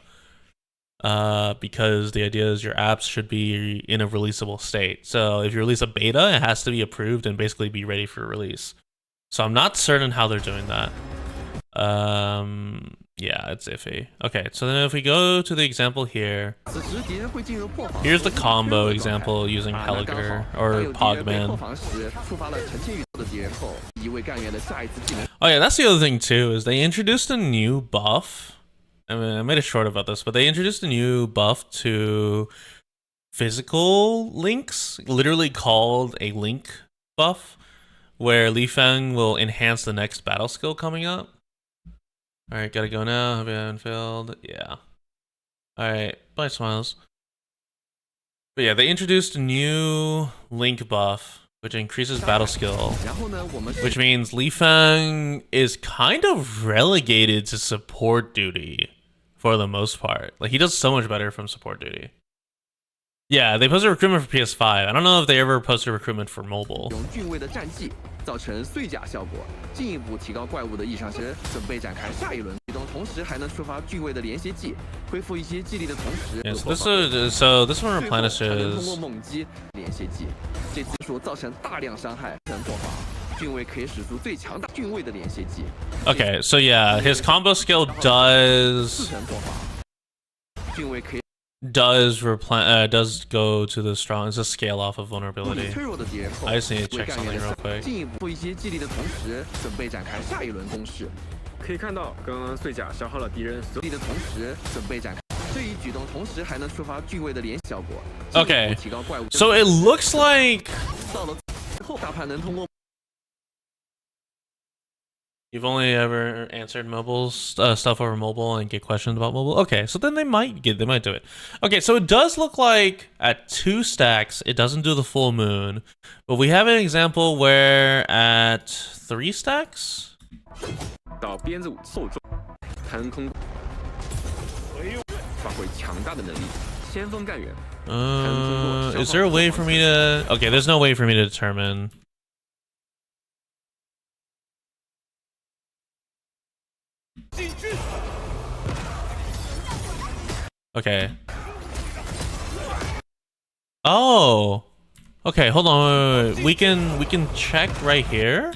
Because the idea is your apps should be in a releasable state. So if you release a beta, it has to be approved and basically be ready for release. So I'm not certain how they're doing that. Yeah, it's iffy. Okay, so then if we go to the example here, here's the combo example using Helliger or Pogman. Oh yeah, that's the other thing too, is they introduced a new buff. I mean, I made a short about this, but they introduced a new buff to physical links, literally called a link buff, where Li Feng will enhance the next battle skill coming up. Alright, gotta go now. Have you Endfield? Yeah. Alright, bye smiles. But yeah, they introduced a new link buff, which increases battle skill, which means Li Feng is kind of relegated to support duty for the most part. Like, he does so much better from support duty. Yeah, they posted recruitment for PS5. I don't know if they ever posted recruitment for mobile. Yes, this one replenishes. Okay, so yeah, his combo skill does go to the strong. It's a scale off of vulnerability. I just need to check something real quick. Okay, so it looks like you've only ever answered mobile stuff over mobile and get questions about mobile. Okay, so then they might do it. Okay, so it does look like at 2 stacks it doesn't do the full moon, but we have an example where at 3 stacks. Is there a way for me to? Okay, there's no way for me to determine. Okay. Oh. Okay, hold on. Wait. We can check right here.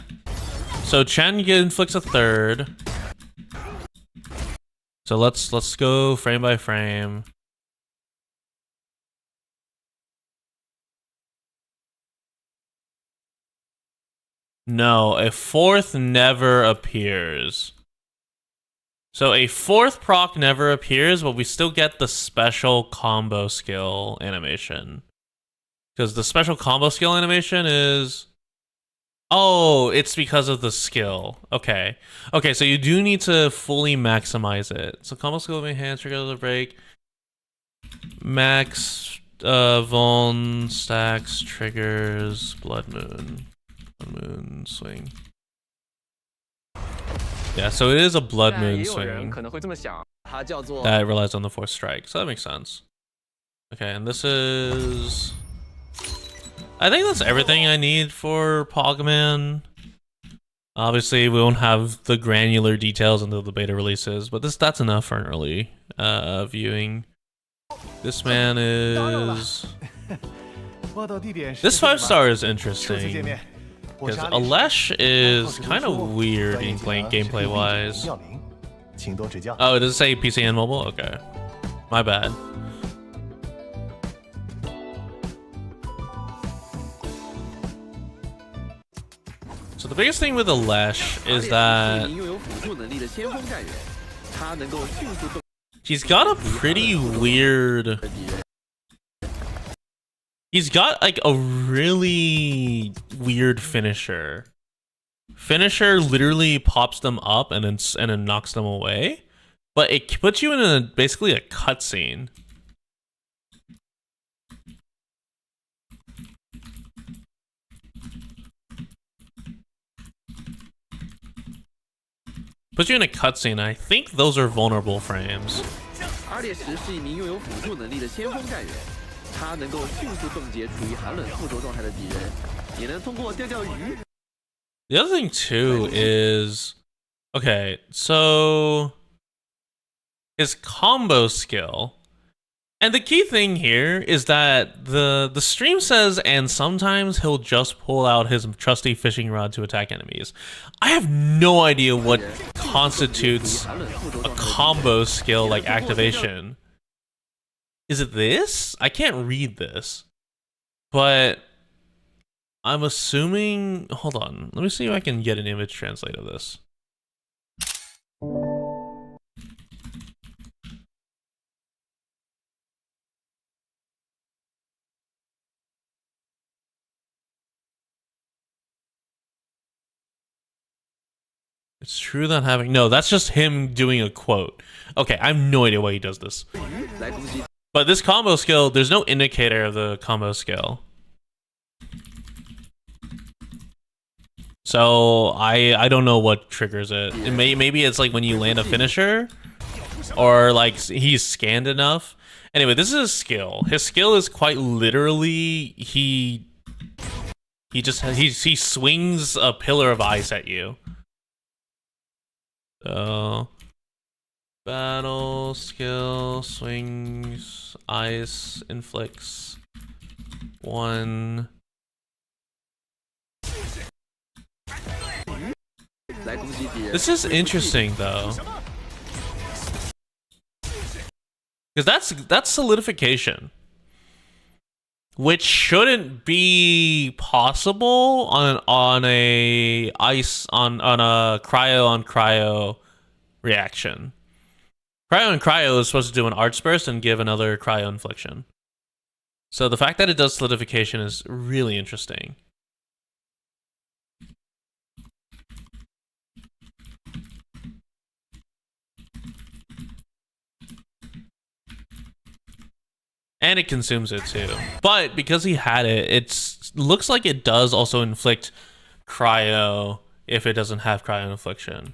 So Chen inflicts a third. So let's go frame by frame. No, a fourth never appears. So a fourth proc never appears, but we still get the special combo skill animation. Because the special combo skill animation is... Oh, it's because of the skill. Okay. Okay, so you do need to fully maximize it. So combo skill will enhance, trigger the break. Max Vuln stacks triggers Blood Moon. Blood Moon swing. Yeah, so it is a Blood Moon swing that relies on the Force Strike, so that makes sense. Okay, and this is... I think that's everything I need for Pogman. Obviously, we won't have the granular details until the beta releases, but that's enough for an early viewing. This man is... This 5-star is interesting. Because Alesh is kind of weird gameplay-wise. Oh, does it say PC and mobile? Okay. My bad. So the biggest thing with Alesh is that he's got a pretty weird... He's got like a really weird finisher. Finisher literally pops them up and then knocks them away, but it puts you in basically a cutscene. Puts you in a cutscene. I think those are vulnerable frames. The other thing too is, okay, so his combo skill, and the key thing here is that the stream says, and sometimes he'll just pull out his trusty fishing rod to attack enemies. I have no idea what constitutes a combo skill like activation. Is it this? I can't read this, but I'm assuming... Hold on. Let me see if I can get an image translate of this. It's true that having... No, that's just him doing a quote. Okay, I have no idea why he does this. But this combo skill, there's no indicator of the combo skill. So I don't know what triggers it. Maybe it's like when you land a finisher, or like he's scanned enough. Anyway, this is his skill. His skill is quite literally he swings a pillar of ice at you. So battle skill swings ice inflicts 1. This is interesting though, because that's solidification, which shouldn't be possible on a cryo on cryo reaction. Cryo on cryo is supposed to do an arts burst and give another cryo infliction. So the fact that it does solidification is really interesting. And it consumes it too. But because he had it, it looks like it does also inflict cryo if it doesn't have cryo infliction.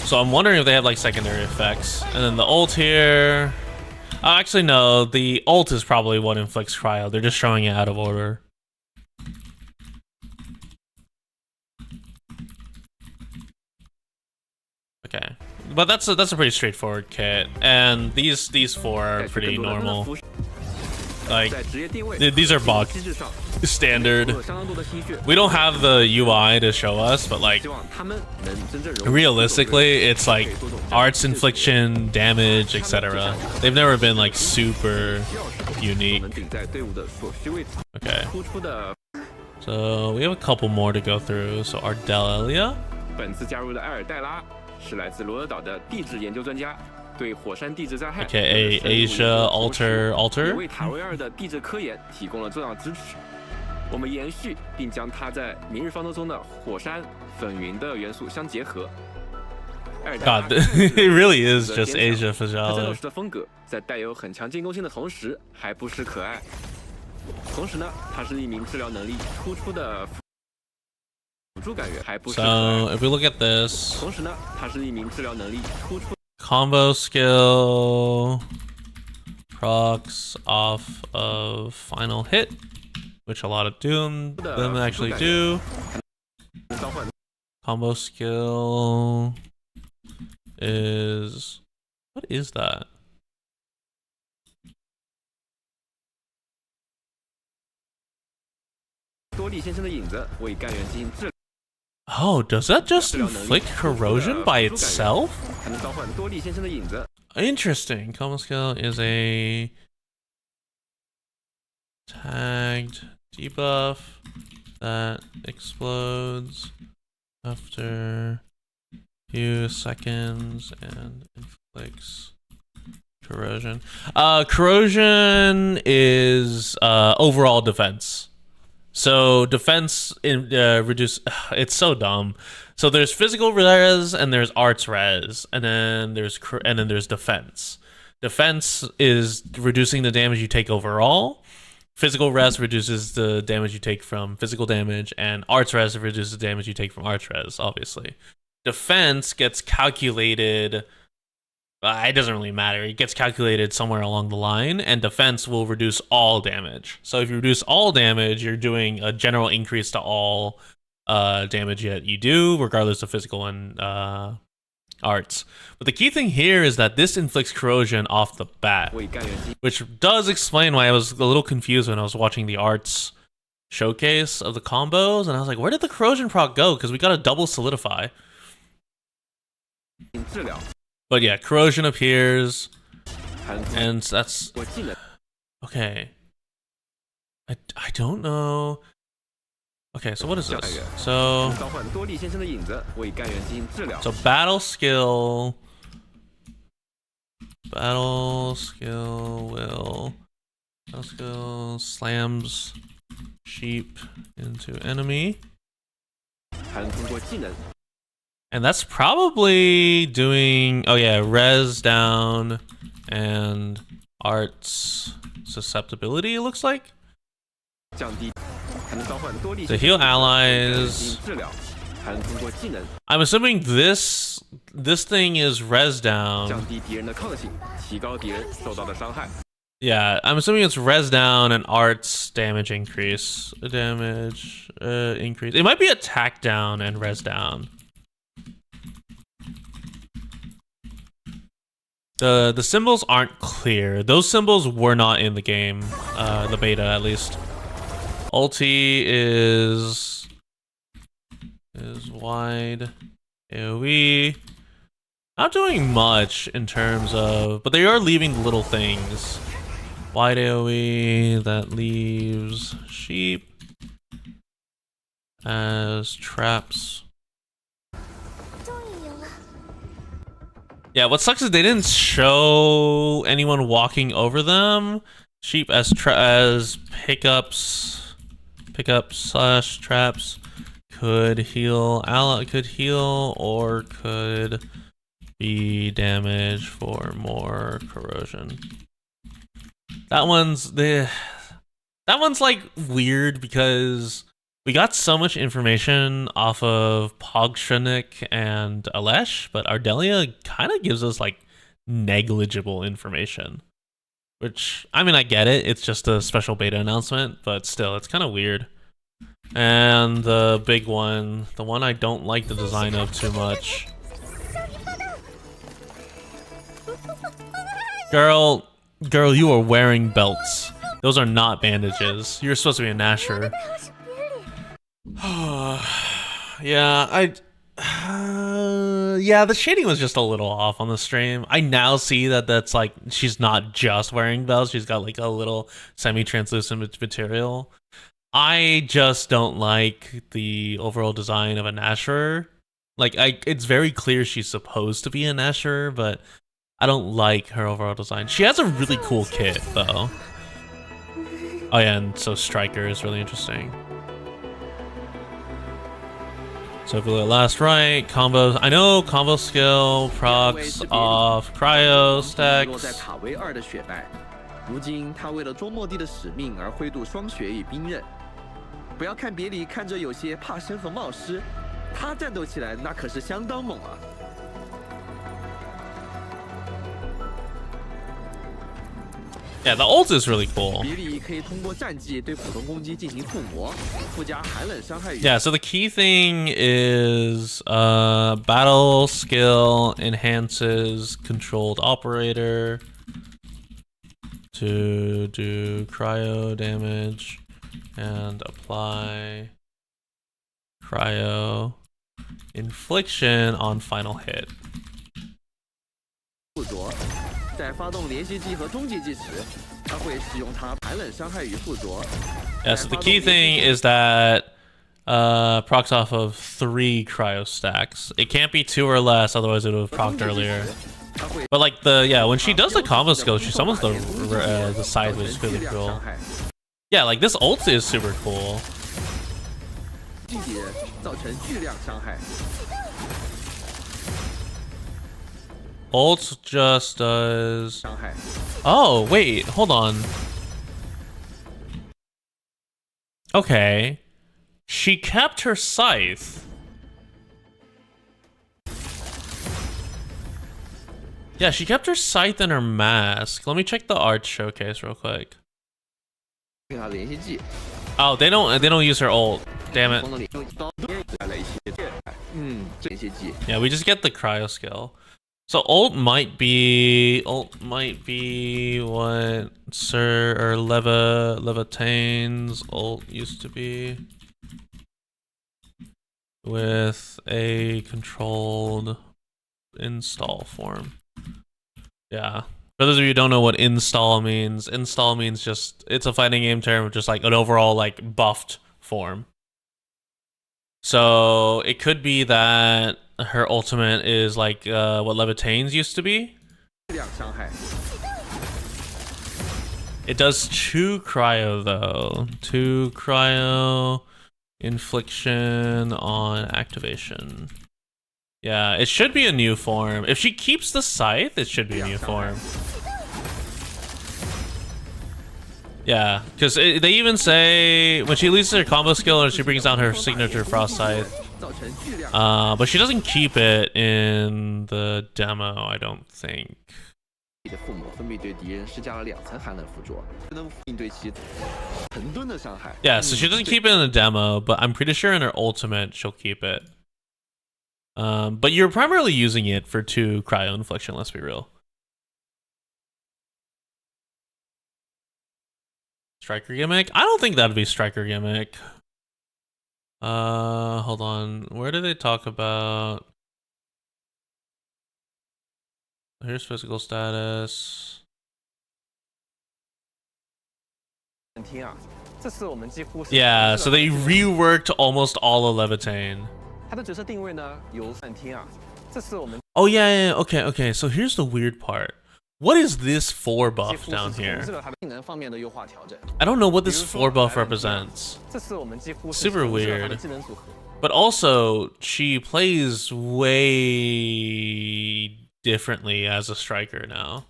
So I'm wondering if they have like secondary effects. And then the ult here... Oh, actually no, the ult is probably what inflicts cryo. They're just showing it out of order. Okay. But that's a pretty straightforward kit, and these 4 are pretty normal. Like these are bug standard. We don't have the UI to show us, but like realistically, it's like arts infliction, damage, etc. They've never been like super unique. Okay. So we have a couple more to go through. So Ardelia. 是来自罗德岛的地质研究专家，对火山地质灾害 AKA Asia Alter 为塔瑞尔的地质科研提供了重要支持。我们延续并将它在明日方舟中的火山、粉云的元素相结合。God, it really is just Asia 他战斗 physiology. 时的风格在带有很强进攻性的同时，还不失可爱。同时呢，他是一名治疗能力突出的辅助感员，还不失可爱。 So if we look at this, 同时呢，他是一名治疗能力突出。 combo skill procs off of final hit, which a lot of Doom them actually do. Combo skill is, what is that? 多利先生的影子为干员进行治疗。 Oh, does that just inflict corrosion by itself? 还能召唤多利先生的影子。 Interesting. Combo skill is a tagged debuff that explodes after few seconds and inflicts corrosion. Corrosion is overall defense. So defense reduce. It's so dumb. So there's physical res and there's arts res, and then there's defense. Defense is reducing the damage you take overall. Physical res reduces the damage you take from physical damage, and arts res reduces the damage you take from arts res, obviously. Defense gets calculated, it doesn't really matter, it gets calculated somewhere along the line, and defense will reduce all damage. So if you reduce all damage, you're doing a general increase to all damage that you do, regardless of physical and arts. But the key thing here is that this inflicts corrosion off the bat, which does explain why I was a little confused when I was watching the arts showcase of the combos, and I was like, where did the corrosion proc go? Because we got a double solidify. But yeah, corrosion appears, and that's okay. I don't know. Okay, so what is this? So battle skill slams sheep into enemy. And that's probably doing, oh yeah, res down and arts susceptibility, it looks like. To heal allies. I'm assuming this thing is res down. Yeah, I'm assuming it's res down and arts damage increase. Damage increase. It might be attack down and res down. The symbols aren't clear. Those symbols were not in the game, the beta at least. Ulti is wide AoE. Not doing much in terms of, but they are leaving little things. Wide AoE that leaves sheep as traps. Yeah, what sucks is they didn't show anyone walking over them. Sheep as pickups / traps could heal or could be damage for more corrosion. That one's like weird because we got so much information off of Pogshanik and Alesh, but Ardelia kind of gives us like negligible information. Which, I mean, I get it. It's just a special beta announcement, but still, it's kind of weird. And the big one, the one I don't like the design of too much. Girl, you are wearing belts. Those are not bandages. You're supposed to be a Nasher. Yeah, yeah, the shading was just a little off on the stream. I now see that that's like, she's not just wearing belts, she's got like a little semi-translucent material. I just don't like the overall design of a Nasher. Like, it's very clear she's supposed to be a Nasher, but I don't like her overall design. She has a really cool kit, though. Oh yeah, and so Striker is really interesting. So if we look at last right, combos. I know combo skill procs off cryo 落在 stacks. 塔维2的血脉，如今他为了周末地的使命而挥动双血与兵刃。不要看别离看着有些怕生和冒失，他战斗起来那可是相当猛啊！ Yeah, the ult is really cool. 别离可以通过战技对普通攻击进行附魔，附加寒冷伤害与。Yeah, so the key thing is battle skill enhances controlled operator to do cryo damage and apply cryo infliction on final hit. 附着，在发动连续技和终结技时，他会使用它寒冷伤害与附着。 Yeah, so the key thing is that procs off of 3 cryo stacks. It can't be 2 or less, otherwise it would have procced earlier. But like when she does the combo skill, she summons the scythe, which is really cool. Yeah, like this ult is super cool. 具体人造成巨量伤害。 Ult just does... Oh, wait, hold on. Okay. She kept her scythe. Yeah, she kept her scythe and her mask. Let me check the art showcase real quick. Oh, they don't use her ult. Damn it. Yeah, we just get the cryo skill. So ult might be what Sir or Levitane's ult used to be, with a controlled install form. Yeah. For those of you who don't know what install means just, it's a fighting game term of just like an overall like buffed form. So it could be that her ultimate is like what Levitane's used to be. It does 2 cryo though. 2 cryo infliction on activation. Yeah, it should be a new form. If she keeps the scythe, it should be a new form. Yeah, because they even say when she releases her combo skill and she brings down her signature Frost Scythe. But she doesn't keep it in the demo, I don't think. Yeah, so she doesn't keep it in the demo, but I'm pretty sure in her ultimate she'll keep it. But you're primarily using it for 2 cryo infliction, let's be real. Striker gimmick? I don't think that'd be striker gimmick. Hold on. Where do they talk about? Here's physical status. Yeah, so they reworked almost all of Levitane. Oh yeah, okay. So here's the weird part. What is this 4 buff down here? I don't know what this 4 buff represents. Super weird. But also, she plays way differently as a striker now.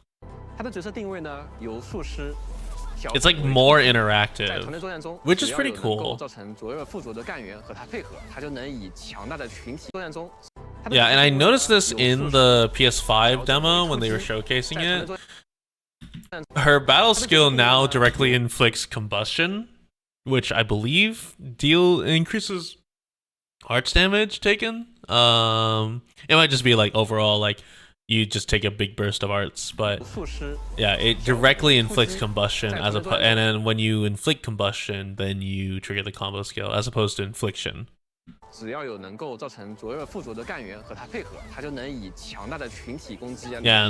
It's like more interactive, which is pretty cool. Yeah, and I noticed this in the PS5 demo when they were showcasing it. Her battle skill now directly inflicts combustion, which I believe increases hearts damage taken. It might just be like overall like you just take a big burst of arts, but yeah, it directly inflicts combustion and then when you inflict combustion, then you trigger the combo skill as opposed to infliction. Yeah, and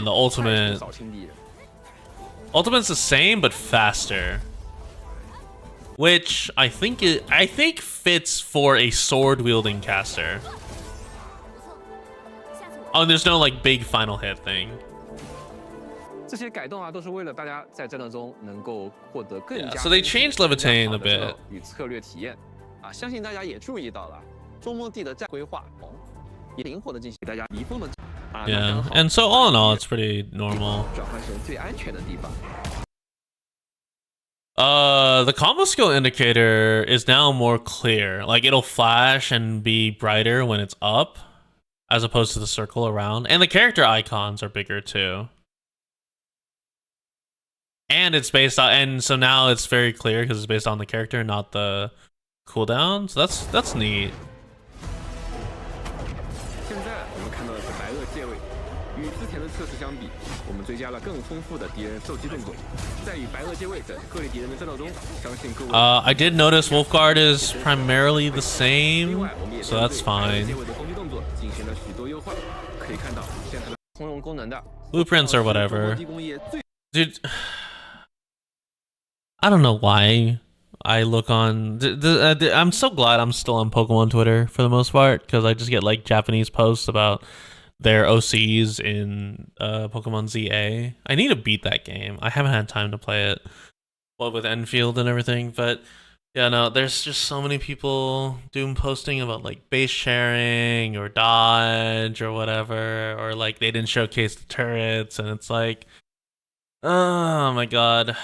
the ultimate's the same but faster, which I think fits for a sword wielding caster. Oh, and there's no like big final hit thing. Yeah, so they changed Levitane a bit. 中末地的战规划，也灵活的进行大家离峰的。Yeah, and so all in all, it's pretty normal. 转换成最安全的地方。The combo skill indicator is now more clear. Like, it'll flash and be brighter when it's up, as opposed to the circle around. And the character icons are bigger too. And it's based on, and so now it's very clear because it's based on the character, not the cooldown. So that's neat. 现在我们看到的是白垩借位，与之前的测试相比，我们追加了更丰富的敌人受击动作。在与白垩借位等各类敌人的战斗中，相信各位。I did notice Wolfguard is primarily the same, so that's fine. 借位的攻击动作进行了许多优化，可以看到现在通用功能的 blueprints or whatever. Dude, I don't know why I look on. I'm so glad I'm still on Pokemon Twitter for the most part, because I just get like Japanese posts about their OCs in Pokemon ZA. I need to beat that game. I haven't had time to play it, well, with Enfield and everything. But yeah, no, there's just so many people doing posting about like base sharing or dodge or whatever, or like they didn't showcase the turrets, and it's like, oh my god.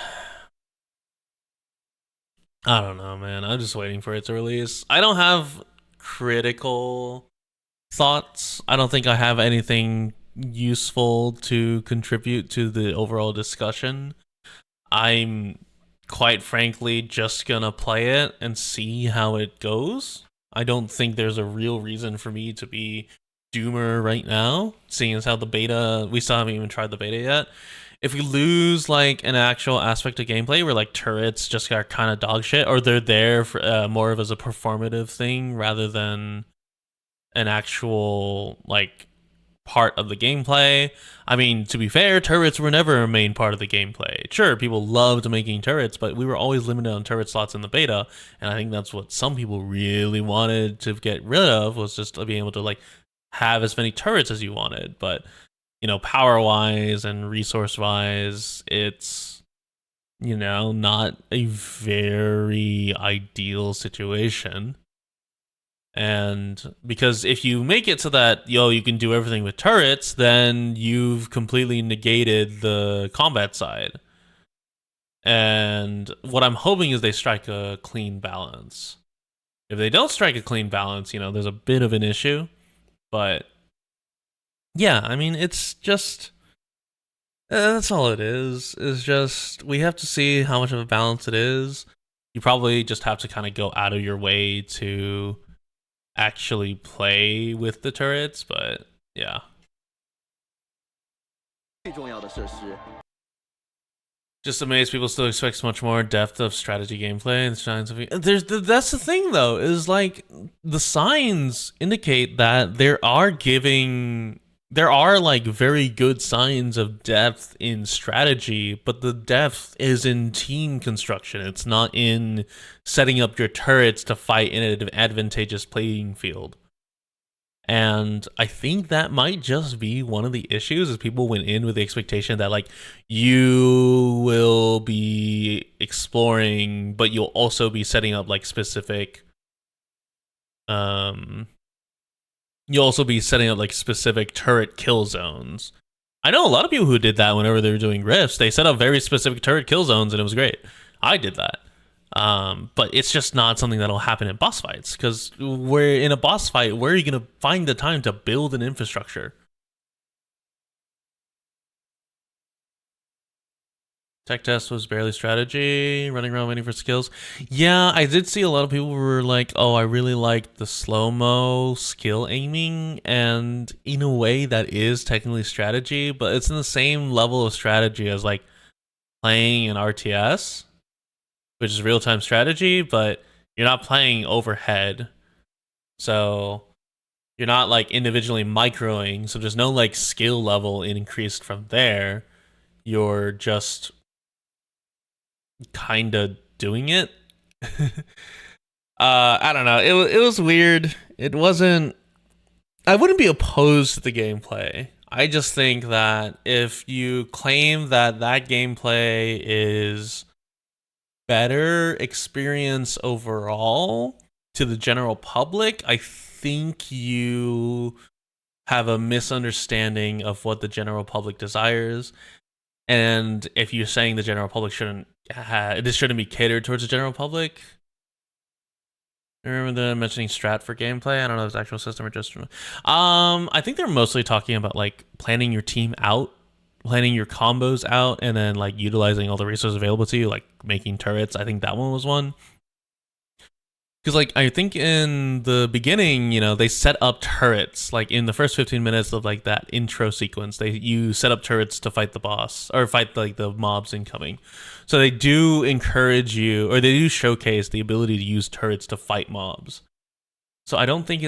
I don't know, man. I'm just waiting for it to release. I don't have critical thoughts. I don't think I have anything useful to contribute to the overall discussion. I'm quite frankly just gonna play it and see how it goes. I don't think there's a real reason for me to be doomer right now, seeing as how the beta, we still haven't even tried the beta yet. If we lose like an actual aspect of gameplay where like turrets just are kind of dog shit, or they're there for more of as a performative thing rather than an actual like part of the gameplay. I mean, to be fair, turrets were never a main part of the gameplay. Sure, people loved making turrets, but we were always limited on turret slots in the beta, and I think that's what some people really wanted to get rid of, was just being able to like have as many turrets as you wanted. But you know, power-wise and resource-wise, it's, you know, not a very ideal situation. And because if you make it so that, yo, you can do everything with turrets, then you've completely negated the combat side. And what I'm hoping is they strike a clean balance. If they don't strike a clean balance, you know, there's a bit of an issue. But yeah, I mean, it's just, that's all it is just, we have to see how much of a balance it is. You probably just have to kind of go out of your way to actually play with the turrets, but yeah. 最重要的设施 Just amazed people still expect much more depth of strategy gameplay and signs of that's the thing though, is like the signs indicate that there are like very good signs of depth in strategy, but the depth is in team construction. It's not in setting up your turrets to fight in an advantageous playing field. And I think that might just be one of the issues, is people went in with the expectation that like you will be exploring, but you'll also be setting up like specific you'll also be setting up like specific turret kill zones. I know a lot of people who did that whenever they were doing rifts. They set up very specific turret kill zones and it was great. I did that. But it's just not something that'll happen in boss fights, because we're in a boss fight, where are you going to find the time to build an infrastructure? Tech test was barely strategy, running around waiting for skills. Yeah, I did see a lot of people were like, oh, I really like the slow-mo skill aiming, and in a way that is technically strategy, but it's in the same level of strategy as like playing an RTS, which is real-time strategy, but you're not playing overhead. So you're not like individually microing, so there's no like skill level increased from there. You're just kind of doing it. I don't know. It was weird. It wasn't, I wouldn't be opposed to the gameplay. I just think that if you claim that that gameplay is better experience overall, to the general public, I think you have a misunderstanding of what the general public desires. And if you're saying the general public this shouldn't be catered towards the general public. Remember them mentioning strat for gameplay? I don't know if it's actual system or just I think they're mostly talking about like planning your team out, planning your combos out, and then like utilizing all the resources available to you, like making turrets. I think that one was one. Because like I think in the beginning, you know, they set up turrets like in the first 15 minutes of like that intro sequence. You set up turrets to fight the boss or fight like the mobs incoming. So they do encourage you, or they do showcase the ability to use turrets to fight mobs. So I don't think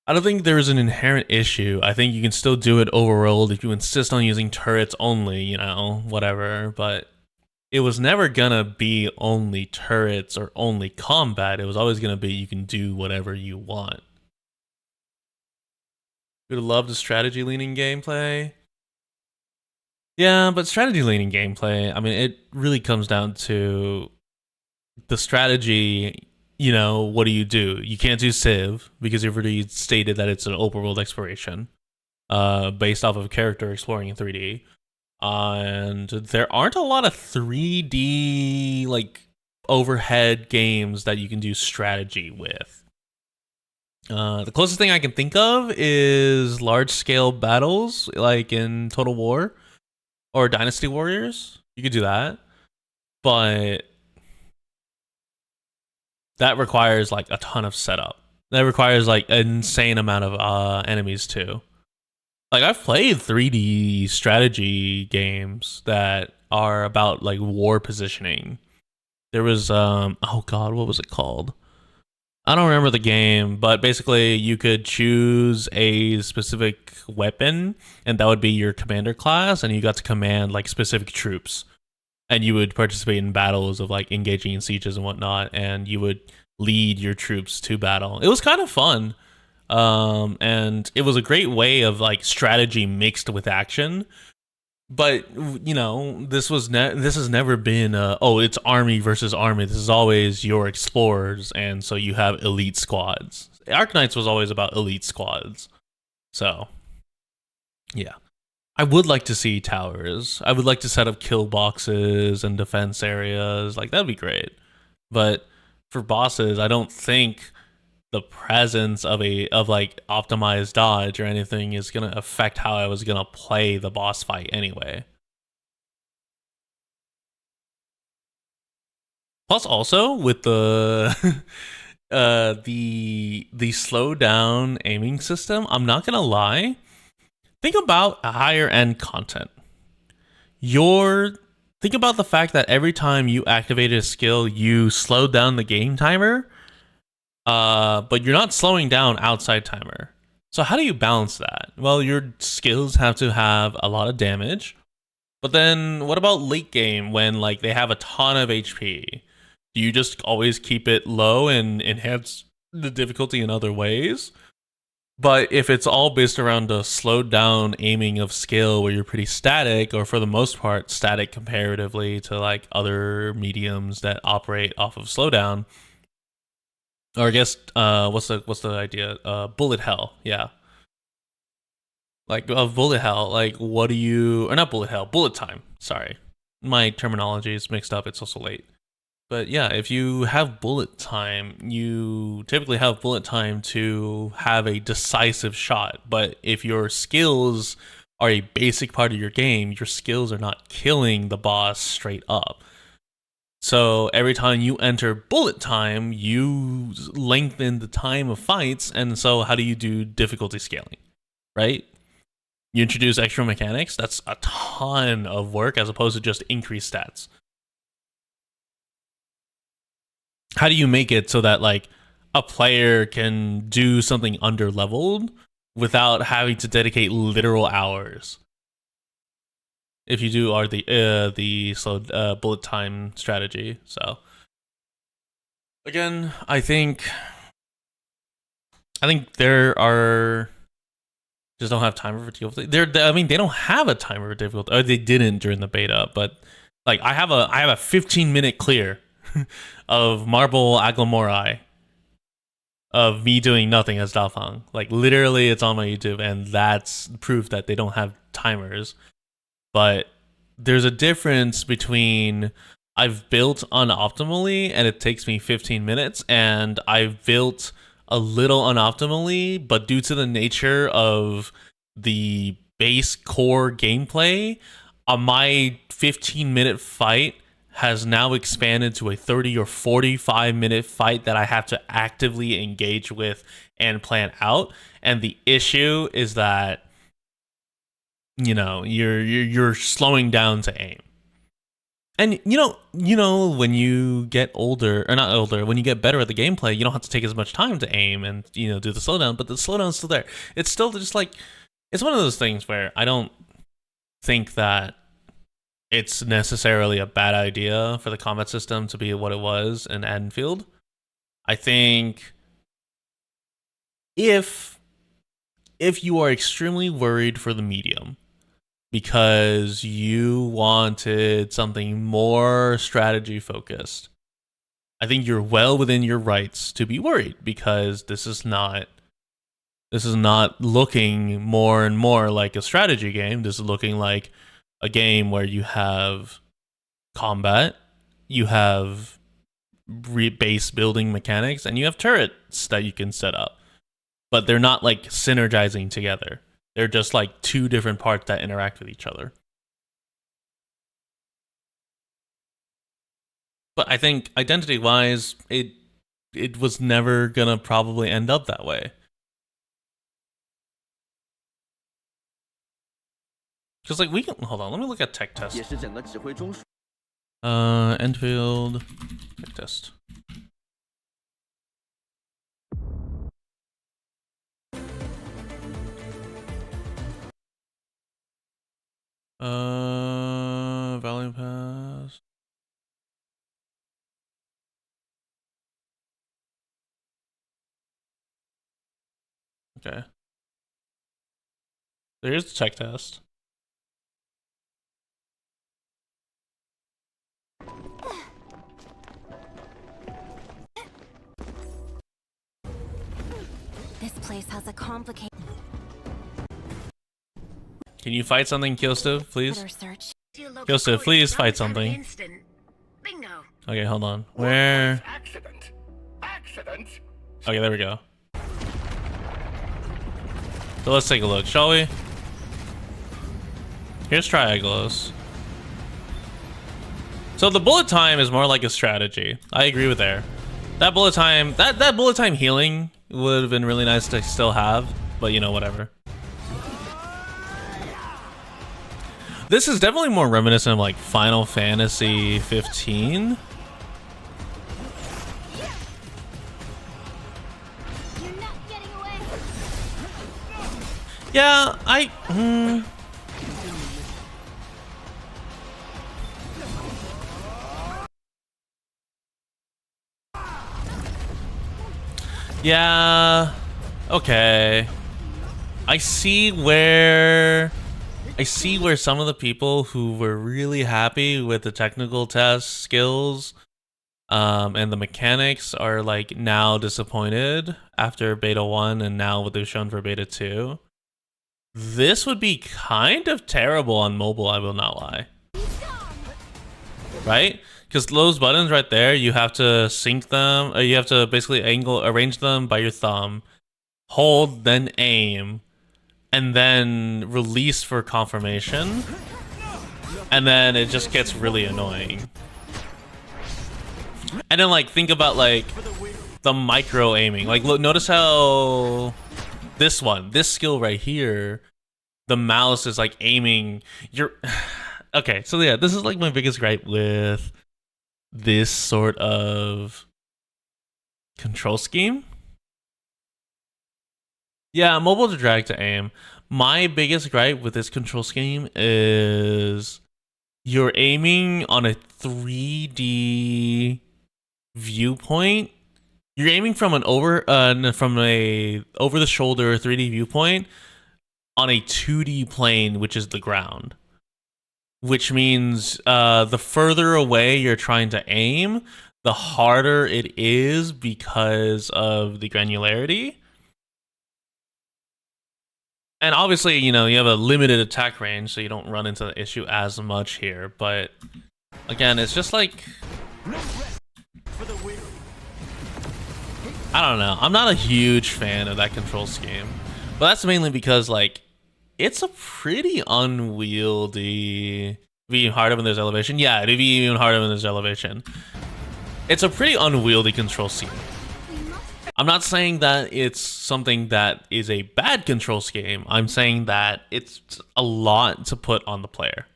I don't think there is an inherent issue. I think you can still do it overworld if you insist on using turrets only, you know, whatever. But it was never gonna be only turrets or only combat. It was always gonna be you can do whatever you want. Would have loved a strategy leaning gameplay. Yeah, but strategy leaning gameplay, I mean, it really comes down to the strategy. You know, what do? You can't do Civ because you've already stated that it's an open world exploration based off of a character exploring in 3D. And there aren't a lot of 3D like overhead games that you can do strategy with. The closest thing I can think of is large scale battles like in Total War or Dynasty Warriors. You could do that, but that requires like a ton of setup. That requires like an insane amount of enemies too. Like I've played 3D strategy games that are about like war positioning. There was oh god, what was it called? I don't remember the game, but basically you could choose a specific weapon and that would be your commander class, and you got to command like specific troops. And you would participate in battles of like engaging in sieges and whatnot, and you would lead your troops to battle. It was kind of fun. And it was a great way of like strategy mixed with action. But you know, this has never been it's army versus army. This is always your explorers, and so you have elite squads. Arknights was always about elite squads. So yeah, I would like to see towers. I would like to set up kill boxes and defense areas. Like that'd be great. But for bosses, I don't think the presence of like optimized dodge or anything is gonna affect how I was gonna play the boss fight anyway. Plus, also with the the slow down aiming system, I'm not gonna lie. Think about a higher end content. Think about the fact that every time you activated a skill, you slowed down the game timer. But you're not slowing down outside timer. So how do you balance that? Well, your skills have to have a lot of damage. But then what about late game when like they have a ton of HP? Do you just always keep it low and enhance the difficulty in other ways? But if it's all based around a slowed down aiming of skill where you're pretty static, or for the most part static comparatively to like other mediums that operate off of slowdown, or I guess what's the idea? Bullet hell, yeah. Like bullet hell, like what do you, or not bullet hell, bullet time. Sorry, my terminology is mixed up. It's also late. But yeah, if you have bullet time, you typically have bullet time to have a decisive shot. But if your skills are a basic part of your game, your skills are not killing the boss straight up. So every time you enter bullet time, you lengthen the time of fights. And so how do you do difficulty scaling, right? You introduce extra mechanics. That's a ton of work as opposed to just increased stats. How do you make it so that like a player can do something under leveled without having to dedicate literal hours? If you do are the slow bullet time strategy. So again, I think there are just don't have timer for difficulty. I mean, they don't have a timer for difficulty. Or they didn't during the beta, but like I have a 15-minute clear of Marble Aglamorai of me doing nothing as Dafang. Like literally it's on my YouTube, and that's proof that they don't have timers. But there's a difference between I've built unoptimally and it takes me 15 minutes, and I've built a little unoptimally, but due to the nature of the base core gameplay, my 15-minute fight has now expanded to a 30 or 45-minute fight that I have to actively engage with and plan out. And the issue is that, you know, you're slowing down to aim. And you know when you get older, or not older, when you get better at the gameplay, you don't have to take as much time to aim and, you know, do the slowdown, but the slowdown's still there. It's still just like, it's one of those things where I don't think that it's necessarily a bad idea for the combat system to be what it was in Endfield. I think if you are extremely worried for the medium because you wanted something more strategy focused, I think you're well within your rights to be worried, because this is not looking more and more like a strategy game. This is looking like a game where you have combat, you have base building mechanics, and you have turrets that you can set up. But they're not like synergizing together. They're just like two different parts that interact with each other. But I think identity-wise, it was never gonna probably end up that way. Because like we can hold on, let me look at tech test. Endfield tech test. Valley Pass. Okay. There's the tech test. This place has a complicated... Can you fight something, Killstove, please? Killstove, please fight something. Okay, hold on. Where? Okay, there we go. So let's take a look, shall we? Here's Triagolos. So the bullet time is more like a strategy. I agree with there. That bullet time, that bullet time healing would have been really nice to still have, but you know, whatever. This is definitely more reminiscent of like Final Fantasy 15. Yeah, yeah, okay. I see where some of the people who were really happy with the technical test skills and the mechanics are like now disappointed after beta 1 and now what they've shown for beta 2. This would be kind of terrible on mobile, I will not lie. Right? Because those buttons right there, you have to sync them, or you have to basically arrange them by your thumb, hold, then aim, and then release for confirmation, and then it just gets really annoying. And then like think about like the micro aiming. Like look, notice how this skill right here, the mouse is like aiming. Okay, so yeah, this is like my biggest gripe with this sort of control scheme. Yeah, mobile to drag to aim. My biggest gripe with this control scheme is you're aiming on a 3D viewpoint. You're aiming from an over the shoulder 3D viewpoint on a 2D plane, which is the ground. Which means the further away you're trying to aim, the harder it is because of the granularity. And obviously, you know, you have a limited attack range, so you don't run into the issue as much here. But again, it's just like, I don't know. I'm not a huge fan of that control scheme. But that's mainly because, like, it's a pretty unwieldy... Be even harder when there's elevation. Yeah, it'd be even harder when there's elevation. It's a pretty unwieldy control scheme. I'm not saying that it's something that is a bad control scheme. I'm saying that it's a lot to put on the player.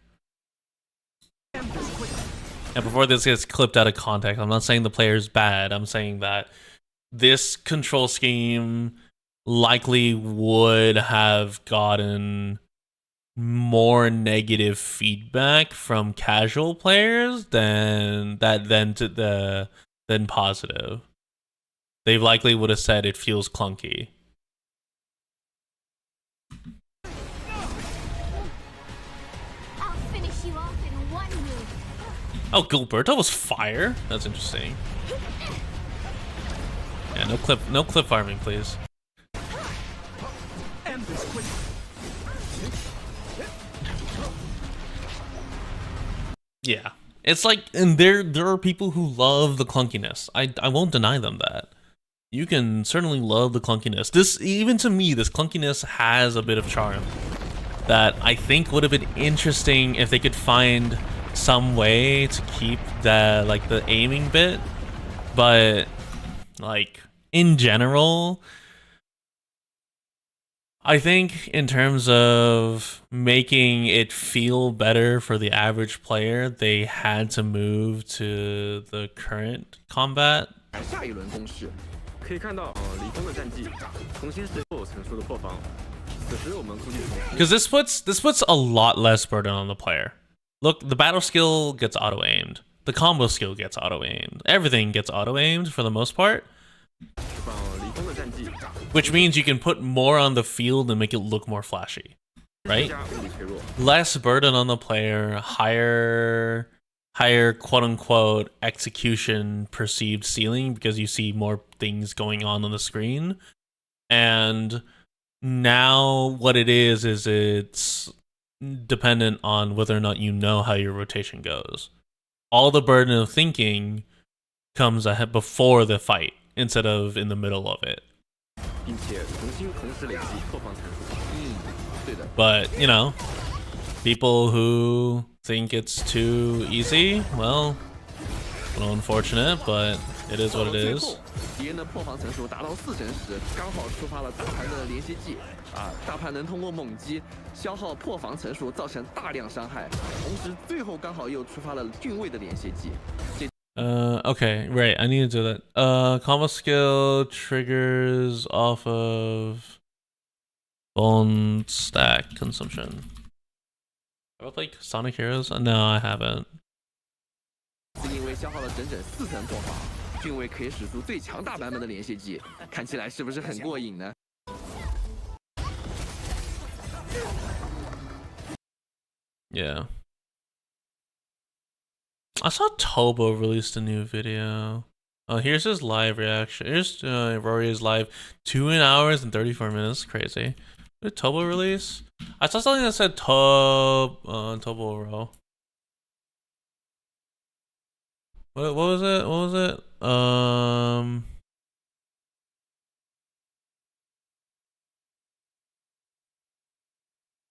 And before this gets clipped out of context, I'm not saying the player's bad. I'm saying that this control scheme likely would have gotten more negative feedback from casual players than positive. They likely would have said it feels clunky. I'll finish you off in one move. Oh, Gilberto was fire. That's interesting. Yeah, no clip farming, please. Yeah, it's like, and there are people who love the clunkiness. I won't deny them that. You can certainly love the clunkiness. This, even to me, this clunkiness has a bit of charm that I think would have been interesting if they could find some way to keep the, like, the aiming bit. But, like, in general, I think in terms of making it feel better for the average player, they had to move to the current combat. 下一轮攻势，可以看到李峰的战绩重新是有层数的破防。此时我们估计because this puts a lot less burden on the player. Look, the battle skill gets auto aimed, the combo skill gets auto aimed, everything gets auto aimed for the most part. Which means you can put more on the field and make it look more flashy, right? Less burden on the player, higher quote-unquote execution perceived ceiling because you see more things going on the screen. And now what it is it's dependent on whether or not you know how your rotation goes. All the burden of thinking comes ahead before the fight instead of in the middle of it. But, you know, people who think it's too easy, well, a little unfortunate, but it is what it is. 敌人的破防层数达到40时，刚好触发了大盘的连接技大盘能通过猛击消耗破防层数，造成大量伤害，同时最后刚好又触发了俊位的连接技。 Okay, right, I need to do that. Combo skill triggers off of bone stack consumption. Have I played Sonic Heroes? No, I haven't. 是因为消耗了整整4层破防，俊位可以使出最强大版本的连接技，看起来是不是很过瘾呢？ Yeah. I saw Tobo released a new video. Oh, here's his live reaction. Here's Rory's live 2 hours and 34 minutes. Crazy. Did Tobo release? I saw something that said Tobo Row. What was it? What was it?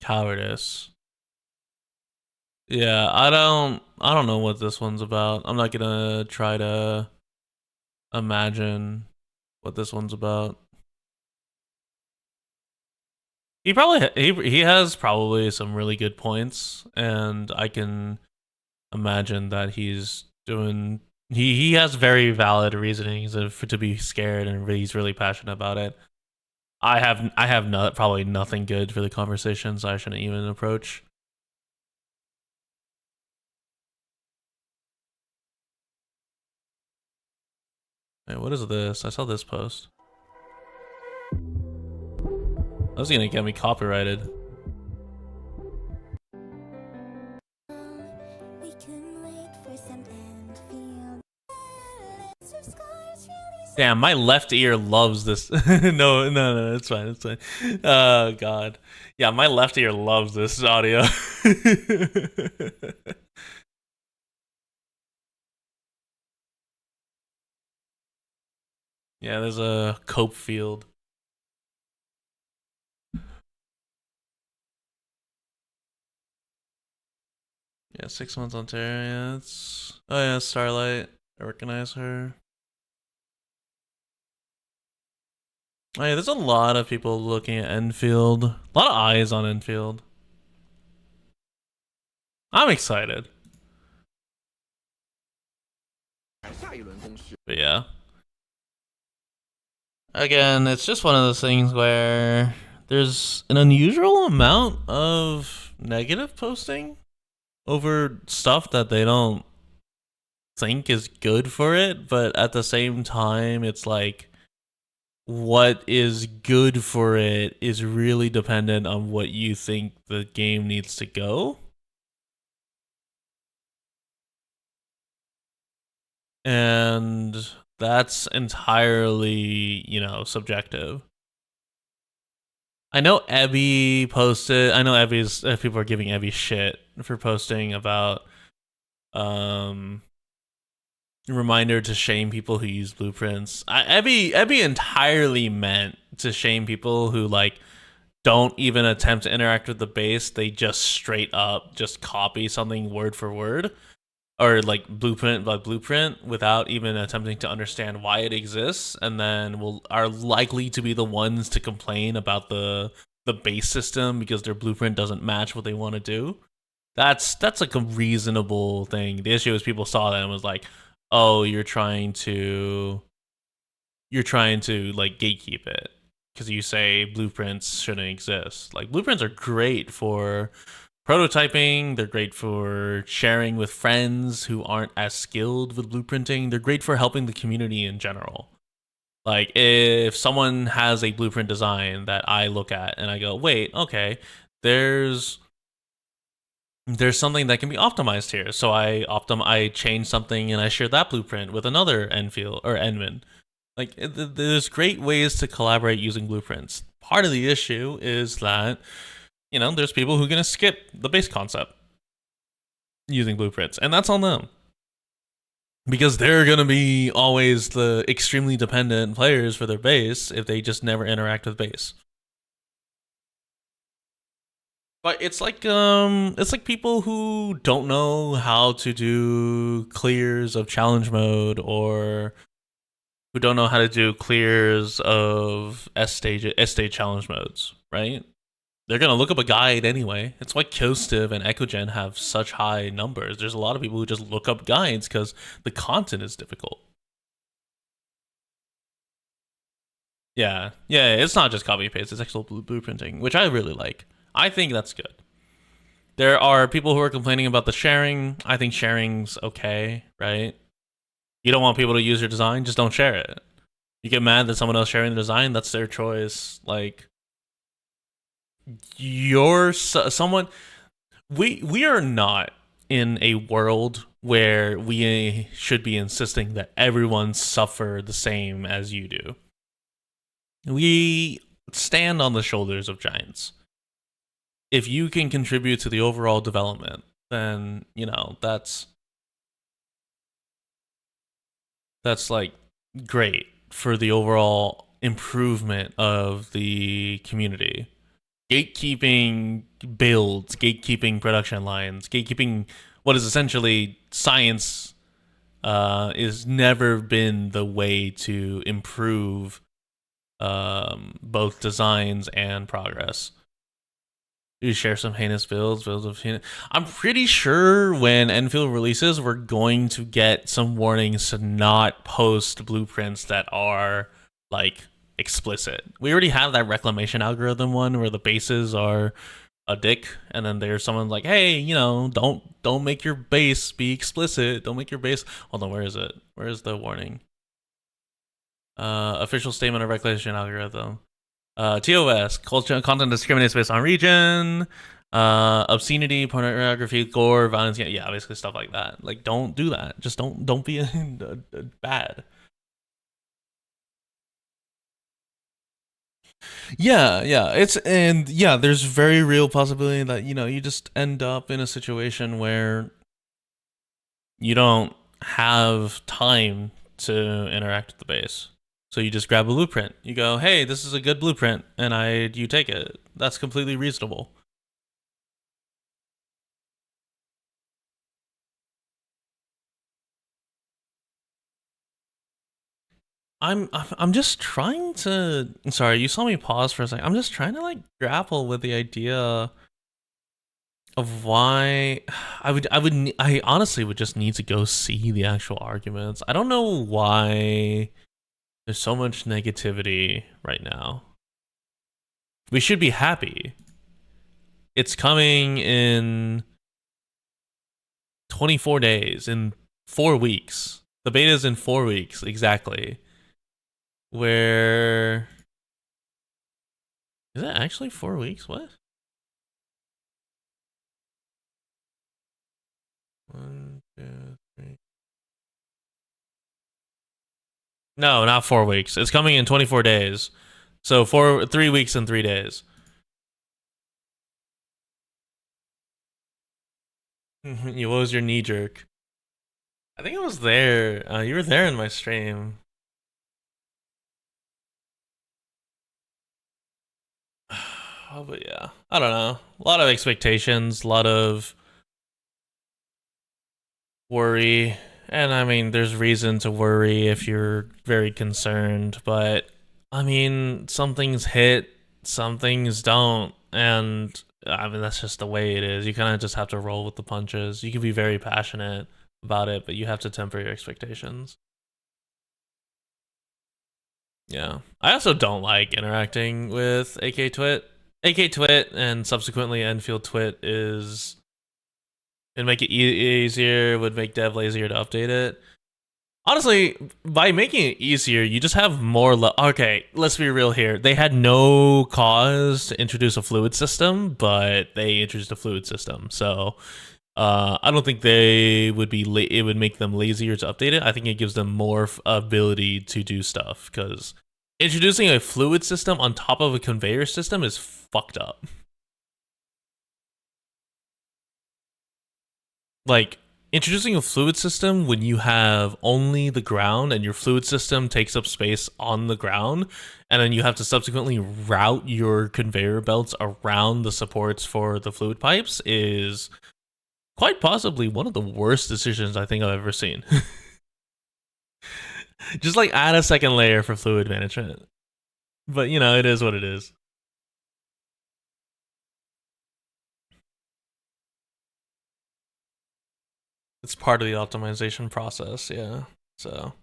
Cowardice. Yeah, I don't know what this one's about. I'm not gonna try to imagine what this one's about. He has probably some really good points, and I can imagine that he's doing he has very valid reasonings to be scared, and he's really passionate about it. I have probably nothing good for the conversation, so I shouldn't even approach. Wait, what is this? I saw this post. That's gonna get me copyrighted. We can wait for some Endfield. Damn, my left ear loves this. No, it's fine, it's fine. Oh god. Yeah, my left ear loves this audio. Yeah, there's a cope field. Yeah, 6 months on Terra, yeah, it's... Oh yeah, Starlight. I recognize her. Oh yeah, there's a lot of people looking at Enfield. A lot of eyes on Enfield. I'm excited. But yeah. Again, it's just one of those things where there's an unusual amount of negative posting over stuff that they don't think is good for it, but at the same time, it's like what is good for it is really dependent on what you think the game needs to go. And that's entirely, you know, subjective. I know Ebby posted. I know Ebby's people are giving Ebby shit for posting about reminder to shame people who use blueprints. Ebby entirely meant to shame people who like don't even attempt to interact with the base. They just straight up just copy something word for word, or like blueprint by blueprint, without even attempting to understand why it exists, and then are likely to be the ones to complain about the base system because their blueprint doesn't match what they want to do. That's like a reasonable thing. The issue is people saw that and was like, oh, you're trying to like gatekeep it because you say blueprints shouldn't exist. Like, blueprints are great for prototyping, they're great for sharing with friends who aren't as skilled with blueprinting, they're great for helping the community in general. Like, if someone has a blueprint design that I look at and I go, wait, okay, there's something that can be optimized here. So I change something and I share that blueprint with another Enfield or Enman. Like, there's great ways to collaborate using blueprints. Part of the issue is that, you know, there's people who are going to skip the base concept using blueprints, and that's on them. Because they're going to be always the extremely dependent players for their base if they just never interact with base. But it's like people who don't know how to do clears of challenge mode, or who don't know how to do clears of S stage challenge modes, right? They're gonna look up a guide anyway. It's why Kostiv and Echogen have such high numbers. There's a lot of people who just look up guides because the content is difficult. Yeah, it's not just copy paste, it's actual blueprinting, which I really like. I think that's good. There are people who are complaining about the sharing. I think sharing's okay, right? You don't want people to use your design, just don't share it. You get mad that someone else sharing the design, that's their choice. Like, we are not in a world where we should be insisting that everyone suffer the same as you do. We stand on the shoulders of giants. If you can contribute to the overall development, then, you know, that's like great for the overall improvement of the community. Gatekeeping builds, gatekeeping production lines, gatekeeping what is essentially science is never been the way to improve both designs and progress. You share some heinous builds of heinous. I'm pretty sure when Enfield releases, we're going to get some warnings to not post blueprints that are like explicit. We already have that reclamation algorithm one where the bases are a dick, and then there's someone like, hey, you know, don't make your base be explicit. Don't make your base. Hold on, where is it? Where is the warning? Official statement of reclamation algorithm. TOS, content discriminates based on region, obscenity, pornography, gore, violence, yeah, basically stuff like that. Like, don't do that. Just don't be bad. Yeah. There's very real possibility that, you know, you just end up in a situation where you don't have time to interact with the base. So you just grab a blueprint. You go, hey, this is a good blueprint, and you take it. That's completely reasonable. I'm just trying to. Sorry, you saw me pause for a second. I'm just trying to like grapple with the idea of why I honestly would just need to go see the actual arguments. I don't know why there's so much negativity right now. We should be happy. It's coming in 24 days, in 4 weeks. The beta is in 4 weeks exactly. Where is it actually 4 weeks? What? 1, 2, 3. No, not 4 weeks. It's coming in 24 days. So 3 weeks and 3 days. What was your knee jerk? I think I was there. You were there in my stream. Oh, but yeah, I don't know. A lot of expectations, a lot of worry. And I mean, there's reason to worry if you're very concerned, but I mean, some things hit, some things don't. And I mean, that's just the way it is. You kind of just have to roll with the punches. You can be very passionate about it, but you have to temper your expectations. Yeah. I also don't like interacting with AK Twit. AK Twit and subsequently Endfield Twit is... It'd make it easier, would make dev lazier to update it. Honestly, by making it easier, you just have more... Okay, let's be real here. They had no cause to introduce a fluid system, but they introduced a fluid system. So I don't think they would be... it would make them lazier to update it. I think it gives them more ability to do stuff, because introducing a fluid system on top of a conveyor system is fucked up. Like, introducing a fluid system when you have only the ground and your fluid system takes up space on the ground, and then you have to subsequently route your conveyor belts around the supports for the fluid pipes is quite possibly one of the worst decisions I think I've ever seen. Just like add a second layer for fluid management. But you know, it is what it is. It's part of the optimization process, yeah. So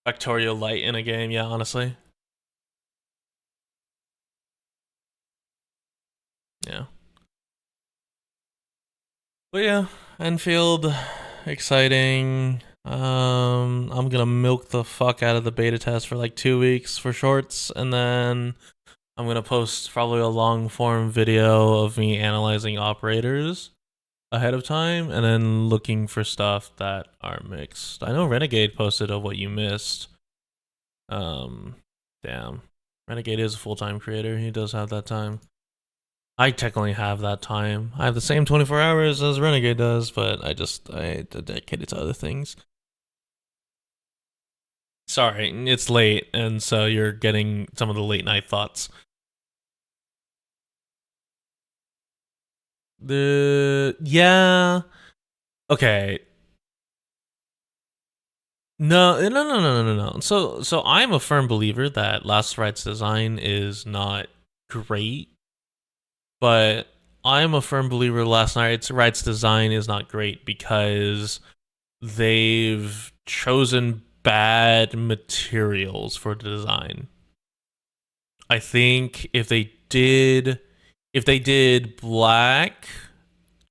Factorio light in a game, yeah, honestly. Yeah. But yeah, Enfield, exciting. I'm gonna milk the fuck out of the beta test for like 2 weeks for shorts, and then I'm gonna post probably a long form video of me analyzing operators ahead of time, and then looking for stuff that are mixed. I know Renegade posted of what you missed. Damn. Renegade is a full-time creator. He does have that time. I technically have that time. I have the same 24 hours as Renegade does, but I dedicate it to other things. Sorry, it's late, and so you're getting some of the late night thoughts. Yeah. Okay. No. So I'm a firm believer that Last Right's design is not great, but I'm a firm believer Last Right's design is not great because they've chosen bad materials for the design. I think if they did black,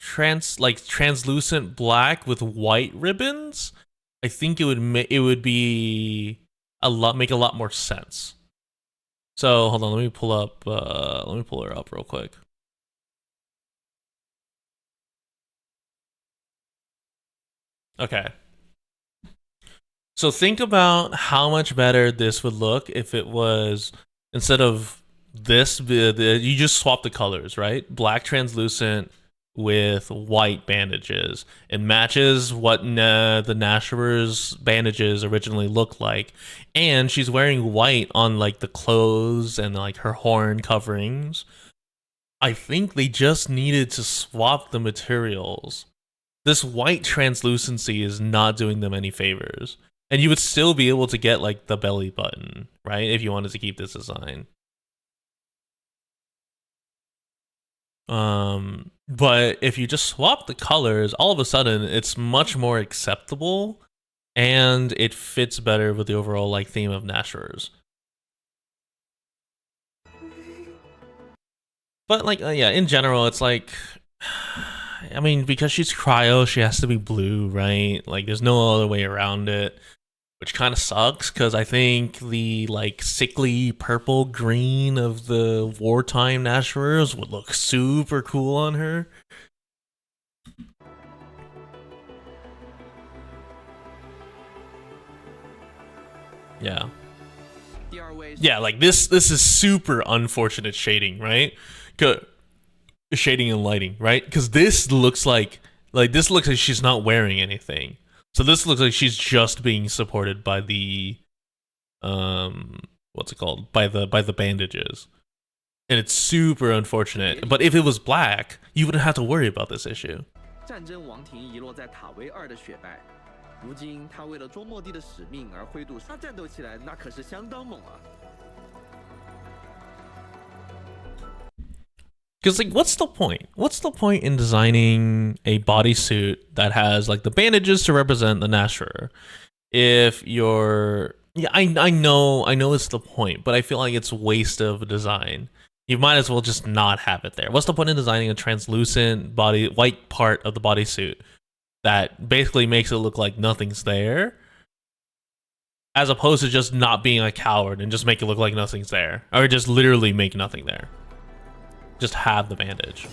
translucent black with white ribbons, I think it would make a lot more sense. So hold on, let me pull her up real quick. Okay. So think about how much better this would look if it was instead of this, you just swap the colors, right? Black translucent with white bandages. It matches what the Nashor's bandages originally looked like, and she's wearing white on like the clothes and like her horn coverings. I think they just needed to swap the materials. This white translucency is not doing them any favors, and you would still be able to get like the belly button, right, if you wanted to keep this design. But if you just swap the colors, all of a sudden it's much more acceptable, and it fits better with the overall like theme of Nashor's. But like, yeah, in general, it's like, I mean, because she's cryo, she has to be blue, right? Like, there's no other way around it, which kind of sucks, because I think the like sickly purple green of the wartime Nashor's would look super cool on her. Yeah. Yeah, like this is super unfortunate shading, right? Shading and lighting, right? Because this looks like this looks like she's not wearing anything. So this looks like she's just being supported by the what's it called? By the bandages. And it's super unfortunate. But if it was black, you wouldn't have to worry about this issue. 战争王庭遗落在塔维2的血脉，如今他为了捉莫蒂的使命而挥动，他战斗起来那可是相当猛啊！ Because like, what's the point? What's the point in designing a bodysuit that has like the bandages to represent the Nashor? If you're, yeah, I know it's the point, but I feel like it's waste of design. You might as well just not have it there. What's the point in designing a translucent white part of the bodysuit that basically makes it look like nothing's there, as opposed to just not being a coward and just make it look like nothing's there, or just literally make nothing there? Just have the bandage.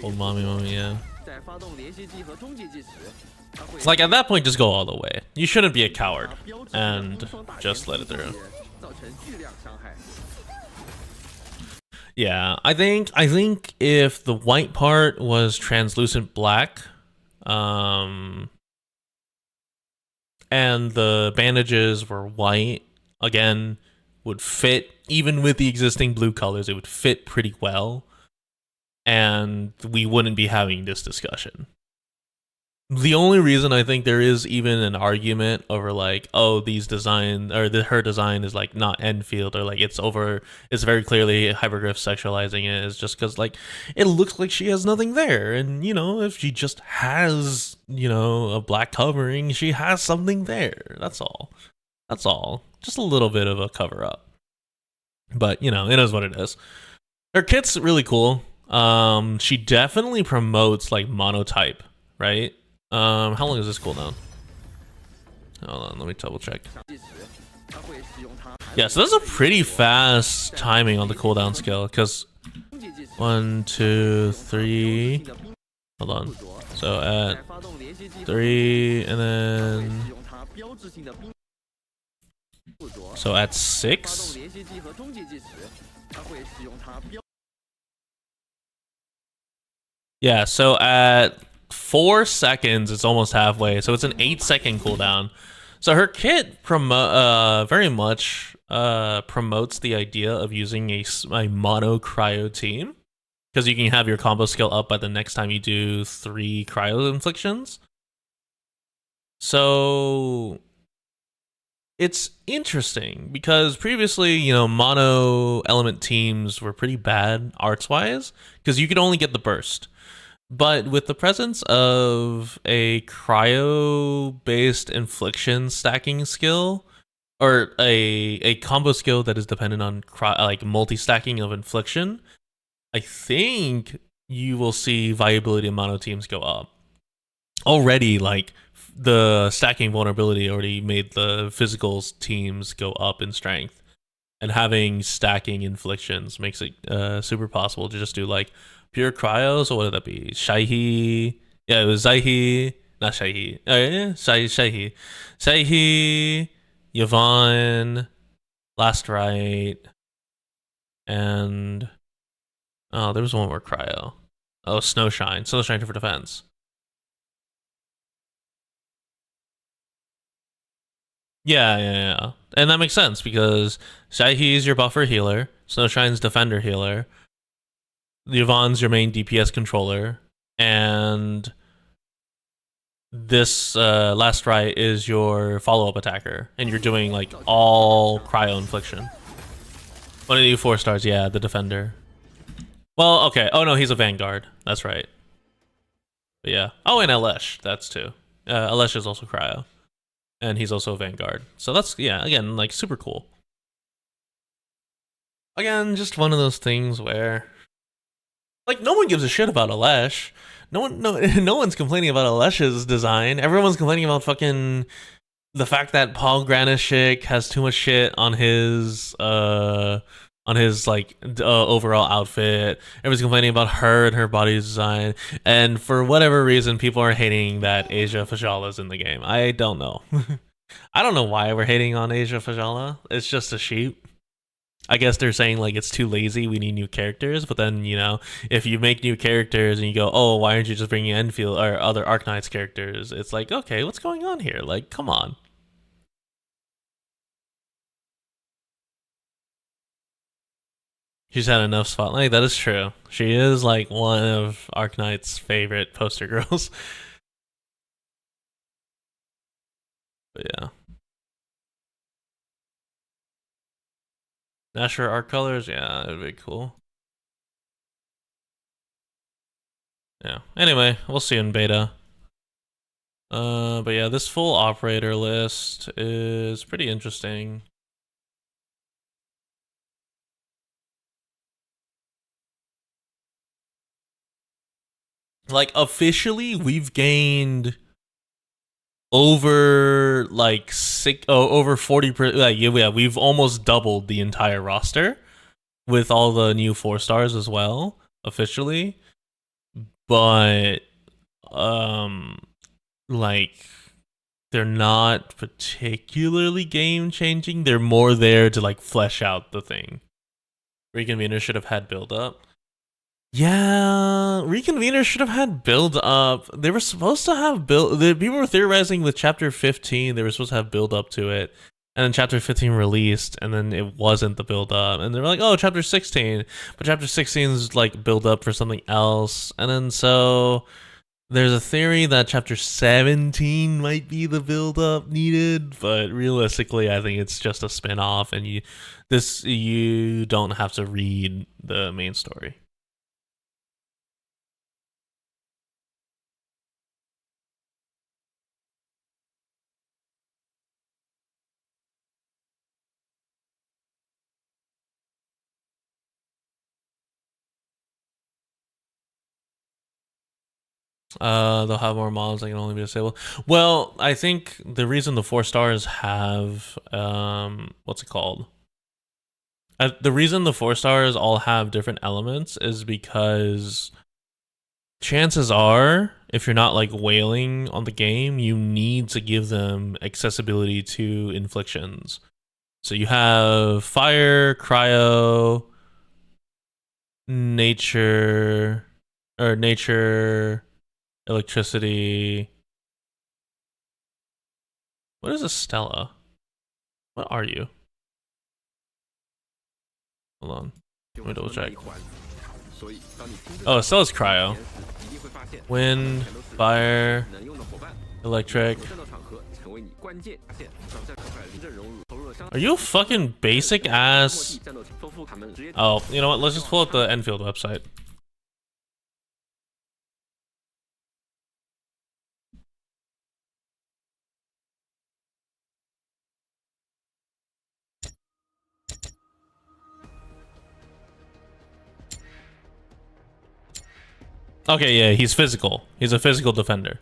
Old mommy, yeah. It's like at that point, just go all the way. You shouldn't be a coward and just let it through. Yeah, I think if the white part was translucent black, and the bandages were white, again, would fit, even with the existing blue colors, it would fit pretty well, and we wouldn't be having this discussion. The only reason I think there is even an argument over like, oh, these design, or her design is like not Endfield, or like it's very clearly Hypergriff sexualizing it, is just because like it looks like she has nothing there, and you know, if she just has, you know, a black covering, she has something there. That's all. That's all. Just a little bit of a cover up. But, you know, it is what it is. Her kit's really cool. She definitely promotes like monotype, right? How long is this cooldown? Hold on, let me double check. Yeah, so that's a pretty fast timing on the cooldown skill, because 1, 2, 3. Hold on. So at 3, and then so at 6. Yeah, so at 4 seconds, it's almost halfway. So it's an 8-second cooldown. So her kit very much promotes the idea of using a mono cryo team, because you can have your combo skill up by the next time you do 3 cryo inflictions. So it's interesting because previously, you know, mono element teams were pretty bad arts wise because you could only get the burst. But with the presence of a cryo-based infliction stacking skill, or a combo skill that is dependent on like multi-stacking of infliction, I think you will see viability of mono teams go up. Already, like, the stacking vulnerability already made the physical teams go up in strength. And having stacking inflictions makes it super possible to just do, like, pure cryo. So what did that be? Shaihi. Yeah, it was Zaihi, Not Shaihi. Yeah, Shaihi, Yvonne, Last Right, and oh, there was one more cryo. Oh, Snowshine for defense. Yeah. And that makes sense because Shaihi is your buffer healer, Snowshine's defender healer, Yvonne's your main DPS controller, and this Last Right is your follow-up attacker, and you're doing like all cryo infliction. One of you 4 stars, yeah, the defender. Well, okay. Oh no, he's a Vanguard. That's right. But yeah. Oh, and Alesh, that's too. Alesh is also cryo, and he's also a Vanguard. So that's, yeah, again, like super cool. Again, just one of those things where, like, no one gives a shit about Alesh. No one's complaining about Alesh's design. Everyone's complaining about fucking the fact that Paul Granishik has too much shit on his like overall outfit. Everyone's complaining about her and her body design, and for whatever reason, people are hating that Asia Fajala is in the game. I don't know. I don't know why we're hating on Asia Fajala. It's just a sheep. I guess they're saying like it's too lazy, we need new characters, but then, you know, if you make new characters and you go, oh, why aren't you just bringing Endfield or other Arknights characters? It's like, okay, what's going on here? Like, come on. She's had enough spotlight. That is true. She is like one of Arknight's favorite poster girls. But yeah. Nashor art colors, yeah, that'd be cool. Yeah. Anyway, we'll see in beta. But yeah, this full operator list is pretty interesting. Like, officially, we've gained over like over 40%. Like, yeah, we've almost doubled the entire roster with all the new 4 stars as well, officially. But like, they're not particularly game changing. They're more there to like flesh out the thing. Reconvener should have had build up. Yeah, Reconvener should have had build up. They were supposed to have build. People were theorizing with Chapter 15. They were supposed to have build up to it, and then Chapter 15 released, and then it wasn't the build up. And they were like, "Oh, Chapter 16," but Chapter 16 is like build up for something else. And then so there's a theory that Chapter 17 might be the build up needed, but realistically, I think it's just a spin off, and you don't have to read the main story. They'll have more models that can only be disabled. Well, I think the reason the 4 stars have what's it called? The reason the 4 stars all have different elements is because chances are, if you're not like wailing on the game, you need to give them accessibility to inflictions. So you have fire, cryo, nature, electricity. What is a Stella? What are you? Hold on. Let me double check. Oh, Stella's cryo. Wind, fire, electric. Are you a fucking basic ass? Oh, you know what? Let's just pull up the Endfield website. Okay, yeah, he's physical. He's a physical defender.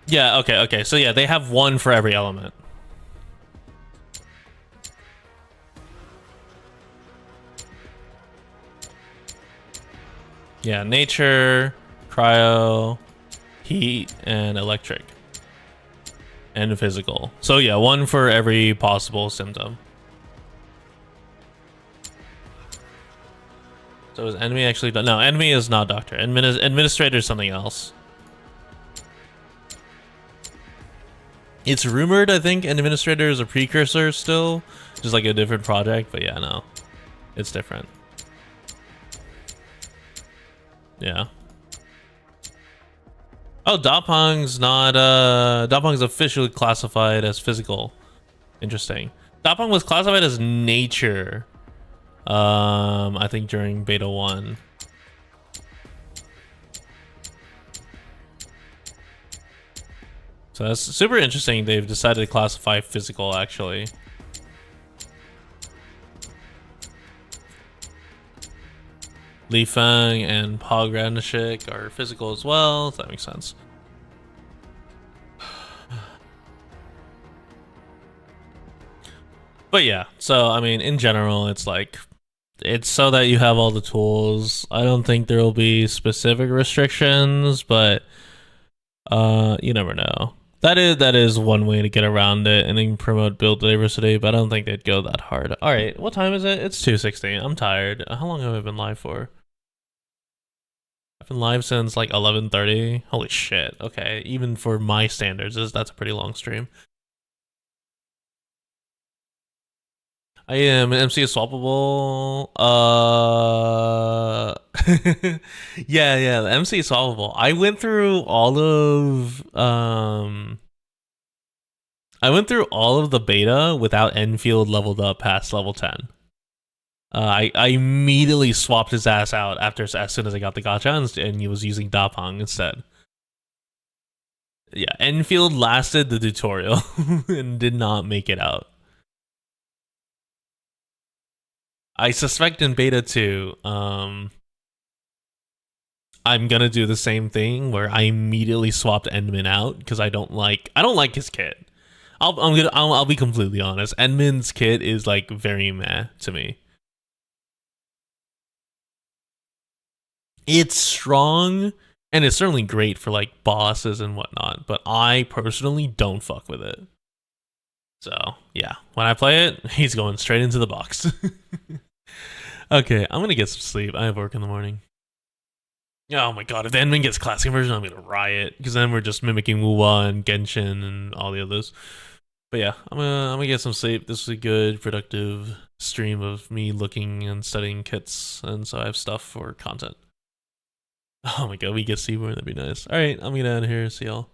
Yeah, okay. So yeah, they have 1 for every element. Yeah, nature, cryo, heat, and electric. And physical. So yeah, one for every possible symptom. So is enemy actually... No, enemy is not doctor. Administrator is something else. It's rumored, I think, administrator is a precursor still. Just like a different project, but yeah, no. It's different. Yeah. Oh, Dapong's not, Dapong's officially classified as physical. Interesting. Dapong was classified as nature. I think during beta 1. So that's super interesting. They've decided to classify physical, actually. Li Feng and Pa Granashik are physical as well, if that makes sense. But yeah, so I mean, in general, it's like, it's so that you have all the tools. I don't think there will be specific restrictions, but you never know. That is one way to get around it and then promote build diversity, but I don't think they'd go that hard. All right, what time is it? It's 2:16. I'm tired. How long have I been live for? I've been live since like 11:30. Holy shit. Okay, even for my standards, that's a pretty long stream. I am MC is swappable. Yeah, the MC is swappable. I went through all of the beta without Enfield leveled up past level 10. I immediately swapped his ass out as soon as I got the gacha, and he was using Dapong instead. Yeah, Enfield lasted the tutorial and did not make it out. I suspect in beta 2, I'm gonna do the same thing where I immediately swapped Endmin out because I don't like his kit. I'll be completely honest. Endmin's kit is like very meh to me. It's strong and it's certainly great for like bosses and whatnot, but I personally don't fuck with it. So yeah, when I play it, he's going straight into the box. Okay, I'm gonna get some sleep. I have work in the morning. Oh my god, if the Endmin gets classic version, I'm gonna riot. Because then we're just mimicking Wuwa and Genshin and all the others. But yeah, I'm gonna get some sleep. This was a good, productive stream of me looking and studying kits, and so I have stuff for content. Oh my god, we get Seaborn, that'd be nice. Alright, I'm gonna get out of here. See y'all.